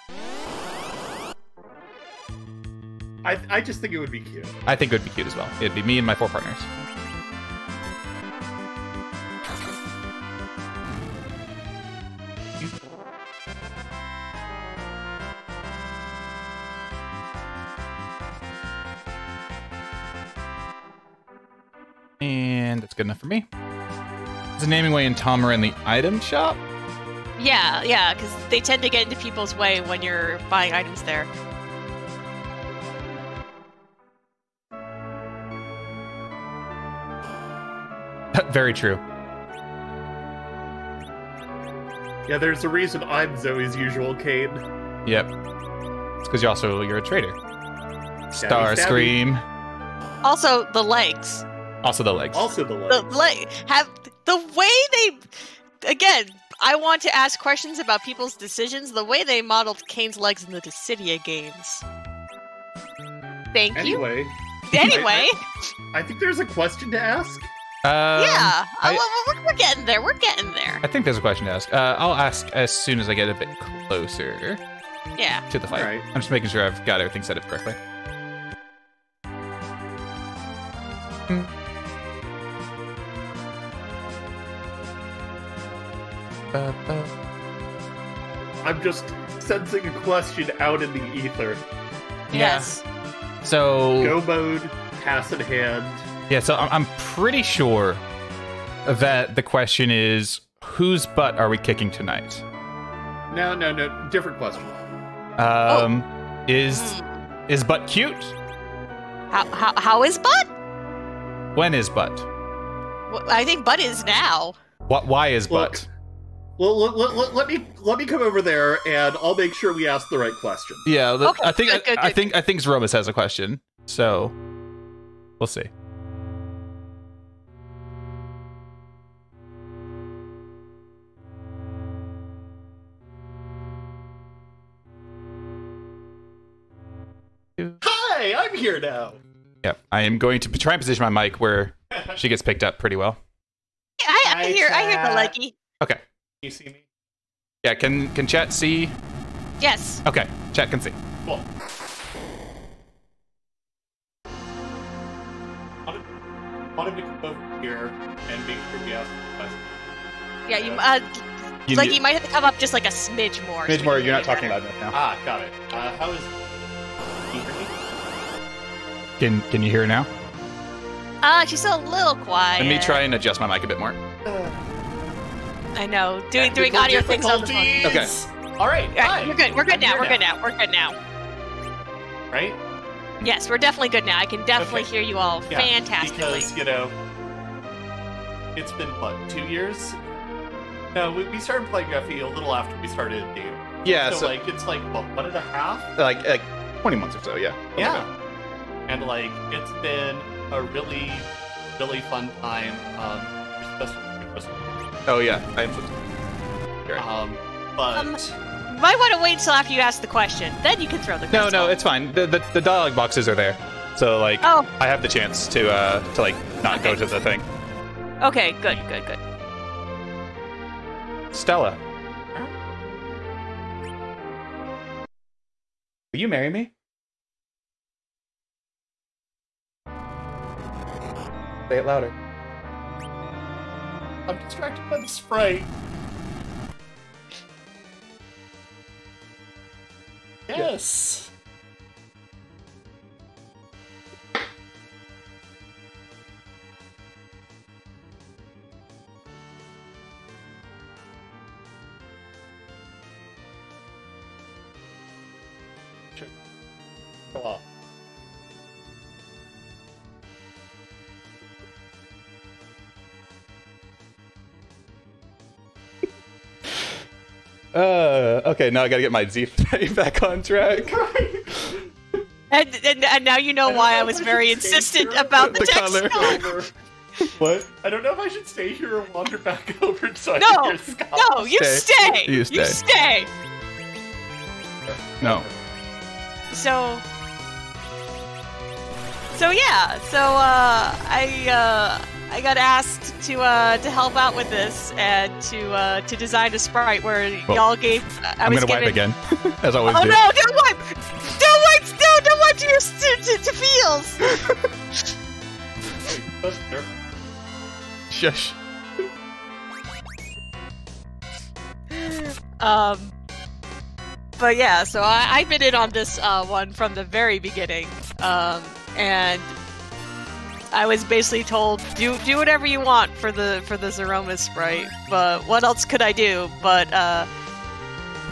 I just think it would be cute. I think it would be cute as well. It'd be me and my 4 partners. And that's good enough for me. Is the naming way in Tomer in the item shop? Yeah, because they tend to get into people's way when you're buying items there. Very true. Yeah, there's a reason I'm Zoe's usual Kane. Yep. It's because you're a traitor. Stabby, Starscream. Also, the legs. Also the legs. The way they... Again, I want to ask questions about people's decisions. The way they modeled Kane's legs in the Dissidia games. Thank you. Anyway. I think there's a question to ask. Yeah. We're getting there. We're getting there. I think there's a question to ask. I'll ask as soon as I get a bit closer. Yeah. To the fight. Right. I'm just making sure I've got everything set up correctly. I'm just sensing a question out in the ether. Yes. So go mode, pass in hand. Yeah, so I'm pretty sure that the question is, whose butt are we kicking tonight? No. Different question. Is butt cute? How is butt? When is butt? Well, I think butt is now. Why is butt? Well, let me come over there, and I'll make sure we ask the right question. Yeah, Okay, I think good. I think Zromas has a question, so we'll see. Hi, I'm here now. Yeah, I am going to try and position my mic where she gets picked up pretty well. I hear the leggy. Okay. You see me? Yeah, can chat see? Yes. Okay, chat can see. Cool. Want him to come over here and make sure we ask the question. Yeah, you might have to come up just like a smidge more. Smidge more, you're not talking loud enough now. Ah, got it. How is... Can you hear me? Can you hear her now? She's still a little quiet. Let me try and adjust my mic a bit more. I know. Doing Technical audio things on the phone. difficulties. Okay. All right. All right, fine. we're good. We're good I'm now. here We're good now. Right? Yes, we're definitely good now. I can definitely Okay. hear you all Yeah, fantastically. Because, it's been, what, 2 years? No, we started playing FE a little after we started dating. Yeah, So, it's like, what, 1.5? like 20 months or so, yeah. Yeah. And, it's been a really, really fun time, especially for Christmas. Oh yeah, I am supposed to. But... You might want to wait until after you ask the question. Then you can throw the question. No, it's fine. The dialogue boxes are there, so I have the chance to not go to the thing. Okay, good. Stella, will you marry me? Say it louder. I'm distracted by the sprite. Yes. Sure. Go off. Okay, now I gotta get my Z back on track. And now you know why I was very insistent about the text. color. What? I don't know if I should stay here or wander back over so I No, can hear Scott. no, you Stay. stay. You stay. No. So yeah. So I got asked to help out with this and to design a sprite where y'all gave. I'm gonna wipe again, as I always Oh do. no! Don't wipe! Don't wipe! No! Don't wipe to feels. That's fair. Shush. But yeah, so I've been in on this one from the very beginning, and I was basically told do whatever you want for the Zroma sprite. But what else could I do but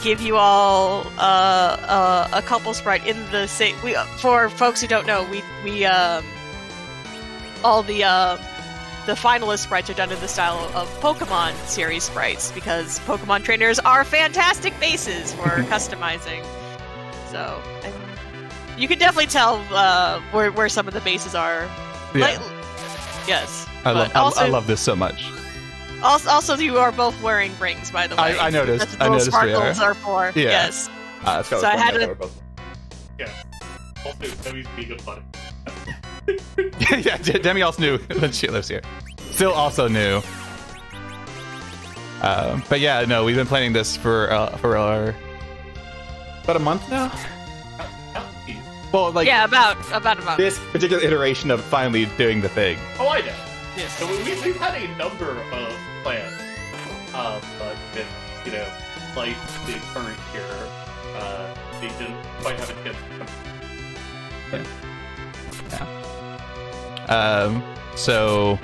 give you all a couple sprite in the same? For folks who don't know, we all the finalist sprites are done in the style of Pokemon series sprites because Pokemon trainers are fantastic bases for customizing. So you can definitely tell where some of the bases are. Yeah. Yes. I love this so much. Also, you are both wearing rings, by the way. I noticed. That's what those sparkles are for. Yeah. Yes. So I had to. Yeah. Also, Demi's being a fun. Yeah, Demi also knew when she lives here. Phil also knew. But yeah, no, we've been planning this for about a month now. Well, about a month. This particular iteration of finally doing the thing. Oh, I know. Yes. So we've had a number of plans, but like the current year, they didn't quite have a chance to come. So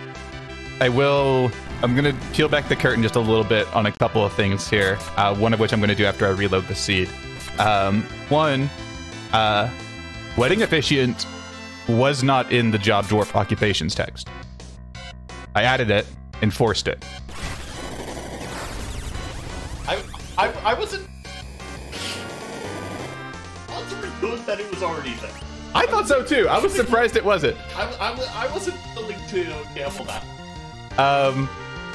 I will I'm gonna peel back the curtain just a little bit on a couple of things here. One of which I'm gonna do after I reload the seed. One, wedding officiant was not in the job dwarf occupations text. I added it and forced it. I wasn't good that it was already there. I thought so too. I was surprised it wasn't. I wasn't willing to gamble that.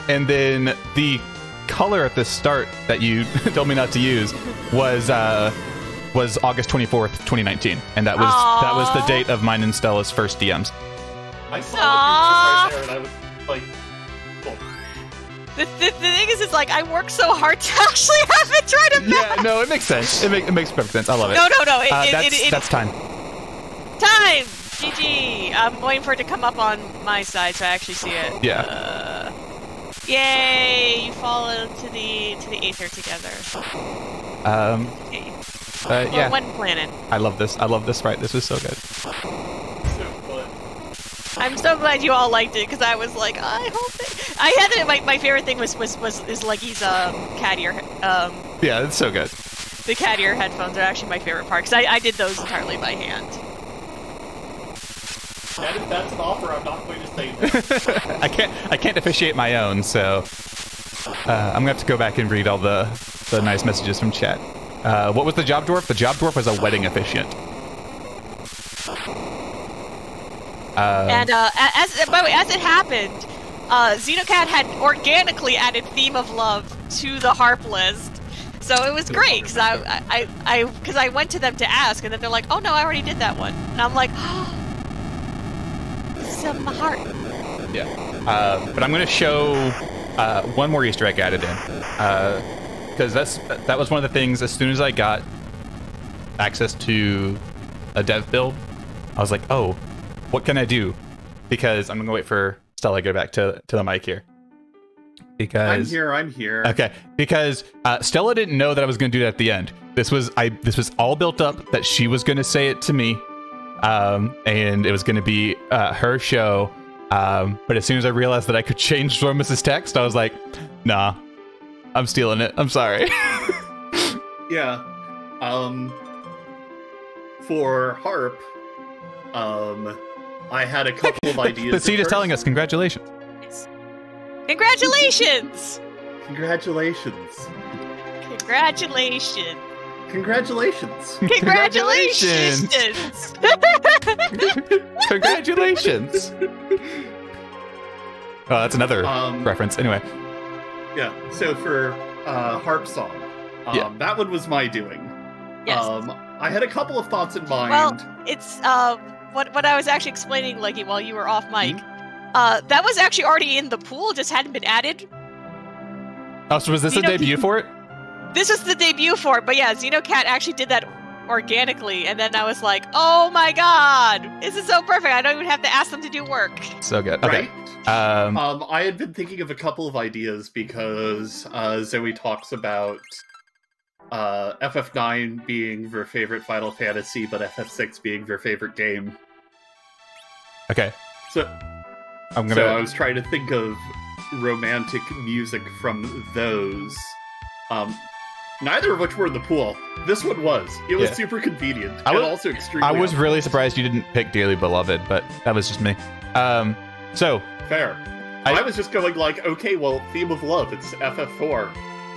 And then the color at the start that you told me not to use was August 24th, 2019, and that was the date of mine and Stella's first DMs. I saw the pictures right there, and I was like, oh. The thing is, it's like I worked so hard to actually have it try to match. Yeah, no, it makes sense. It makes perfect sense. I love it. No. That's time. Time. GG. I'm waiting for it to come up on my side so I actually see it. Yeah. Yay! You fall into the aether together. Yeah. One planet. I love this. Right, this is so good. I'm so glad you all liked it because I was like, I hope it. I had it. My favorite thing was Leggy's cat ear. Yeah, it's so good. The cat ear headphones are actually my favorite part because I did those entirely by hand. And if that's an offer, I'm not going to say no. I can't officiate my own, so I'm gonna have to go back and read all the nice messages from chat. What was the job dwarf? The job dwarf was a wedding officiant. And by the way, as it happened, Xenocat had organically added Theme of Love to the harp list, so it was great because I went to them to ask, and then they're like, "Oh no, I already did that one," and I'm like, "Oh, some heart." Yeah, but I'm gonna show one more Easter egg added in because that was one of the things. As soon as I got access to a dev build, I was like, "Oh, what can I do?" Because I'm gonna wait for Stella to get back to the mic here. Because I'm here. Okay, because Stella didn't know that I was gonna do that at the end. This was all built up that she was gonna say it to me, and it was gonna be her show. But as soon as I realized that I could change Zormus's text, I was like, nah, I'm stealing it. I'm sorry. Yeah. For harp, I had a couple of ideas. The seed is telling us congratulations. Congratulations! Congratulations. Congratulations! Congratulations. Congratulations! Congratulations! Oh, that's another reference. Anyway. Yeah, so for harp song, that one was my doing. Yes. I had a couple of thoughts in mind. Well, it's what I was actually explaining, Leggy, while you were off mic. That was actually already in the pool, just hadn't been added. Oh, so was this a debut for it? This is the debut for it, but yeah, Xenocat actually did that organically, and then I was like, oh my god, this is so perfect, I don't even have to ask them to do work. So good. Okay. Right? I had been thinking of a couple of ideas because Zoe talks about FF9 being their favorite Final Fantasy, but FF6 being their favorite game. Okay. So I was trying to think of romantic music from those. Neither of which were in the pool. This one was. It was super convenient. And also extremely. I was really surprised you didn't pick Dearly Beloved, but that was just me. So fair. I was just going like, okay, well, Theme of Love, it's FF4.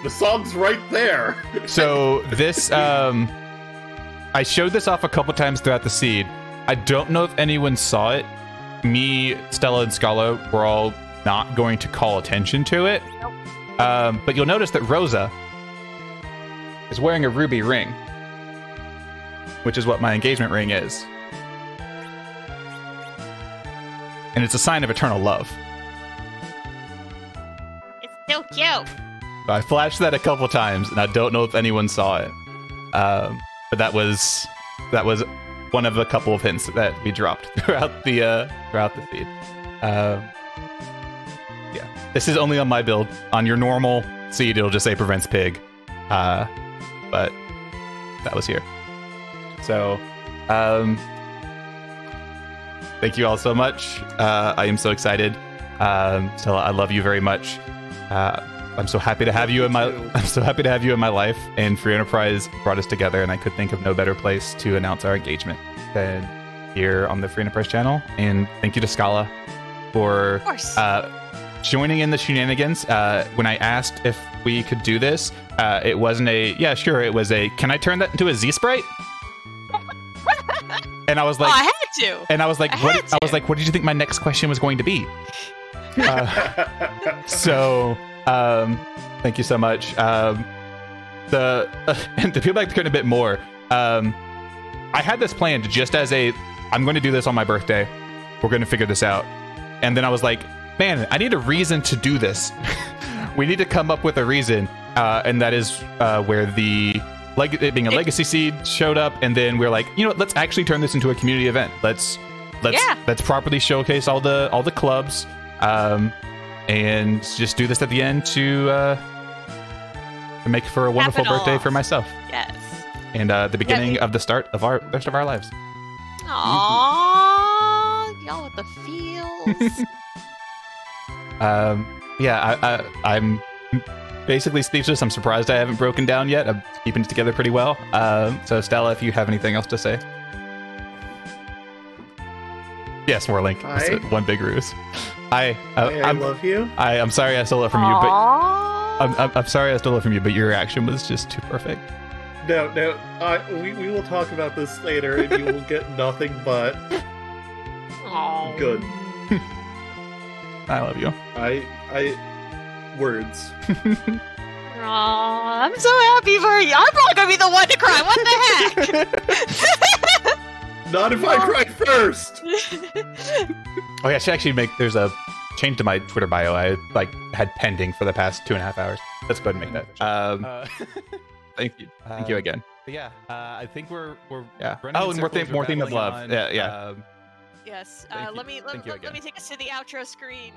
The song's right there. So this, I showed this off a couple times throughout the seed. I don't know if anyone saw it. Me, Stella, and Scala were all not going to call attention to it. Nope. But you'll notice that Rosa is wearing a ruby ring, which is what my engagement ring is. And it's a sign of eternal love. It's so cute. So I flashed that a couple times, and I don't know if anyone saw it. But that was one of a couple of hints that we dropped throughout the feed. Yeah, this is only on my build. On your normal seed, it'll just say prevents pig. But that was here. So, thank you all so much. I am so excited. Stella, I love you very much. I'm so happy to have you in my. I'm so happy to have you in my life. And Free Enterprise brought us together, and I could think of no better place to announce our engagement than here on the Free Enterprise channel. And thank you to Scala for joining in the shenanigans. When I asked if we could do this, it wasn't a yeah, sure. It was a can I turn that into a Z sprite? And I was like, I had to. And I was like, what did you think my next question was going to be? Thank you so much. And to peel back the curtain a bit more, I had this planned just as I'm going to do this on my birthday. We're going to figure this out. And then I was like, man, I need a reason to do this. We need to come up with a reason. And that is where it being a legacy seed showed up. And then we're like, you know what, let's actually turn this into a community event. Let's properly showcase all the clubs. And just do this at the end to make for a wonderful birthday for myself. Yes. And the beginning of the start of our rest of our lives. Aww, y'all with the feels. I'm basically speechless. I'm surprised I haven't broken down yet. I'm keeping it together pretty well. So Stella, if you have anything else to say. Yes, Warlink. It's one big ruse. I love you. I'm sorry I stole it from you, but I'm sorry I stole it from you, but your reaction was just too perfect. No, we will talk about this later, and you will get nothing but good. I love you. Words. Aww, I'm so happy for you. I'm probably gonna be the one to cry. What the heck? Not if I cry first. Oh yeah, I should actually there's a change to my Twitter bio. I had pending for the past 2.5 hours. Let's go ahead and make that. Thank you. Thank you again. But yeah, I think we're Oh, and more theme of love. Yeah. Yes. Let me take us to the outro screen.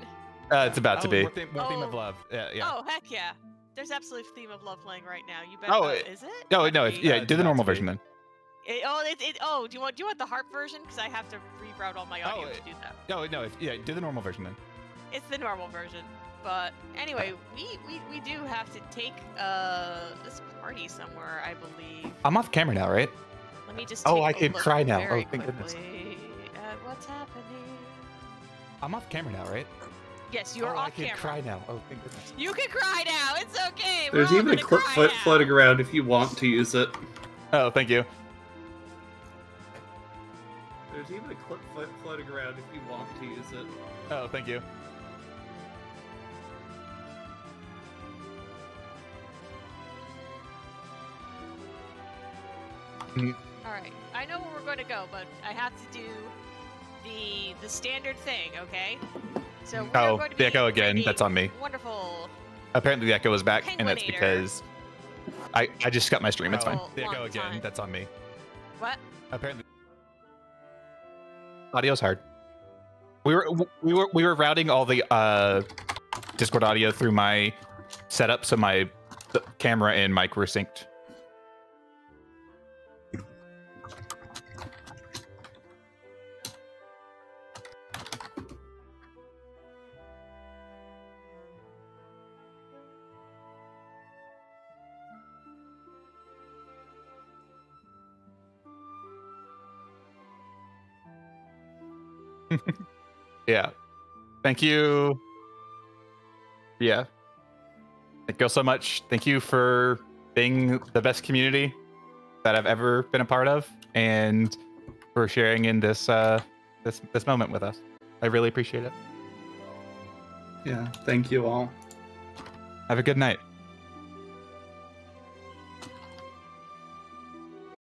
It's about to be. More theme of love. Yeah. Oh heck yeah! There's absolutely theme of love playing right now. You bet. Is it? No. Do the normal version then. Do you want the harp version? Because I have to reroute all my audio to do that. No. Do the normal version then. It's the normal version. But anyway, we do have to take this party somewhere, I believe. I'm off camera now, right? Let me just. I can cry now. Oh, thank goodness. What's happening? I'm off camera now, right? Yes, you're off camera. I can cry now. Oh, thank goodness. You can cry now. It's okay. There's even a clip floating around if you want to use it. Oh, thank you. There's even a clip floating around if you want to use it. Oh, thank you. Alright, I know where we're going to go, but I have to do the standard thing, okay? So we're going to the echo again. That's on me. Wonderful. Apparently the echo is back, and that's Penguinator. because I just got my stream. It's fine. The echo again. That's on me. What? Apparently, audio's hard. We were routing all the Discord audio through my setup, so my camera and mic were synced. Yeah. Thank you. Yeah. Thank you so much. Thank you for being the best community that I've ever been a part of, and for sharing in this this moment with us. I really appreciate it. Yeah. Thank you all. Have a good night.